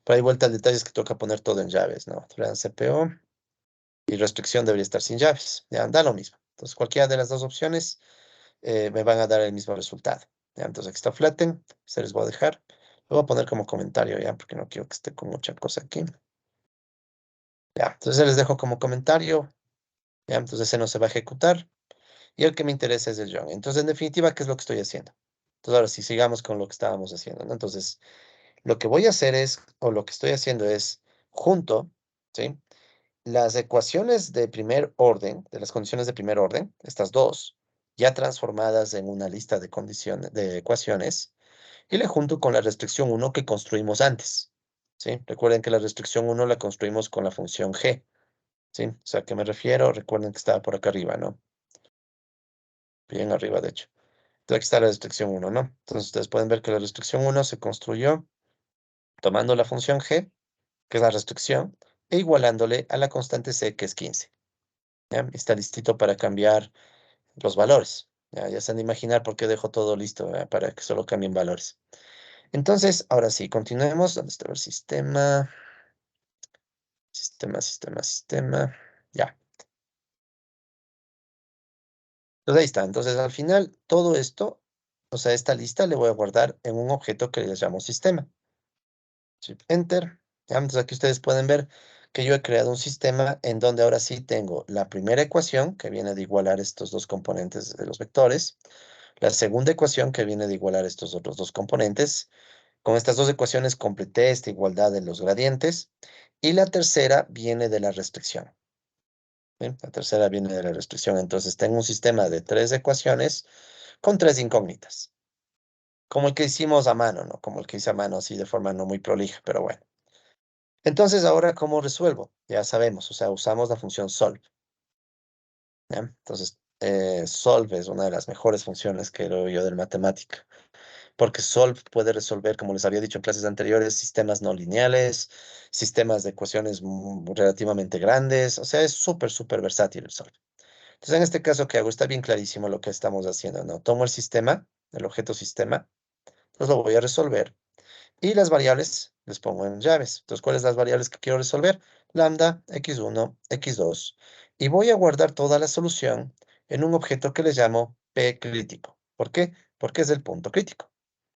Pero hay vuelta al detalle es que toca poner todo en llaves, ¿no? Thread CPO y restricción debería estar sin llaves. Ya, da lo mismo. Entonces cualquiera de las dos opciones me van a dar el mismo resultado. ¿Ya? Entonces aquí está flatten, se les voy a dejar. Lo voy a poner como comentario ya, porque no quiero que esté con mucha cosa aquí. Ya, entonces se les dejo como comentario. Ya, entonces ese no se va a ejecutar. Y el que me interesa es el John. Entonces, en definitiva, ¿qué es lo que estoy haciendo? Entonces, ahora sí, sigamos con lo que estábamos haciendo, ¿no? Entonces, lo que voy a hacer es, o lo que estoy haciendo es, junto, ¿sí? Las ecuaciones de primer orden, de las condiciones de primer orden, estas dos, ya transformadas en una lista de condiciones, de ecuaciones, y le junto con la restricción 1 que construimos antes, ¿sí? Recuerden que la restricción 1 la construimos con la función g, ¿sí? O sea, ¿a qué me refiero? Recuerden que estaba por acá arriba, ¿no? Bien arriba, de hecho. Entonces, aquí está la restricción 1, ¿no? Entonces, ustedes pueden ver que la restricción 1 se construyó tomando la función g, que es la restricción, e igualándole a la constante c, que es 15. ¿Ya? Está listito para cambiar los valores. Ya se han de imaginar por qué dejo todo listo, ¿verdad? Para que solo cambien valores. Entonces, ahora sí, continuemos. ¿Dónde está el sistema? Sistema. Ya. Entonces, ahí está. Entonces, al final, todo esto, o sea, esta lista le voy a guardar en un objeto que le llamo sistema. Shift Enter. Ya, entonces aquí ustedes pueden ver que yo he creado un sistema en donde ahora sí tengo la primera ecuación, que viene de igualar estos dos componentes de los vectores, La segunda ecuación que viene de igualar estos otros dos componentes. Con estas dos ecuaciones completé esta igualdad de los gradientes. Y la tercera viene de la restricción. ¿Bien? La tercera viene de la restricción. Entonces tengo un sistema de 3 ecuaciones con 3 incógnitas. Como el que hicimos a mano, ¿no? Como el que hice a mano, así de forma no muy prolija, pero bueno. Entonces, ahora, ¿cómo resuelvo? Ya sabemos, o sea, usamos la función solve. ¿Ya? Entonces, solve es una de las mejores funciones que veo yo del matemática, porque solve puede resolver, como les había dicho en clases anteriores, sistemas no lineales, sistemas de ecuaciones relativamente grandes, o sea, es súper, súper versátil el solve. Entonces, en este caso que hago, está bien clarísimo lo que estamos haciendo, ¿no? Tomo el sistema, el objeto sistema, entonces lo voy a resolver. Y las variables les pongo en llaves. Entonces, ¿cuáles son las variables que quiero resolver? Lambda, x1, x2. Y voy a guardar toda la solución en un objeto que le llamo p crítico. ¿Por qué? Porque es el punto crítico.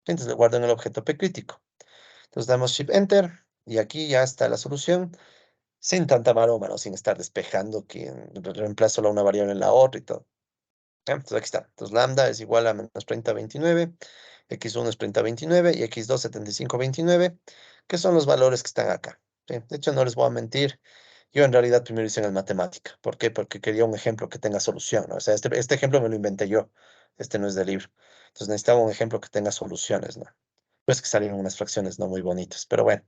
Entonces, le guardo en el objeto p crítico. Entonces, damos Shift Enter. Y aquí ya está la solución. Sin tanta maroma, ¿no? Sin estar despejando que reemplazo una variable en la otra y todo. ¿Ya? Entonces, aquí está. Entonces, lambda es igual a menos 30,29. X1 es 30,29 y X2 75,29, que son los valores que están acá. ¿Sí? De hecho, no les voy a mentir, yo en realidad primero hice en matemática. ¿Por qué? Porque quería un ejemplo que tenga solución, ¿no? O sea, este ejemplo me lo inventé yo, este no es del libro. Entonces necesitaba un ejemplo que tenga soluciones, ¿no? Pues que salieron unas fracciones no muy bonitas, pero bueno.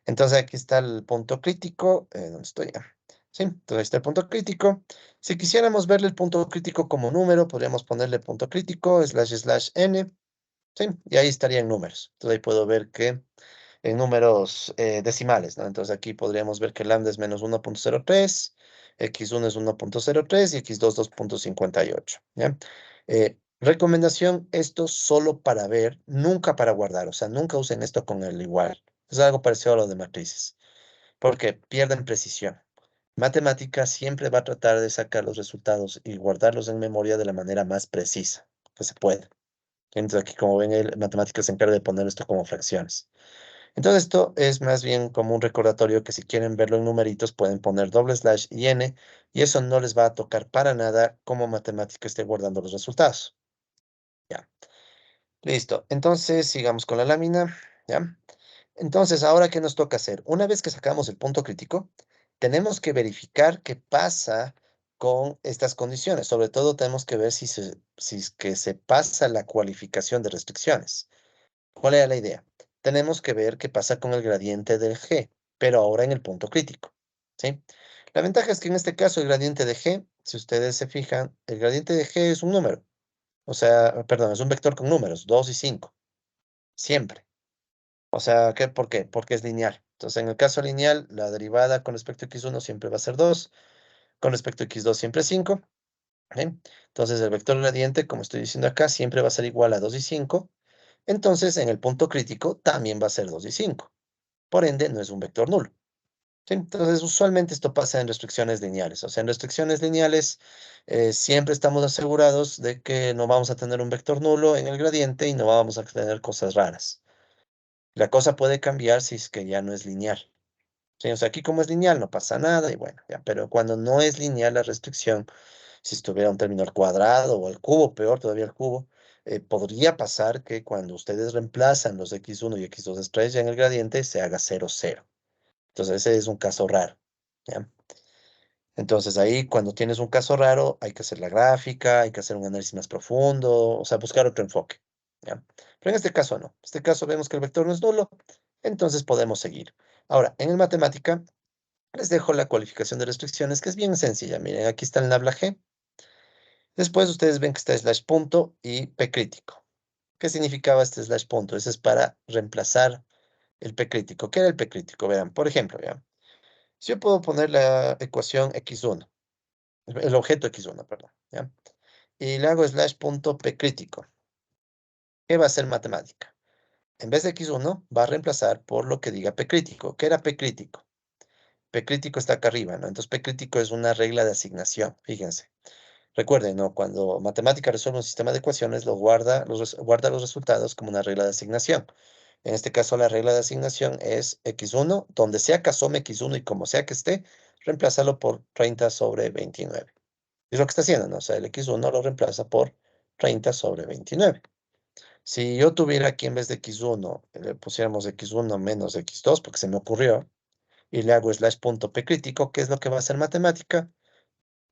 Entonces aquí está el punto crítico, ¿dónde estoy ya? Sí, entonces ahí está el punto crítico. Si quisiéramos verle el punto crítico como número, podríamos ponerle punto crítico, /n, ¿sí? Y ahí estaría en números. Entonces ahí puedo ver que en números decimales, ¿no? Entonces aquí podríamos ver que lambda es menos 1,03, x1 es 1,03 y x2 2,58, ¿ya? Recomendación, esto solo para ver, nunca para guardar, o sea, nunca usen esto con el igual. Es algo parecido a lo de matrices, porque pierden precisión. Matemática siempre va a tratar de sacar los resultados y guardarlos en memoria de la manera más precisa que se pueda. Entonces aquí, como ven, el matemático se encarga de poner esto como fracciones. Entonces esto es más bien como un recordatorio que si quieren verlo en numeritos pueden poner / y n y eso no les va a tocar para nada como matemático esté guardando los resultados. Ya, listo. Entonces sigamos con la lámina. Ya. Entonces, ahora, ¿qué nos toca hacer? Una vez que sacamos el punto crítico, tenemos que verificar qué pasa con estas condiciones. Sobre todo, tenemos que ver si es que se pasa la cualificación de restricciones. ¿Cuál era la idea? Tenemos que ver qué pasa con el gradiente del G, pero ahora en el punto crítico, ¿sí? La ventaja es que en este caso el gradiente de G, si ustedes se fijan, el gradiente de G es un número. O sea, perdón, es un vector con números, 2 y 5, siempre. O sea, ¿por qué? Porque es lineal. Entonces, en el caso lineal, la derivada con respecto a x1 siempre va a ser 2, con respecto a x2 siempre 5. ¿Sí? Entonces, el vector gradiente, como estoy diciendo acá, siempre va a ser igual a 2 y 5. Entonces, en el punto crítico también va a ser 2 y 5. Por ende, no es un vector nulo. ¿Sí? Entonces, usualmente esto pasa en restricciones lineales. O sea, en restricciones lineales siempre estamos asegurados de que no vamos a tener un vector nulo en el gradiente y no vamos a tener cosas raras. La cosa puede cambiar si es que ya no es lineal. Sí, o sea, aquí como es lineal no pasa nada y bueno, ya, pero cuando no es lineal la restricción, si estuviera un término al cuadrado o al cubo, peor todavía al cubo, podría pasar que cuando ustedes reemplazan los x1 y x2 ya en el gradiente se haga 0, 0. Entonces ese es un caso raro, ¿ya? Entonces ahí cuando tienes un caso raro hay que hacer la gráfica, hay que hacer un análisis más profundo, o sea, buscar otro enfoque, ¿ya? Pero en este caso no. En este caso vemos que el vector no es nulo, entonces podemos seguir. Ahora, en el matemática les dejo la cualificación de restricciones, que es bien sencilla. Miren, aquí está el nabla G. Después ustedes ven que está slash punto y P crítico. ¿Qué significaba este slash punto? Ese es para reemplazar el P crítico. ¿Qué era el P crítico? Vean, por ejemplo, ¿ya? Si yo puedo poner la ecuación x1, el objeto x1, perdón, ¿ya? Y le hago slash punto P crítico. ¿Qué va a ser matemática? En vez de x1, va a reemplazar por lo que diga P crítico. ¿Qué era P crítico? P crítico está acá arriba, ¿no? Entonces P crítico es una regla de asignación, fíjense. Recuerden, ¿no? Cuando matemática resuelve un sistema de ecuaciones, guarda los resultados como una regla de asignación. En este caso, la regla de asignación es x1, donde sea que asome x1 y como sea que esté, reemplázalo por 30/29. Es lo que está haciendo, ¿no? O sea, el x1 lo reemplaza por 30 sobre 29. Si yo tuviera aquí en vez de x1, le pusiéramos x1 menos x2, porque se me ocurrió, y le hago slash punto p crítico, ¿qué es lo que va a hacer matemática?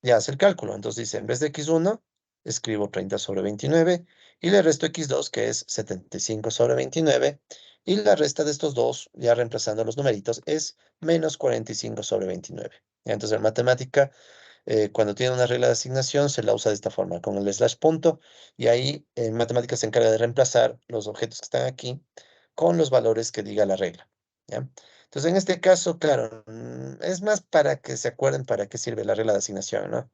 Ya hace el cálculo. Entonces dice, en vez de x1, escribo 30 sobre 29, y le resto x2, que es 75 sobre 29, y la resta de estos dos, ya reemplazando los numeritos, es menos 45 sobre 29. Ya, entonces en matemática, cuando tiene una regla de asignación, se la usa de esta forma, con el slash punto, y ahí en matemática se encarga de reemplazar los objetos que están aquí con los valores que diga la regla. ¿Ya? Entonces, en este caso, claro, es más para que se acuerden para qué sirve la regla de asignación, ¿no?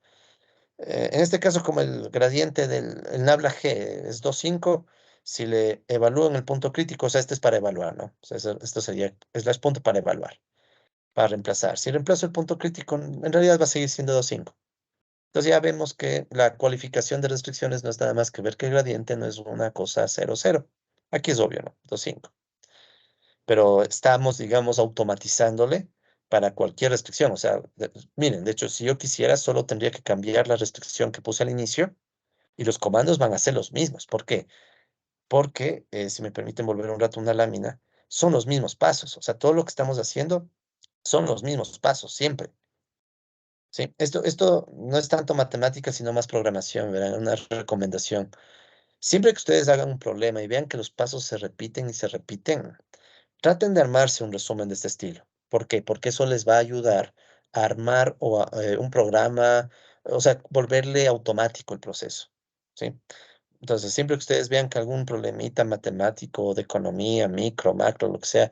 En este caso, como el gradiente del el nabla G es 2,5, si le evalúan el punto crítico, o sea, este es para evaluar, ¿no? O sea, esto sería slash punto para evaluar, para reemplazar. Si reemplazo el punto crítico, en realidad va a seguir siendo 2,5. Entonces ya vemos que la cualificación de restricciones no es nada más que ver que el gradiente no es una cosa 0,0. Aquí es obvio, ¿no? 2,5. Pero estamos, digamos, automatizándole para cualquier restricción. O sea, miren, de hecho, si yo quisiera, solo tendría que cambiar la restricción que puse al inicio y los comandos van a ser los mismos. ¿Por qué? Porque, si me permiten volver un rato una lámina, son los mismos pasos. O sea, todo lo que estamos haciendo son los mismos pasos, siempre. ¿Sí? Esto no es tanto matemática, sino más programación, ¿verdad? Una recomendación. Siempre que ustedes hagan un problema y vean que los pasos se repiten y se repiten, traten de armarse un resumen de este estilo. ¿Por qué? Porque eso les va a ayudar a armar un programa, o sea, volverle automático el proceso. ¿Sí? Entonces, siempre que ustedes vean que algún problemita matemático, de economía, micro, macro, lo que sea,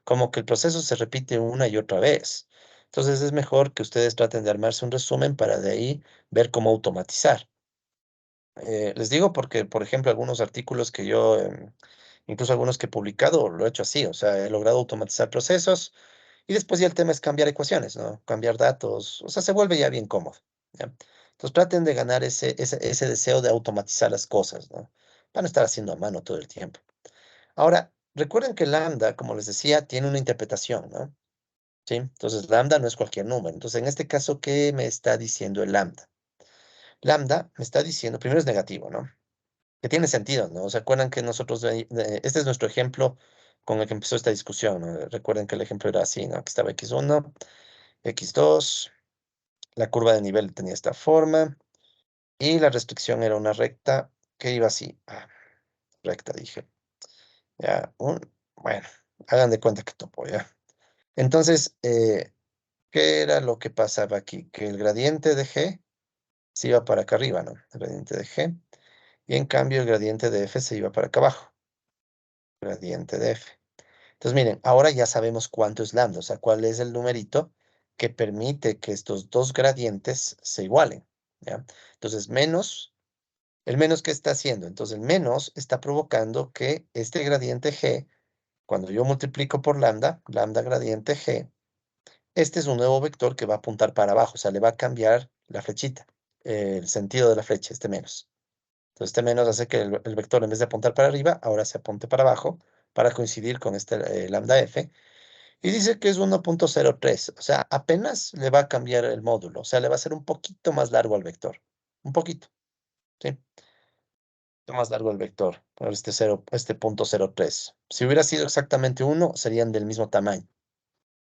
como que el proceso se repite una y otra vez. Entonces, es mejor que ustedes traten de armarse un resumen para de ahí ver cómo automatizar. Les digo porque, por ejemplo, algunos artículos que yo, incluso algunos que he publicado, lo he hecho así, o sea, he logrado automatizar procesos y después ya el tema es cambiar ecuaciones, ¿no? Cambiar datos, o sea, se vuelve ya bien cómodo, ¿ya? Entonces traten de ganar ese deseo de automatizar las cosas, ¿no? Para no estar haciendo a mano todo el tiempo. Ahora, recuerden que lambda, como les decía, tiene una interpretación, ¿no? ¿Sí? Entonces, lambda no es cualquier número. Entonces, en este caso, ¿qué me está diciendo el lambda? Lambda me está diciendo, primero es negativo, ¿no? Que tiene sentido, ¿no? ¿Se acuerdan que nosotros, este es nuestro ejemplo con el que empezó esta discusión, ¿no? Recuerden que el ejemplo era así, ¿no? Que estaba x1, x2, la curva de nivel tenía esta forma y la restricción era una recta que iba así. Recta, dije. Ya, bueno, hagan de cuenta que topo, ¿ya? Entonces, ¿qué era lo que pasaba aquí? Que el gradiente de G se iba para acá arriba, ¿no? El gradiente de G. Y en cambio el gradiente de F se iba para acá abajo. Gradiente de F. Entonces, miren, ahora ya sabemos cuánto es lambda, o sea, cuál es el numerito que permite que estos dos gradientes se igualen, ¿ya? Entonces, ¿el menos qué está haciendo? Entonces, el menos está provocando que este gradiente G, cuando yo multiplico por lambda, lambda gradiente G, este es un nuevo vector que va a apuntar para abajo, o sea, le va a cambiar la flechita, el sentido de la flecha, este menos. Entonces, este menos hace que el vector, en vez de apuntar para arriba, ahora se apunte para abajo para coincidir con este lambda F. Y dice que es 1,03. O sea, apenas le va a cambiar el módulo. O sea, le va a hacer un poquito más largo al vector. Un poquito, ¿sí? Un poquito más largo el vector por este 0,03. Si hubiera sido exactamente 1, serían del mismo tamaño.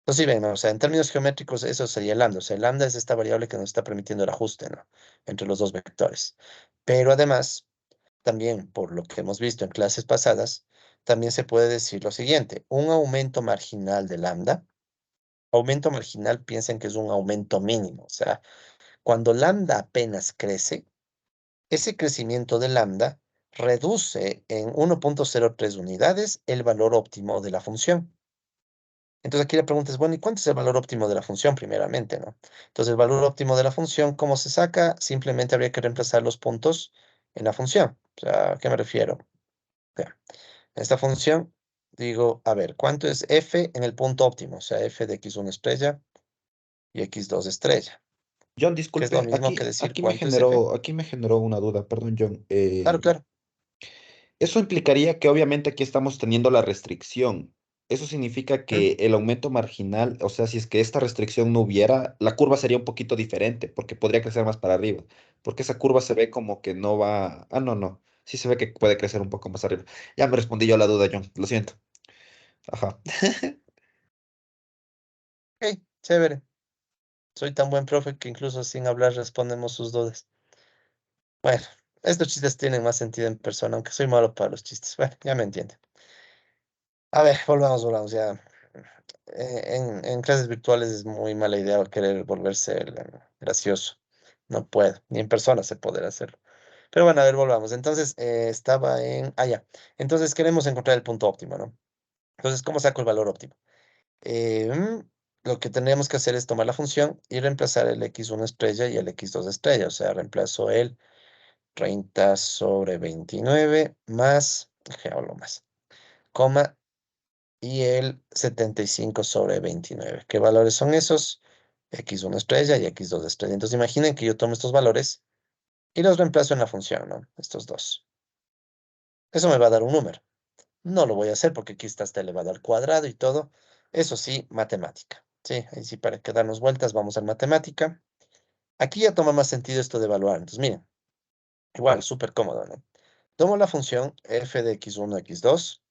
Entonces, sí ven, ¿no? O sea, en términos geométricos, eso sería el lambda. O sea, el lambda es esta variable que nos está permitiendo el ajuste, ¿no? Entre los dos vectores. Pero además, también, por lo que hemos visto en clases pasadas, también se puede decir lo siguiente: un aumento marginal de lambda. Aumento marginal, piensen que es un aumento mínimo. O sea, cuando lambda apenas crece, ese crecimiento de lambda reduce en 1,03 unidades el valor óptimo de la función. Entonces aquí la pregunta es, bueno, ¿y cuánto es el valor óptimo de la función primeramente, no? Entonces el valor óptimo de la función, ¿cómo se saca? Simplemente habría que reemplazar los puntos en la función. O sea, ¿a qué me refiero? Vea, en esta función digo, a ver, ¿cuánto es f en el punto óptimo? O sea, f de x1 estrella y x2 estrella, John, que es lo disculpe, mismo que decir cuánto es f. aquí me generó una duda, perdón, John. Claro, claro. Eso implicaría que obviamente aquí estamos teniendo la restricción. eso significa que el aumento marginal, o sea, si es que esta restricción no hubiera, la curva sería un poquito diferente, porque podría crecer más para arriba, porque esa curva se ve como que no va, ah, no, no, sí se ve que puede crecer un poco más arriba. Ya me respondí yo a la duda, John, lo siento. Ajá. Ok, chévere. Soy tan buen profe que incluso sin hablar respondemos sus dudas. Bueno, estos chistes tienen más sentido en persona, aunque soy malo para los chistes. Bueno, ya me entienden. A ver, volvamos ya. En clases virtuales es muy mala idea querer volverse gracioso. No puedo, ni en persona se podrá hacerlo. Pero bueno, a ver, volvamos. Entonces, estaba en... Ah, ya. Entonces queremos encontrar el punto óptimo, ¿no? Entonces, ¿cómo saco el valor óptimo? Eh, mm, lo que tendríamos que hacer es tomar la función y reemplazar el x1 estrella y el x2 estrella. O sea, reemplazo el 30 sobre 29 más, ¿qué hablo más? Coma, y el 75 sobre 29. ¿Qué valores son esos? X1 estrella y X2 estrella. Entonces imaginen que yo tomo estos valores y los reemplazo en la función, ¿no? Estos dos. Eso me va a dar un número. No lo voy a hacer porque aquí está hasta elevado al cuadrado y todo. Eso sí, matemática. Sí, ahí sí, para que darnos vueltas, vamos a matemática. Aquí ya toma más sentido esto de evaluar. Entonces, miren, igual, súper cómodo, ¿no? Tomo la función f de x1, x2.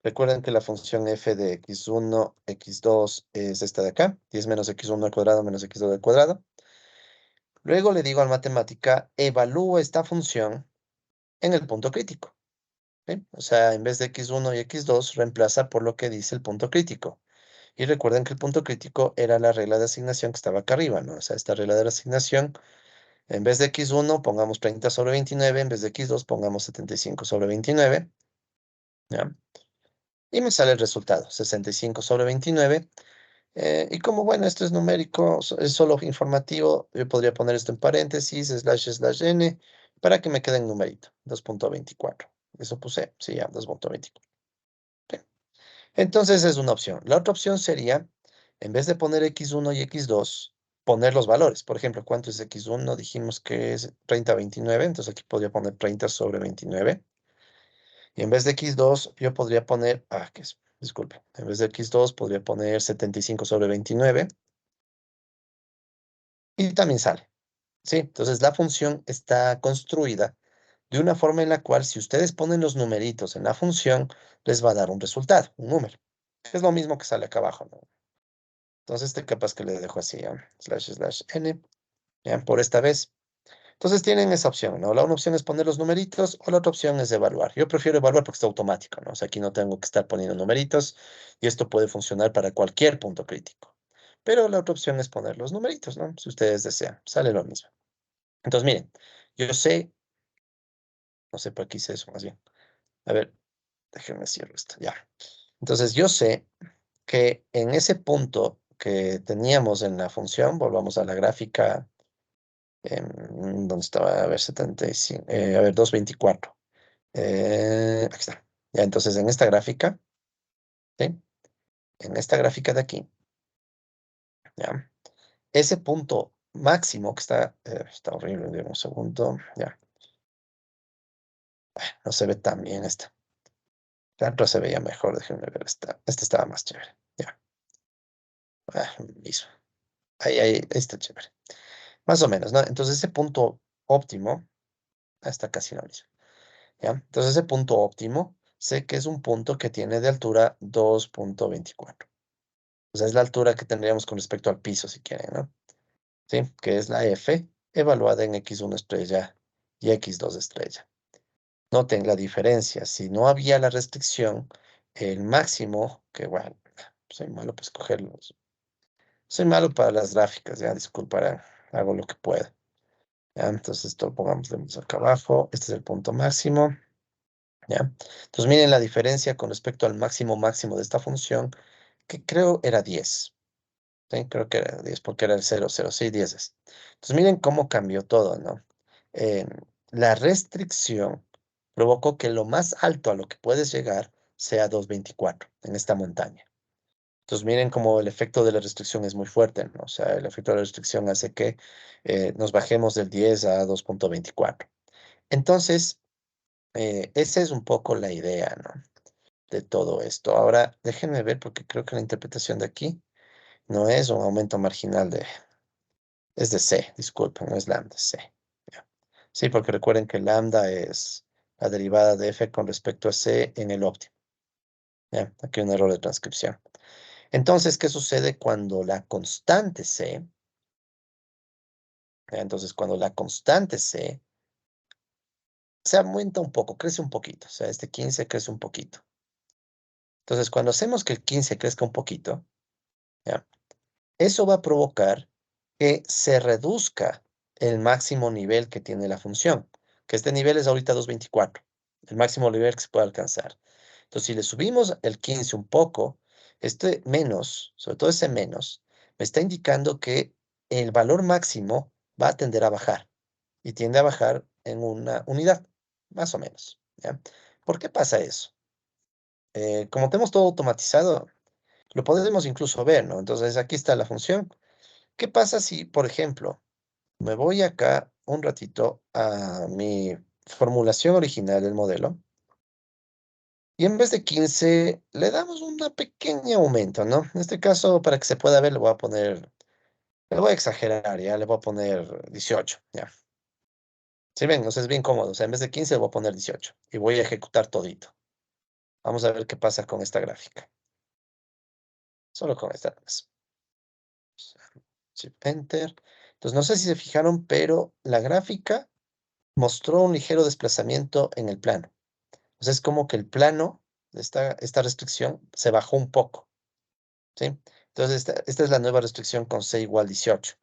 Recuerden que la función f de x1, x2 es esta de acá, 10 menos x1 al cuadrado menos x2 al cuadrado. Luego le digo a la matemática, evalúo esta función en el punto crítico. ¿Sí? O sea, en vez de x1 y x2, reemplaza por lo que dice el punto crítico. Y recuerden que el punto crítico era la regla de asignación que estaba acá arriba, ¿no? O sea, esta regla de la asignación, en vez de x1 pongamos 30 sobre 29, en vez de x2 pongamos 75 sobre 29, ¿ya? Y me sale el resultado, 65 sobre 29. Y como, bueno, esto es numérico, es solo informativo, yo podría poner esto en paréntesis, slash n, para que me quede en numerito, 2.24. Eso puse, sí, ya, 2.24. Bien. Entonces es una opción. La otra opción sería, en vez de poner x1 y x2, poner los valores. Por ejemplo, ¿cuánto es x1? Dijimos que es 30/29, entonces aquí podría poner 30 sobre 29. Y en vez de x2, yo podría poner, ¿qué es? Disculpe, en vez de x2 podría poner 75 sobre 29 y también sale, ¿sí? Entonces la función está construida de una forma en la cual si ustedes ponen los numeritos en la función, les va a dar un resultado, un número. Es lo mismo que sale acá abajo, ¿no? Entonces, capaz que le dejo así, ¿ya? Slash n, ¿ya? Por esta vez. Entonces tienen esa opción, ¿no? La una opción es poner los numeritos o la otra opción es evaluar. Yo prefiero evaluar porque está automático, ¿no? O sea, aquí no tengo que estar poniendo numeritos y esto puede funcionar para cualquier punto crítico. Pero la otra opción es poner los numeritos, ¿no? Si ustedes desean, sale lo mismo. Entonces, miren, yo sé, no sé por qué hice eso más bien. A ver, déjenme cierro esto, ya. Entonces, yo sé que en ese punto que teníamos en la función, volvamos a la gráfica, donde estaba, a ver, 75, a ver, 224. Aquí está. Ya, entonces en esta gráfica, ¿sí? En esta gráfica de aquí, ¿ya? Ese punto máximo que está horrible, de un segundo, ya, no se ve tan bien esta. La otra se veía mejor, déjenme ver esta estaba más chévere, ya. Mismo. Ahí está chévere. Más o menos, ¿no? Entonces ese punto óptimo, está casi lo mismo, ¿ya? Entonces ese punto óptimo, sé que es un punto que tiene de altura 2.24. O sea, es la altura que tendríamos con respecto al piso, si quieren, ¿no? ¿Sí? Que es la F evaluada en x1 estrella y x2 estrella. Noten la diferencia. Si no había la restricción, el máximo, que bueno, soy malo para escogerlos. Soy malo para las gráficas, ya, disculparán, hago lo que puedo. ¿Ya? Entonces, esto pongámoslo acá abajo. Este es el punto máximo. ¿Ya? Entonces, miren la diferencia con respecto al máximo máximo de esta función, que creo era 10. Sí, creo que era 10 porque era el 0, 0, sí, 10 es. Entonces miren cómo cambió todo, ¿no? Eh, la restricción provocó que lo más alto a lo que puedes llegar sea 224 en esta montaña. Entonces miren cómo el efecto de la restricción es muy fuerte, ¿no? O sea, el efecto de la restricción hace que nos bajemos del 10 a 2.24. Entonces, esa es un poco la idea, ¿no? de todo esto. Ahora, déjenme ver porque creo que la interpretación de aquí no es un aumento marginal es de C, disculpen, no es lambda, C. Ya. Sí, porque recuerden que lambda es la derivada de f con respecto a C en el óptimo. Ya, aquí hay un error de transcripción. Entonces, ¿qué sucede cuando la constante C, entonces cuando la constante C se aumenta un poco, crece un poquito, o sea, este 15 crece un poquito. Entonces, cuando hacemos que el 15 crezca un poquito, ¿ya? Eso va a provocar que se reduzca el máximo nivel que tiene la función, que este nivel es ahorita 224, el máximo nivel que se puede alcanzar. Entonces, si le subimos el 15 un poco, este menos, sobre todo ese menos, me está indicando que el valor máximo va a tender a bajar y tiende a bajar en una unidad, más o menos, ¿ya? ¿Por qué pasa eso? Como tenemos todo automatizado, lo podemos incluso ver, ¿no? Entonces, aquí está la función. ¿Qué pasa si, por ejemplo, me voy acá un ratito a mi formulación original del modelo y en vez de 15 le damos una pequeño aumento, ¿no? En este caso, para que se pueda ver, le voy a exagerar, ya, le voy a poner 18, ya. ¿Sí ven? O sea, es bien cómodo. O sea, en vez de 15 le voy a poner 18 y voy a ejecutar todito. Vamos a ver qué pasa con esta gráfica. Solo con esta vez. Shift Enter. Entonces, no sé si se fijaron, pero la gráfica mostró un ligero desplazamiento en el plano. O sea, es como que el plano de esta restricción se bajó un poco, ¿sí? Entonces, esta es la nueva restricción con C igual 18.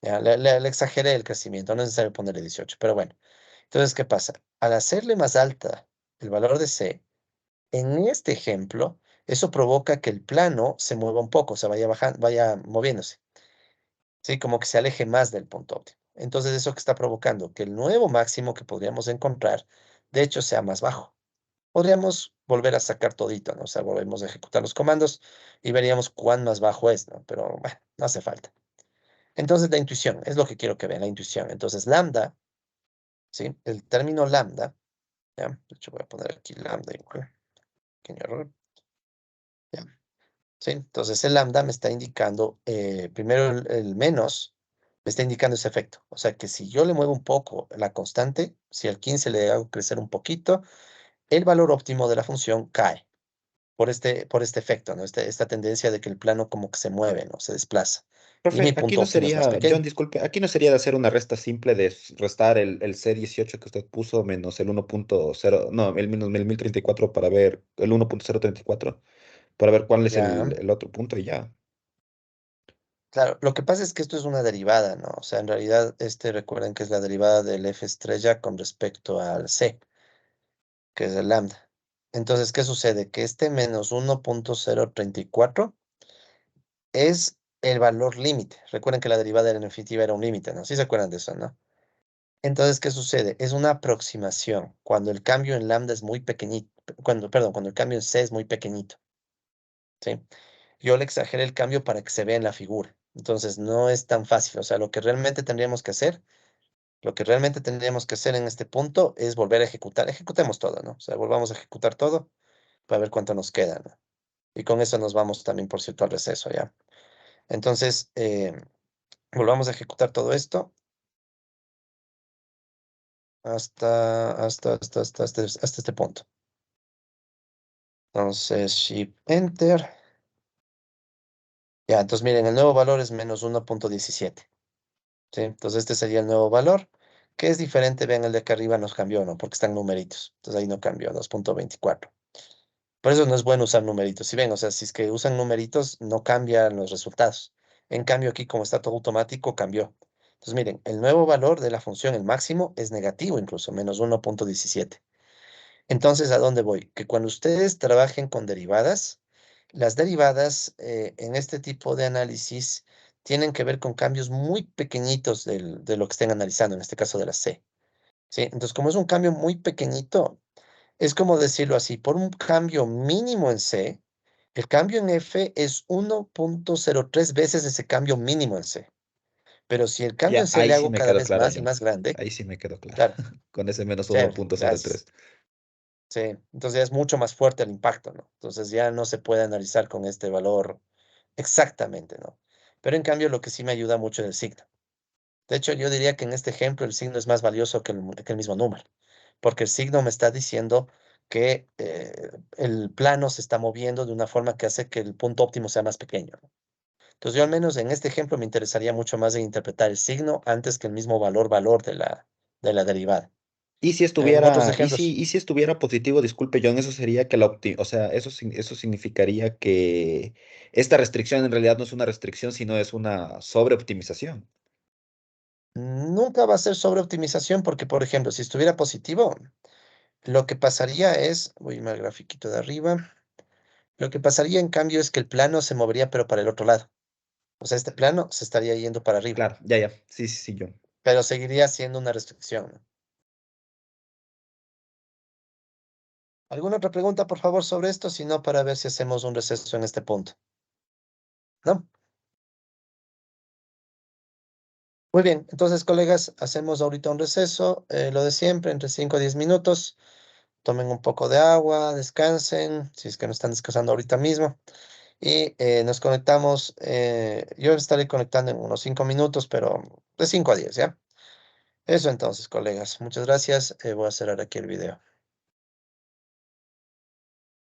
Ya, le exageré el crecimiento, no es necesario ponerle 18, pero bueno. Entonces, ¿qué pasa? Al hacerle más alta el valor de C, en este ejemplo, eso provoca que el plano se mueva un poco, o sea, vaya bajando, vaya moviéndose, ¿sí? Como que se aleje más del punto óptimo. Entonces, eso que está provocando que el nuevo máximo que podríamos encontrar, de hecho, sea más bajo. Podríamos volver a sacar todito, ¿no? O sea, volvemos a ejecutar los comandos y veríamos cuán más bajo es, ¿no? Pero, bueno, no hace falta. Entonces, la intuición, es lo que quiero que vean, la intuición. Entonces, lambda, ¿sí? El término lambda, ¿ya? De hecho, voy a poner aquí lambda igual. Pequeño error. ¿Ya? ¿Sí? Entonces, el lambda me está indicando, primero el menos, me está indicando ese efecto. O sea, que si yo le muevo un poco la constante, si al 15 le hago crecer un poquito, el valor óptimo de la función cae por este efecto, ¿no? Esta tendencia de que el plano como que se mueve, ¿no? Se desplaza. Y mi Profe, aquí punto no óptimo es más sería, John, pequeño. disculpe, aquí no sería de hacer una resta simple de restar el C18 que usted puso menos el 1.0, no, el menos el 1034 para ver el 1.034, para ver cuál es Ya, el otro punto y ya. claro. Lo que pasa es que esto es una derivada, ¿no? O sea, en realidad, recuerden que es la derivada del F estrella con respecto al C, que es el lambda. Entonces, ¿qué sucede? Que este menos 1.034 es el valor límite. Recuerden que la derivada de la infinitiva era un límite, ¿no? Sí se acuerdan de eso, ¿no? Entonces, ¿qué sucede? Es una aproximación cuando el cambio en lambda es muy pequeñito, perdón, cuando el cambio en C es muy pequeñito, ¿sí? Yo le exageré el cambio para que se vea en la figura. Entonces, no es tan fácil. O sea, lo que realmente tendríamos que hacer en este punto es volver a ejecutar. Ejecutemos todo, ¿no? O sea, volvamos a ejecutar todo para ver cuánto nos queda, ¿no? Y con eso nos vamos también, por cierto, al receso, ¿ya? Entonces, volvamos a ejecutar todo esto hasta este punto. Entonces, Shift Enter. Ya, entonces miren, el nuevo valor es menos 1.17. ¿Sí? Entonces este sería el nuevo valor, que es diferente, vean el de acá arriba nos cambió, ¿no? Porque están numeritos. Entonces ahí no cambió, 2.24. Por eso no es bueno usar numeritos. Si ven, o sea, si es que usan numeritos, no cambian los resultados. En cambio aquí, como está todo automático, cambió. Entonces miren, el nuevo valor de la función, el máximo, es negativo incluso, menos 1.17. Entonces, ¿a dónde voy? Que cuando ustedes trabajen con derivadas, las derivadas en este tipo de análisis tienen que ver con cambios muy pequeñitos de lo que estén analizando, en este caso de la C. ¿Sí? Entonces, como es un cambio muy pequeñito, es como decirlo así, por un cambio mínimo en C, el cambio en F es 1.03 veces ese cambio mínimo en C. Pero si el cambio en Ya, C ahí le sí hago me cada quedó vez claro, más y John. más grande, Ahí sí me quedó claro. claro, Con ese menos chévere, gracias. 1.03. Sí, entonces ya es mucho más fuerte el impacto, ¿no? Entonces ya no se puede analizar con este valor exactamente, ¿no? Pero en cambio lo que sí me ayuda mucho es el signo. De hecho, yo diría que en este ejemplo el signo es más valioso que el mismo número, porque el signo me está diciendo que el plano se está moviendo de una forma que hace que el punto óptimo sea más pequeño, ¿no? Entonces yo al menos en este ejemplo me interesaría mucho más en interpretar el signo antes que el mismo valor de la derivada. Y si En otros estuviera, ejemplos, y si estuviera positivo, disculpe, John, eso sería que o sea, eso significaría que esta restricción en realidad no es una restricción, sino es una sobreoptimización. nunca va a ser sobreoptimización porque, por ejemplo, si estuviera positivo, lo que pasaría es, voy a irme al grafiquito de arriba, lo que pasaría en cambio es que el plano se movería pero para el otro lado. O sea, este plano se estaría yendo para arriba, Claro, ya, ya. Sí, sí, sí, John. pero seguiría siendo una restricción, ¿no? ¿Alguna otra pregunta, por favor, sobre esto? Si no, para ver si hacemos un receso en este punto. ¿No? Muy bien, entonces, colegas, hacemos ahorita un receso, lo de siempre, entre 5 a 10 minutos. Tomen un poco de agua, descansen, si es que no están descansando ahorita mismo. Y nos conectamos, yo estaré conectando en unos 5 minutos, pero de 5 a 10, ¿ya? Eso entonces, colegas. Muchas gracias. Voy a cerrar aquí el video.